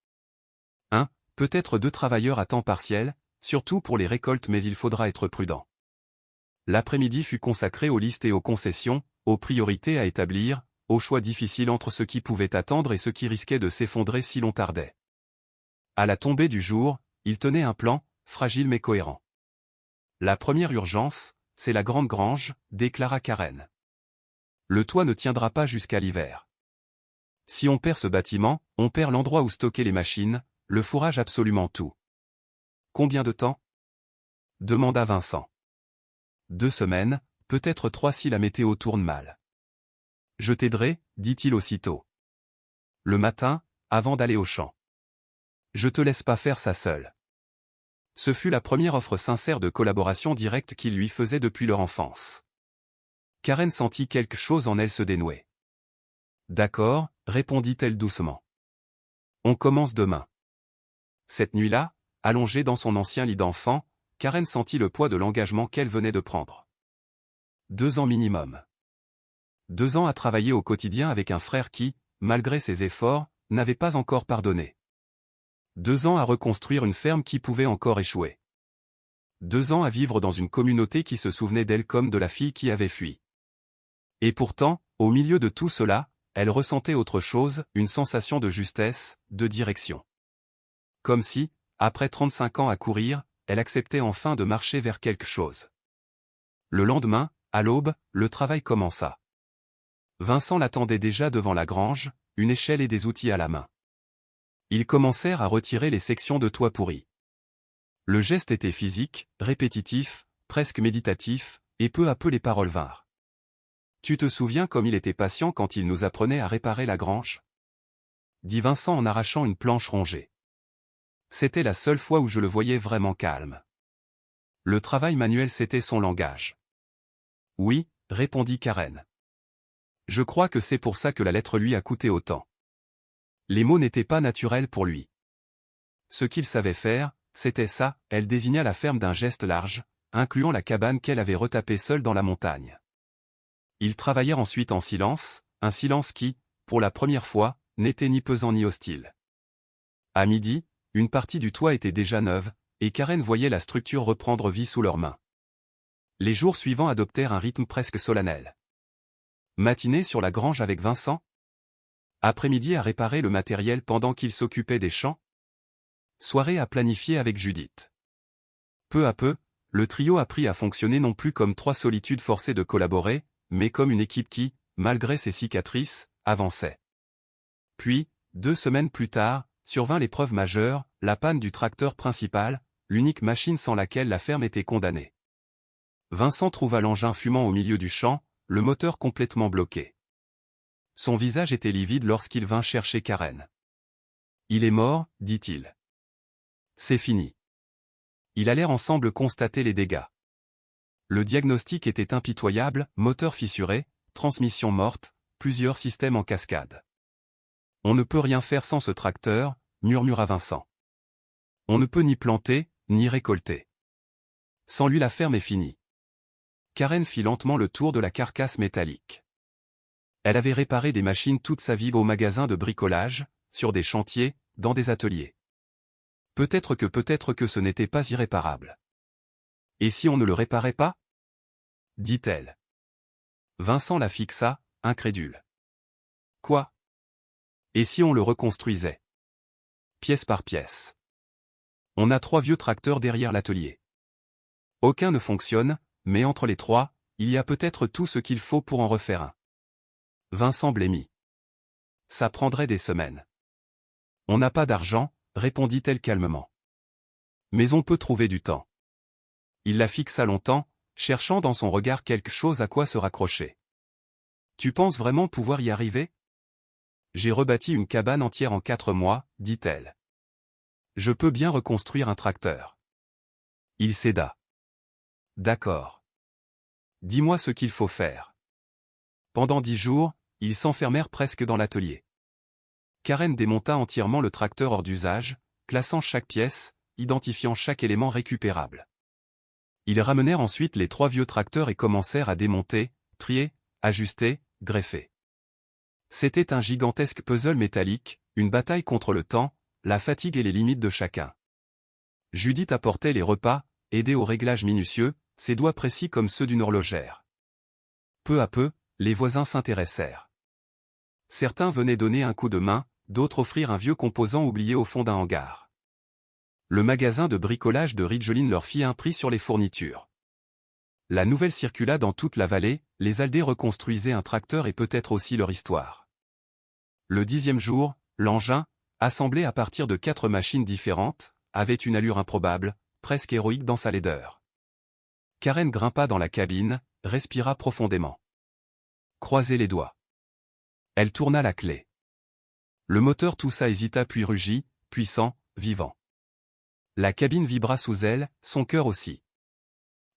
Peut-être 2 travailleurs à temps partiel, surtout pour les récoltes, mais il faudra être prudent. L'après-midi fut consacré aux listes et aux concessions, aux priorités à établir, aux choix difficiles entre ce qui pouvait attendre et ce qui risquait de s'effondrer si l'on tardait. À la tombée du jour, il tenait un plan, fragile mais cohérent. La première urgence, c'est la grande grange, déclara Karen. Le toit ne tiendra pas jusqu'à l'hiver. Si on perd ce bâtiment, on perd l'endroit où stocker les machines, le fourrage, absolument tout. Combien de temps ? Demanda Vincent. 2 semaines, peut-être 3 si la météo tourne mal. Je t'aiderai, dit-il aussitôt. Le matin, avant d'aller au champ. Je te laisse pas faire ça seul. Ce fut la première offre sincère de collaboration directe qu'il lui faisait depuis leur enfance. Karen sentit quelque chose en elle se dénouer. D'accord, répondit-elle doucement. On commence demain. Cette nuit-là, allongée dans son ancien lit d'enfant, Karen sentit le poids de l'engagement qu'elle venait de prendre. 2 ans minimum. 2 ans à travailler au quotidien avec un frère qui, malgré ses efforts, n'avait pas encore pardonné. 2 ans à reconstruire une ferme qui pouvait encore échouer. 2 ans à vivre dans une communauté qui se souvenait d'elle comme de la fille qui avait fui. Et pourtant, au milieu de tout cela, elle ressentait autre chose, une sensation de justesse, de direction. Comme si, après 35 ans à courir, elle acceptait enfin de marcher vers quelque chose. Le lendemain, à l'aube, le travail commença. Vincent l'attendait déjà devant la grange, une échelle et des outils à la main. Ils commencèrent à retirer les sections de toit pourri. Le geste était physique, répétitif, presque méditatif, et peu à peu les paroles vinrent. Tu te souviens comme il était patient quand il nous apprenait à réparer la grange ? Dit Vincent en arrachant une planche rongée. C'était la seule fois où je le voyais vraiment calme. Le travail manuel, c'était son langage. Oui, répondit Karen. Je crois que c'est pour ça que la lettre lui a coûté autant. Les mots n'étaient pas naturels pour lui. Ce qu'il savait faire, c'était ça, elle désigna la ferme d'un geste large, incluant la cabane qu'elle avait retapée seule dans la montagne. Ils travaillèrent ensuite en silence, un silence qui, pour la première fois, n'était ni pesant ni hostile. À midi, une partie du toit était déjà neuve, et Karen voyait la structure reprendre vie sous leurs mains. Les jours suivants adoptèrent un rythme presque solennel. Matinée sur la grange avec Vincent. Après-midi à réparer le matériel pendant qu'il s'occupait des champs. Soirée à planifier avec Judith. Peu à peu, le trio apprit à fonctionner non plus comme 3 solitudes forcées de collaborer, mais comme une équipe qui, malgré ses cicatrices, avançait. Puis, 2 semaines plus tard, survint l'épreuve majeure, la panne du tracteur principal, l'unique machine sans laquelle la ferme était condamnée. Vincent trouva l'engin fumant au milieu du champ, le moteur complètement bloqué. Son visage était livide lorsqu'il vint chercher Karen. « Il est mort, dit-il. C'est fini. » Ils allèrent ensemble constater les dégâts. Le diagnostic était impitoyable, moteur fissuré, transmission morte, plusieurs systèmes en cascade. « On ne peut rien faire sans ce tracteur, » murmura Vincent. On ne peut ni planter, ni récolter. Sans lui la ferme est finie. Karen fit lentement le tour de la carcasse métallique. Elle avait réparé des machines toute sa vie au magasin de bricolage, sur des chantiers, dans des ateliers. Peut-être que ce n'était pas irréparable. Et si on ne le réparait pas? Dit-elle. Vincent la fixa, incrédule. Quoi? Et si on le reconstruisait? Pièce par pièce. On a 3 vieux tracteurs derrière l'atelier. Aucun ne fonctionne, mais entre les 3, il y a peut-être tout ce qu'il faut pour en refaire un. Vincent blêmit. Ça prendrait des semaines. On n'a pas d'argent, répondit-elle calmement. Mais on peut trouver du temps. Il la fixa longtemps, cherchant dans son regard quelque chose à quoi se raccrocher. Tu penses vraiment pouvoir y arriver? J'ai rebâti une cabane entière en 4 mois, dit-elle. Je peux bien reconstruire un tracteur. Il céda. D'accord. Dis-moi ce qu'il faut faire. Pendant 10 jours, ils s'enfermèrent presque dans l'atelier. Karen démonta entièrement le tracteur hors d'usage, classant chaque pièce, identifiant chaque élément récupérable. Ils ramenèrent ensuite les 3 vieux tracteurs et commencèrent à démonter, trier, ajuster, greffer. C'était un gigantesque puzzle métallique, une bataille contre le temps, la fatigue et les limites de chacun. Judith apportait les repas, aidée au réglage minutieux, ses doigts précis comme ceux d'une horlogère. Peu à peu, les voisins s'intéressèrent. Certains venaient donner un coup de main, d'autres offrir un vieux composant oublié au fond d'un hangar. Le magasin de bricolage de Ridgeline leur fit un prix sur les fournitures. La nouvelle circula dans toute la vallée, les Aldés reconstruisaient un tracteur et peut-être aussi leur histoire. Le 10e jour, l'engin, assemblé à partir de 4 machines différentes, avait une allure improbable, presque héroïque dans sa laideur. Karen grimpa dans la cabine, respira profondément. Croisez les doigts. Elle tourna la clé. Le moteur toussa, hésita puis rugit, puissant, vivant. La cabine vibra sous elle, son cœur aussi.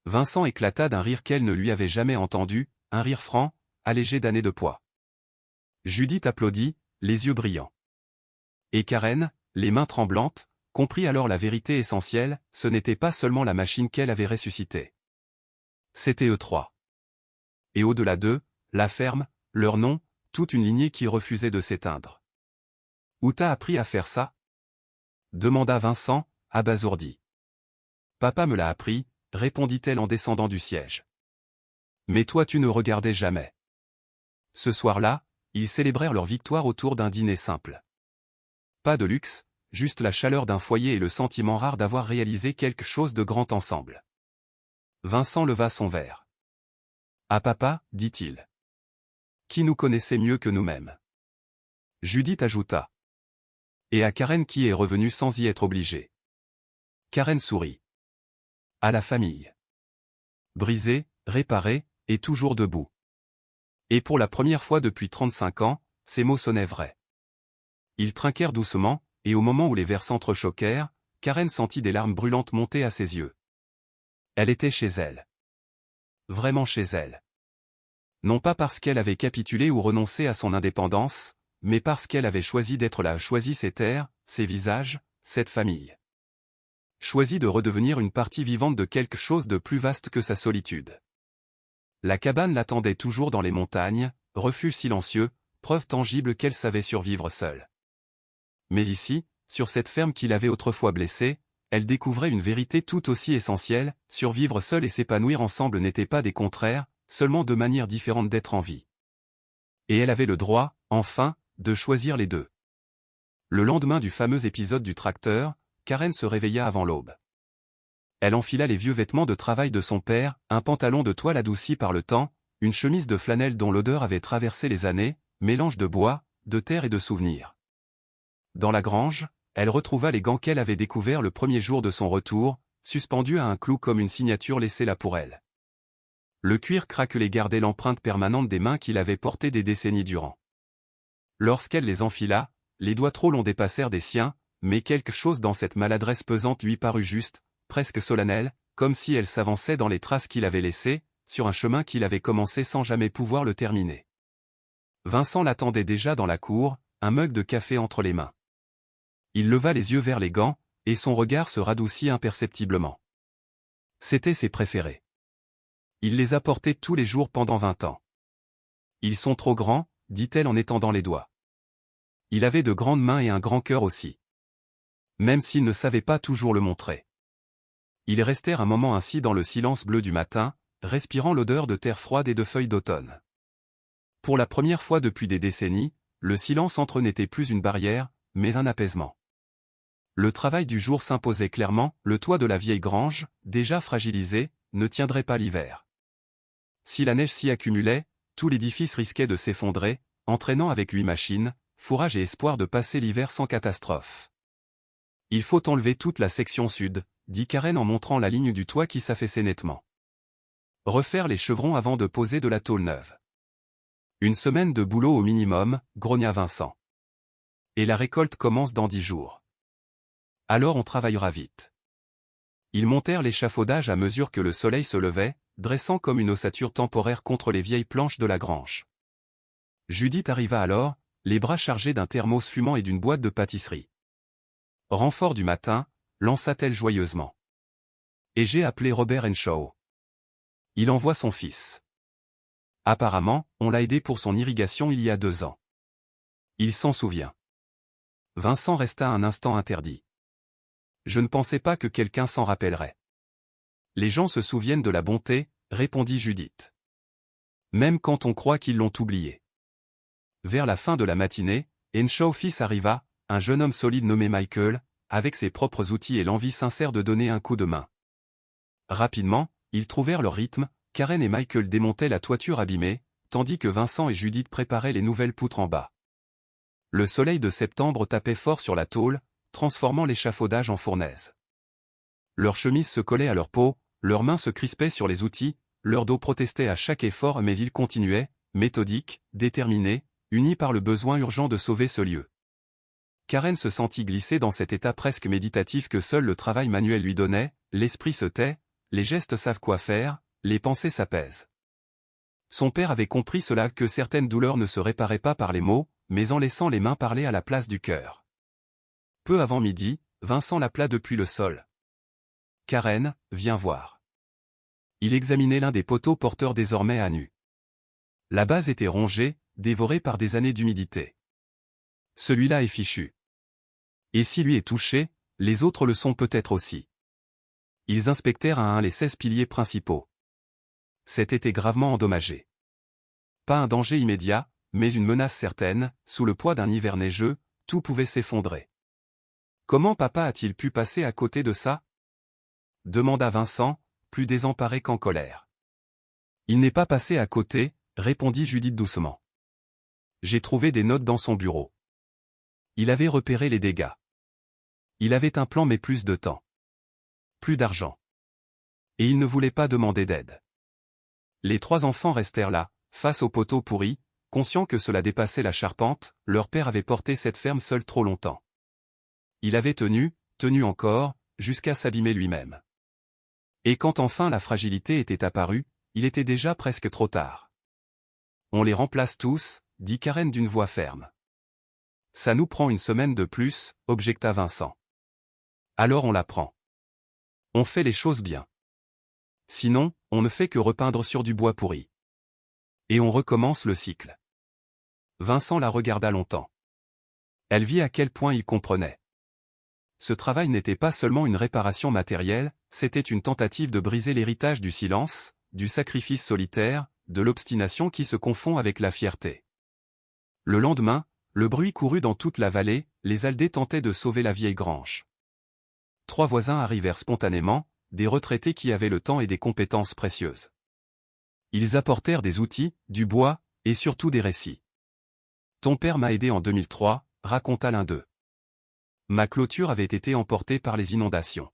Vincent éclata d'un rire qu'elle ne lui avait jamais entendu, un rire franc, allégé d'années de poids. Judith applaudit, les yeux brillants. Et Karen, les mains tremblantes, comprit alors la vérité essentielle, ce n'était pas seulement la machine qu'elle avait ressuscitée. C'était eux 3. Et au-delà d'eux, la ferme, leur nom, toute une lignée qui refusait de s'éteindre. Où t'as appris à faire ça? Demanda Vincent, abasourdi. Papa me l'a appris, répondit-elle en descendant du siège. Mais toi tu ne regardais jamais. Ce soir-là, ils célébrèrent leur victoire autour d'un dîner simple. Pas de luxe, juste la chaleur d'un foyer et le sentiment rare d'avoir réalisé quelque chose de grand ensemble. Vincent leva son verre. À papa, dit-il. Qui nous connaissait mieux que nous-mêmes. Judith ajouta. Et à Karen qui est revenue sans y être obligée. Karen sourit. À la famille. Brisée, réparée, et toujours debout. Et pour la première fois depuis 35 ans, ces mots sonnaient vrais. Ils trinquèrent doucement, et au moment où les verres s'entrechoquèrent, Karen sentit des larmes brûlantes monter à ses yeux. Elle était chez elle. Vraiment chez elle. Non pas parce qu'elle avait capitulé ou renoncé à son indépendance, mais parce qu'elle avait choisi d'être là, choisi ses terres, ses visages, cette famille. Choisi de redevenir une partie vivante de quelque chose de plus vaste que sa solitude. La cabane l'attendait toujours dans les montagnes, refuge silencieux, preuve tangible qu'elle savait survivre seule. Mais ici, sur cette ferme qui l'avait autrefois blessée, elle découvrait une vérité tout aussi essentielle, survivre seule et s'épanouir ensemble n'étaient pas des contraires, seulement 2 manières différentes d'être en vie. Et elle avait le droit, enfin, de choisir les 2. Le lendemain du fameux épisode du tracteur, Karen se réveilla avant l'aube. Elle enfila les vieux vêtements de travail de son père, un pantalon de toile adouci par le temps, une chemise de flanelle dont l'odeur avait traversé les années, mélange de bois, de terre et de souvenirs. Dans la grange, elle retrouva les gants qu'elle avait découverts le premier jour de son retour, suspendus à un clou comme une signature laissée là pour elle. Le cuir craquelé gardait l'empreinte permanente des mains qu'il avait portées des décennies durant. Lorsqu'elle les enfila, les doigts trop longs dépassèrent des siens, mais quelque chose dans cette maladresse pesante lui parut juste, presque solennel, comme si elle s'avançait dans les traces qu'il avait laissées, sur un chemin qu'il avait commencé sans jamais pouvoir le terminer. Vincent l'attendait déjà dans la cour, un mug de café entre les mains. Il leva les yeux vers les gants, et son regard se radoucit imperceptiblement. C'étaient ses préférés. Il les a portés tous les jours pendant 20 ans. Ils sont trop grands, dit-elle en étendant les doigts. Il avait de grandes mains et un grand cœur aussi. Même s'il ne savait pas toujours le montrer. Ils restèrent un moment ainsi dans le silence bleu du matin, respirant l'odeur de terre froide et de feuilles d'automne. Pour la première fois depuis des décennies, le silence entre eux n'était plus une barrière, mais un apaisement. Le travail du jour s'imposait clairement, le toit de la vieille grange, déjà fragilisé, ne tiendrait pas l'hiver. Si la neige s'y accumulait, tout l'édifice risquait de s'effondrer, entraînant avec lui machines, fourrage et espoir de passer l'hiver sans catastrophe. Il faut enlever toute la section sud, dit Karen en montrant la ligne du toit qui s'affaissait nettement. Refaire les chevrons avant de poser de la tôle neuve. Une semaine de boulot au minimum, grogna Vincent. Et la récolte commence dans 10 jours. Alors on travaillera vite. Ils montèrent l'échafaudage à mesure que le soleil se levait, dressant comme une ossature temporaire contre les vieilles planches de la grange. Judith arriva alors, les bras chargés d'un thermos fumant et d'une boîte de pâtisserie. Renfort du matin, lança-t-elle joyeusement. Et j'ai appelé Robert Henshaw. Il envoie son fils. Apparemment, on l'a aidé pour son irrigation il y a 2 ans. Il s'en souvient. Vincent resta un instant interdit. Je ne pensais pas que quelqu'un s'en rappellerait. Les gens se souviennent de la bonté, répondit Judith. Même quand on croit qu'ils l'ont oublié. Vers la fin de la matinée, Henshaw fils arriva, un jeune homme solide nommé Michael, avec ses propres outils et l'envie sincère de donner un coup de main. Rapidement, ils trouvèrent leur rythme, Karen et Michael démontaient la toiture abîmée, tandis que Vincent et Judith préparaient les nouvelles poutres en bas. Le soleil de septembre tapait fort sur la tôle, transformant l'échafaudage en fournaise. Leurs chemises se collaient à leur peau, leurs mains se crispaient sur les outils, leur dos protestait à chaque effort mais ils continuaient, méthodiques, déterminés, unis par le besoin urgent de sauver ce lieu. Karen se sentit glisser dans cet état presque méditatif que seul le travail manuel lui donnait, l'esprit se tait, les gestes savent quoi faire, les pensées s'apaisent. Son père avait compris cela que certaines douleurs ne se réparaient pas par les mots, mais en laissant les mains parler à la place du cœur. Peu avant midi, Vincent l'appela depuis le sol. « Karen, viens voir. » Il examinait l'un des poteaux porteurs désormais à nu. La base était rongée, dévorée par des années d'humidité. Celui-là est fichu. Et si lui est touché, les autres le sont peut-être aussi. Ils inspectèrent à un les 16 piliers principaux. Cet était gravement endommagé. Pas un danger immédiat, mais une menace certaine, sous le poids d'un hiver neigeux, tout pouvait s'effondrer. Comment papa a-t-il pu passer à côté de ça? Demanda Vincent, plus désemparé qu'en colère. Il n'est pas passé à côté, répondit Judith doucement. J'ai trouvé des notes dans son bureau. Il avait repéré les dégâts. Il avait un plan mais plus de temps. Plus d'argent. Et il ne voulait pas demander d'aide. Les 3 enfants restèrent là, face au poteau pourri, conscients que cela dépassait la charpente, leur père avait porté cette ferme seul trop longtemps. Il avait tenu encore, jusqu'à s'abîmer lui-même. Et quand enfin la fragilité était apparue, il était déjà presque trop tard. On les remplace tous, dit Karen d'une voix ferme. Ça nous prend une semaine de plus, objecta Vincent. Alors on la prend. On fait les choses bien. Sinon, on ne fait que repeindre sur du bois pourri. Et on recommence le cycle. Vincent la regarda longtemps. Elle vit à quel point il comprenait. Ce travail n'était pas seulement une réparation matérielle, c'était une tentative de briser l'héritage du silence, du sacrifice solitaire, de l'obstination qui se confond avec la fierté. Le lendemain, le bruit courut dans toute la vallée, les Aldés tentaient de sauver la vieille grange. 3 voisins arrivèrent spontanément, des retraités qui avaient le temps et des compétences précieuses. Ils apportèrent des outils, du bois, et surtout des récits. « Ton père m'a aidé en 2003, raconta l'un d'eux. Ma clôture avait été emportée par les inondations.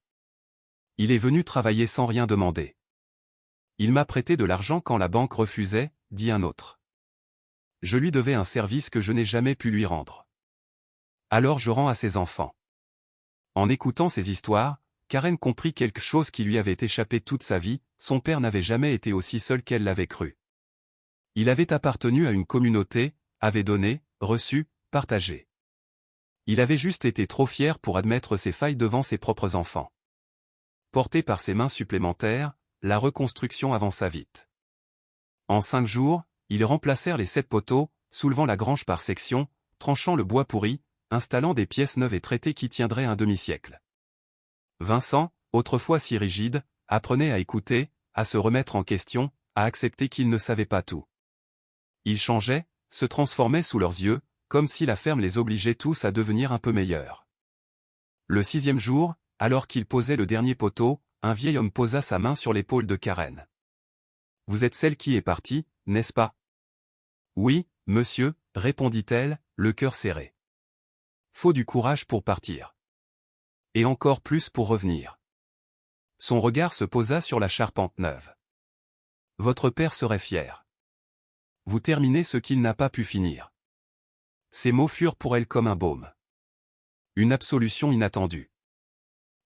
Il est venu travailler sans rien demander. Il m'a prêté de l'argent quand la banque refusait, dit un autre. Je lui devais un service que je n'ai jamais pu lui rendre. Alors je rends à ses enfants. » En écoutant ces histoires, Karen comprit quelque chose qui lui avait échappé toute sa vie, son père n'avait jamais été aussi seul qu'elle l'avait cru. Il avait appartenu à une communauté, avait donné, reçu, partagé. Il avait juste été trop fier pour admettre ses failles devant ses propres enfants. Porté par ses mains supplémentaires, la reconstruction avança vite. En 5 jours, ils remplacèrent les 7 poteaux, soulevant la grange par section, tranchant le bois pourri, installant des pièces neuves et traitées qui tiendraient un demi-siècle. Vincent, autrefois si rigide, apprenait à écouter, à se remettre en question, à accepter qu'il ne savait pas tout. Il changeait, se transformait sous leurs yeux, comme si la ferme les obligeait tous à devenir un peu meilleurs. Le 6e jour, alors qu'il posait le dernier poteau, un vieil homme posa sa main sur l'épaule de Karen. « Vous êtes celle qui est partie, n'est-ce pas ?»« Oui, monsieur, répondit-elle, le cœur serré. Faut du courage pour partir. Et encore plus pour revenir. Son regard se posa sur la charpente neuve. Votre père serait fier. Vous terminez ce qu'il n'a pas pu finir. Ces mots furent pour elle comme un baume. Une absolution inattendue.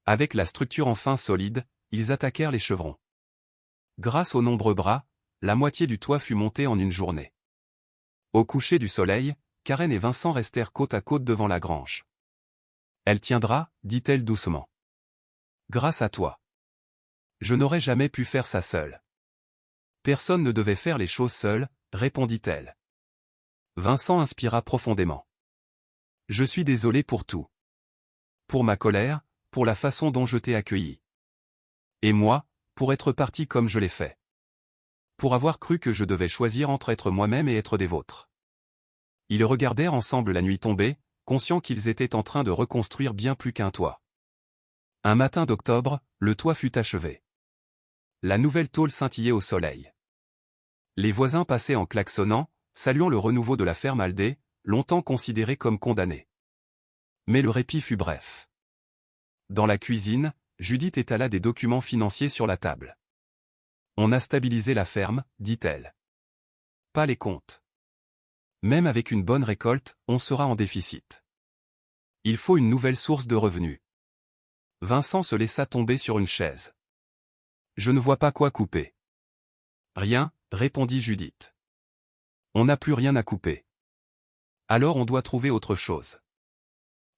Avec la structure enfin solide, ils attaquèrent les chevrons. Grâce aux nombreux bras, la moitié du toit fut montée en une journée. Au coucher du soleil, Karen et Vincent restèrent côte à côte devant la grange. « Elle tiendra, dit-elle doucement. Grâce à toi. Je n'aurais jamais pu faire ça seule. Personne ne devait faire les choses seul, répondit-elle. Vincent inspira profondément. Je suis désolé pour tout. Pour ma colère, pour la façon dont je t'ai accueilli. Et moi, pour être parti comme je l'ai fait. Pour avoir cru que je devais choisir entre être moi-même et être des vôtres. Ils regardèrent ensemble la nuit tombée, conscients qu'ils étaient en train de reconstruire bien plus qu'un toit. Un matin d'octobre, le toit fut achevé. La nouvelle tôle scintillait au soleil. Les voisins passaient en klaxonnant, saluant le renouveau de la ferme Aldé, longtemps considérée comme condamnée. Mais le répit fut bref. Dans la cuisine, Judith étala des documents financiers sur la table. On a stabilisé la ferme, dit-elle. Pas les comptes. Même avec une bonne récolte, on sera en déficit. Il faut une nouvelle source de revenus. Vincent se laissa tomber sur une chaise. Je ne vois pas quoi couper. Rien, répondit Judith. On n'a plus rien à couper. Alors on doit trouver autre chose.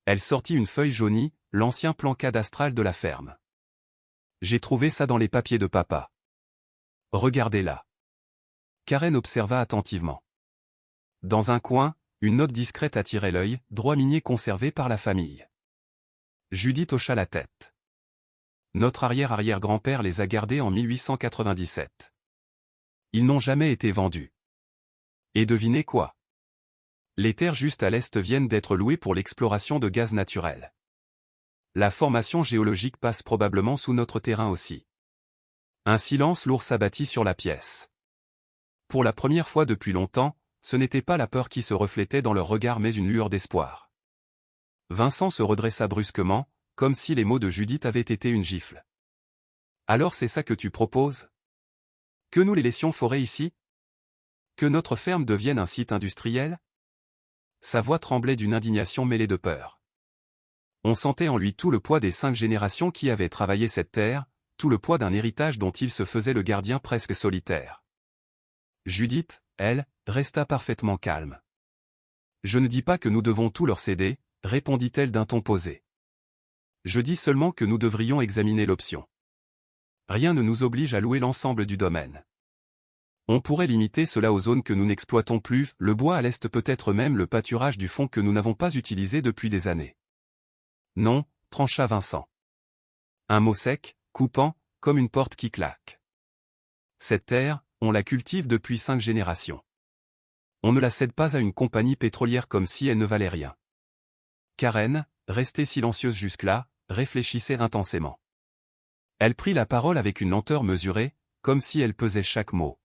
Elle sortit une feuille jaunie, l'ancien plan cadastral de la ferme. J'ai trouvé ça dans les papiers de papa. Regardez-la. Karen observa attentivement. Dans un coin, une note discrète attirait l'œil, droit minier conservé par la famille. Judith hocha la tête. Notre arrière-arrière-grand-père les a gardés en 1897. Ils n'ont jamais été vendus. Et devinez quoi? Les terres juste à l'est viennent d'être louées pour l'exploration de gaz naturel. La formation géologique passe probablement sous notre terrain aussi. Un silence lourd s'abattit sur la pièce. Pour la première fois depuis longtemps, ce n'était pas la peur qui se reflétait dans leur regard mais une lueur d'espoir. Vincent se redressa brusquement, comme si les mots de Judith avaient été une gifle. Alors c'est ça que tu proposes? Que nous les laissions forer ici? Que notre ferme devienne un site industriel? Sa voix tremblait d'une indignation mêlée de peur. On sentait en lui tout le poids des 5 générations qui avaient travaillé cette terre, tout le poids d'un héritage dont il se faisait le gardien presque solitaire. Judith, elle, resta parfaitement calme. Je ne dis pas que nous devons tout leur céder, répondit-elle d'un ton posé. Je dis seulement que nous devrions examiner l'option. Rien ne nous oblige à louer l'ensemble du domaine. On pourrait limiter cela aux zones que nous n'exploitons plus, le bois à l'est peut-être même le pâturage du fond que nous n'avons pas utilisé depuis des années. Non, trancha Vincent. Un mot sec, coupant, comme une porte qui claque. Cette terre, on la cultive depuis 5 générations. On ne la cède pas à une compagnie pétrolière comme si elle ne valait rien. Karen, restée silencieuse jusque-là, réfléchissait intensément. Elle prit la parole avec une lenteur mesurée, comme si elle pesait chaque mot.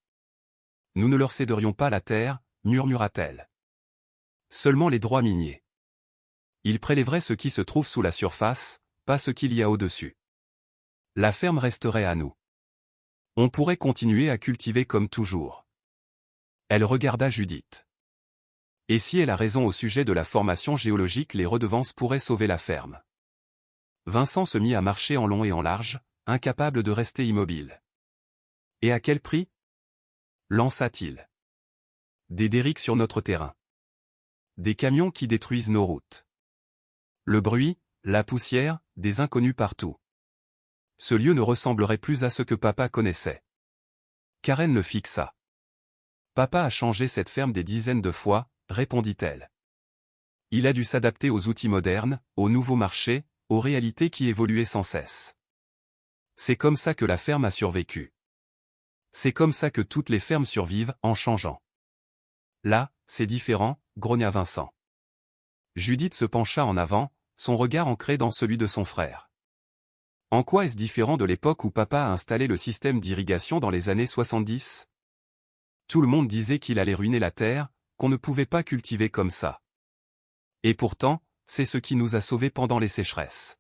Nous ne leur céderions pas la terre, murmura-t-elle. Seulement les droits miniers. Ils prélèveraient ce qui se trouve sous la surface, pas ce qu'il y a au-dessus. La ferme resterait à nous. On pourrait continuer à cultiver comme toujours. Elle regarda Judith. Et si elle a raison au sujet de la formation géologique, les redevances pourraient sauver la ferme. Vincent se mit à marcher en long et en large, incapable de rester immobile. Et à quel prix? Lança-t-il. Des derricks sur notre terrain. Des camions qui détruisent nos routes. Le bruit, la poussière, des inconnus partout. Ce lieu ne ressemblerait plus à ce que papa connaissait. Karen le fixa. Papa a changé cette ferme des dizaines de fois, répondit-elle. Il a dû s'adapter aux outils modernes, aux nouveaux marchés, aux réalités qui évoluaient sans cesse. C'est comme ça que la ferme a survécu. C'est comme ça que toutes les fermes survivent, en changeant. Là, c'est différent, grogna Vincent. Judith se pencha en avant, son regard ancré dans celui de son frère. En quoi est-ce différent de l'époque où papa a installé le système d'irrigation dans les années 70 ? Tout le monde disait qu'il allait ruiner la terre, qu'on ne pouvait pas cultiver comme ça. Et pourtant, c'est ce qui nous a sauvés pendant les sécheresses.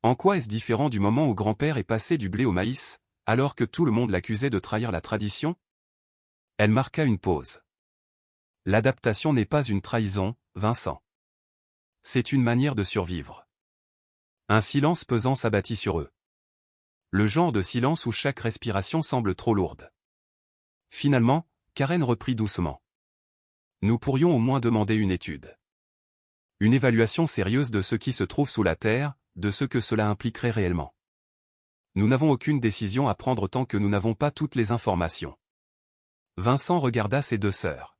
En quoi est-ce différent du moment où grand-père est passé du blé au maïs, alors que tout le monde l'accusait de trahir la tradition ? Elle marqua une pause. L'adaptation n'est pas une trahison, Vincent. C'est une manière de survivre. Un silence pesant s'abattit sur eux. Le genre de silence où chaque respiration semble trop lourde. Finalement, Karen reprit doucement. Nous pourrions au moins demander une étude. Une évaluation sérieuse de ce qui se trouve sous la terre, de ce que cela impliquerait réellement. Nous n'avons aucune décision à prendre tant que nous n'avons pas toutes les informations. Vincent regarda ses deux sœurs.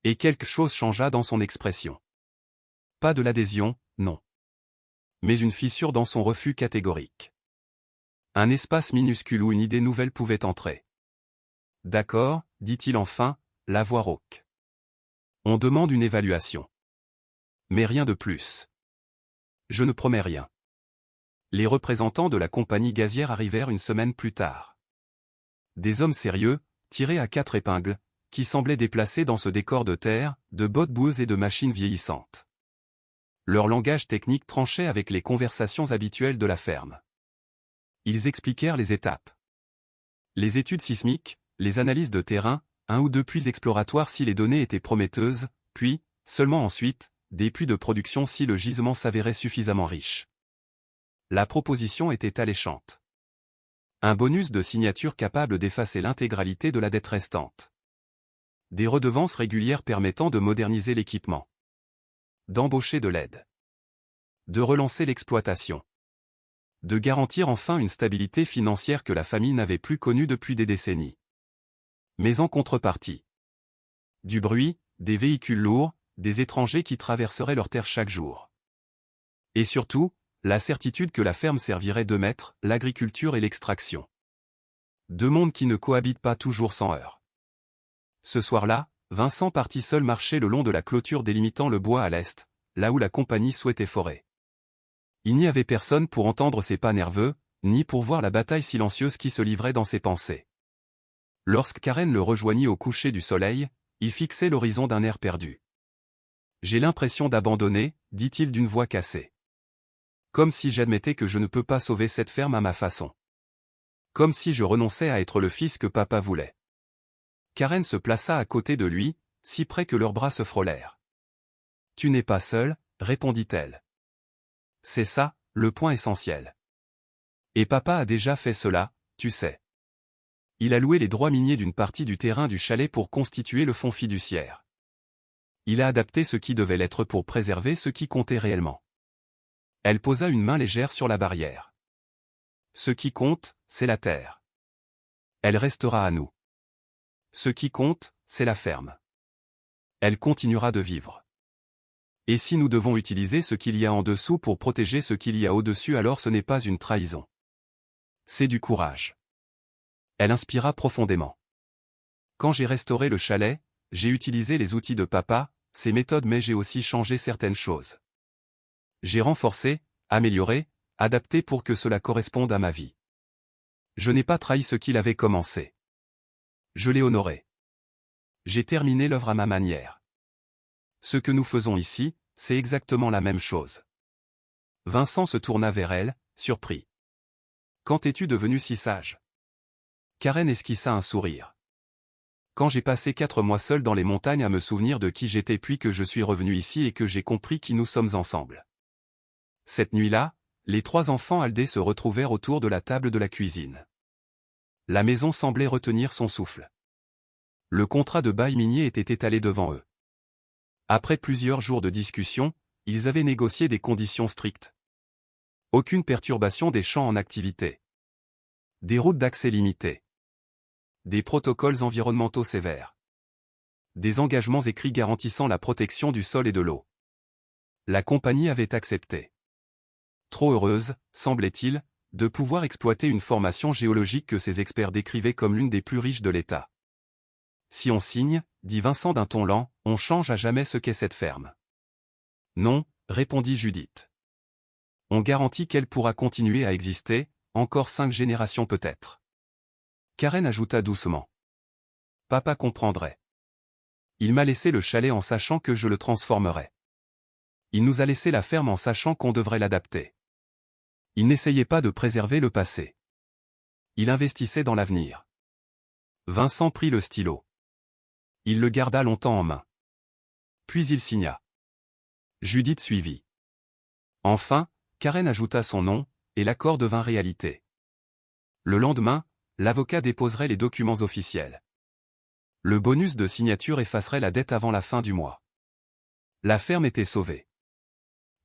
Et quelque chose changea dans son expression. Pas de l'adhésion, non. Mais une fissure dans son refus catégorique. Un espace minuscule où une idée nouvelle pouvait entrer. D'accord, dit-il enfin, la voix rauque. On demande une évaluation. Mais rien de plus. Je ne promets rien. Les représentants de la compagnie gazière arrivèrent une semaine plus tard. Des hommes sérieux, tirés à 4 épingles, qui semblaient déplacés dans ce décor de terre, de bottes boueuses et de machines vieillissantes. Leur langage technique tranchait avec les conversations habituelles de la ferme. Ils expliquèrent les étapes. Les études sismiques, les analyses de terrain, 1 ou 2 puits exploratoires si les données étaient prometteuses, puis, seulement ensuite, des puits de production si le gisement s'avérait suffisamment riche. La proposition était alléchante. Un bonus de signature capable d'effacer l'intégralité de la dette restante. Des redevances régulières permettant de moderniser l'équipement. D'embaucher de l'aide. De relancer l'exploitation. De garantir enfin une stabilité financière que la famille n'avait plus connue depuis des décennies. Mais en contrepartie. Du bruit, des véhicules lourds, des étrangers qui traverseraient leurs terres chaque jour. Et surtout, la certitude que la ferme servirait de maître, l'agriculture et l'extraction. Deux mondes qui ne cohabitent pas toujours sans heurts. Ce soir-là, Vincent partit seul marcher le long de la clôture délimitant le bois à l'est, là où la compagnie souhaitait forer. Il n'y avait personne pour entendre ses pas nerveux, ni pour voir la bataille silencieuse qui se livrait dans ses pensées. Lorsque Karen le rejoignit au coucher du soleil, il fixait l'horizon d'un air perdu. « J'ai l'impression d'abandonner, dit-il d'une voix cassée. Comme si j'admettais que je ne peux pas sauver cette ferme à ma façon. Comme si je renonçais à être le fils que papa voulait. » Karen se plaça à côté de lui, si près que leurs bras se frôlèrent. « Tu n'es pas seul, répondit-elle. C'est ça, le point essentiel. Et papa a déjà fait cela, tu sais. Il a loué les droits miniers d'une partie du terrain du chalet pour constituer le fonds fiduciaire. Il a adapté ce qui devait l'être pour préserver ce qui comptait réellement. » Elle posa une main légère sur la barrière. « Ce qui compte, c'est la terre. Elle restera à nous. Ce qui compte, c'est la ferme. Elle continuera de vivre. Et si nous devons utiliser ce qu'il y a en dessous pour protéger ce qu'il y a au-dessus, alors ce n'est pas une trahison. C'est du courage. » Elle inspira profondément. « Quand j'ai restauré le chalet, j'ai utilisé les outils de papa, ses méthodes, mais j'ai aussi changé certaines choses. J'ai renforcé, amélioré, adapté pour que cela corresponde à ma vie. Je n'ai pas trahi ce qu'il avait commencé. Je l'ai honoré. J'ai terminé l'œuvre à ma manière. Ce que nous faisons ici, c'est exactement la même chose. » Vincent se tourna vers elle, surpris. « Quand es-tu devenu si sage ?» Karen esquissa un sourire. « Quand j'ai passé 4 mois seul dans les montagnes à me souvenir de qui j'étais, puis que je suis revenu ici et que j'ai compris qui nous sommes ensemble. » Cette nuit-là, les 3 enfants Aldé se retrouvèrent autour de la table de la cuisine. La maison semblait retenir son souffle. Le contrat de bail minier était étalé devant eux. Après plusieurs jours de discussion, ils avaient négocié des conditions strictes. Aucune perturbation des champs en activité. Des routes d'accès limitées. Des protocoles environnementaux sévères. Des engagements écrits garantissant la protection du sol et de l'eau. La compagnie avait accepté. Trop heureuse, semblait-il, de pouvoir exploiter une formation géologique que ses experts décrivaient comme l'une des plus riches de l'État. Si on signe, dit Vincent d'un ton lent, on change à jamais ce qu'est cette ferme. Non, répondit Judith. On garantit qu'elle pourra continuer à exister, encore 5 générations peut-être. Karen ajouta doucement. Papa comprendrait. Il m'a laissé le chalet en sachant que je le transformerais. Il nous a laissé la ferme en sachant qu'on devrait l'adapter. Il n'essayait pas de préserver le passé. Il investissait dans l'avenir. Vincent prit le stylo. Il le garda longtemps en main. Puis il signa. Judith suivit. Enfin, Karen ajouta son nom, et l'accord devint réalité. Le lendemain, l'avocat déposerait les documents officiels. Le bonus de signature effacerait la dette avant la fin du mois. La ferme était sauvée.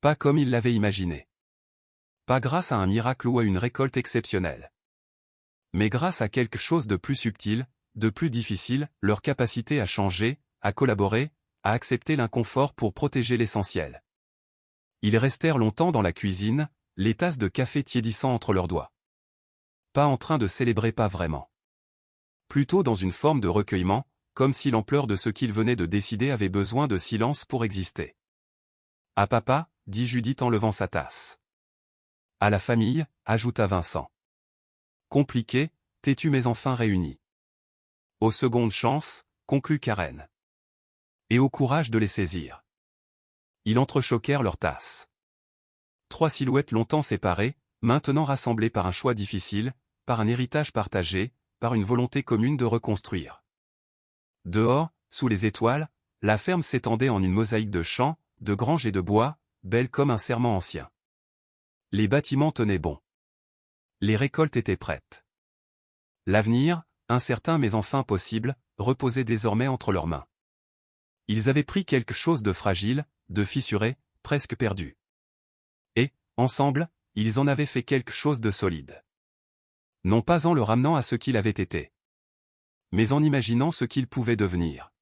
Pas comme il l'avait imaginé. Pas grâce à un miracle ou à une récolte exceptionnelle. Mais grâce à quelque chose de plus subtil, de plus difficile, leur capacité à changer, à collaborer, à accepter l'inconfort pour protéger l'essentiel. Ils restèrent longtemps dans la cuisine, les tasses de café tiédissant entre leurs doigts. Pas en train de célébrer, pas vraiment. Plutôt dans une forme de recueillement, comme si l'ampleur de ce qu'ils venaient de décider avait besoin de silence pour exister. « À papa » dit Judith en levant sa tasse. « À la famille » ajouta Vincent. « Compliqué, têtu mais enfin réunis. » Aux secondes chances, conclut Karen. Et au courage de les saisir. Ils entrechoquèrent leurs tasses. 3 silhouettes longtemps séparées, maintenant rassemblées par un choix difficile, par un héritage partagé, par une volonté commune de reconstruire. Dehors, sous les étoiles, la ferme s'étendait en une mosaïque de champs, de granges et de bois, belle comme un serment ancien. Les bâtiments tenaient bon. Les récoltes étaient prêtes. L'avenir, incertain mais enfin possible, reposait désormais entre leurs mains. Ils avaient pris quelque chose de fragile, de fissuré, presque perdu. Et, ensemble, ils en avaient fait quelque chose de solide. Non pas en le ramenant à ce qu'il avait été, mais en imaginant ce qu'il pouvait devenir.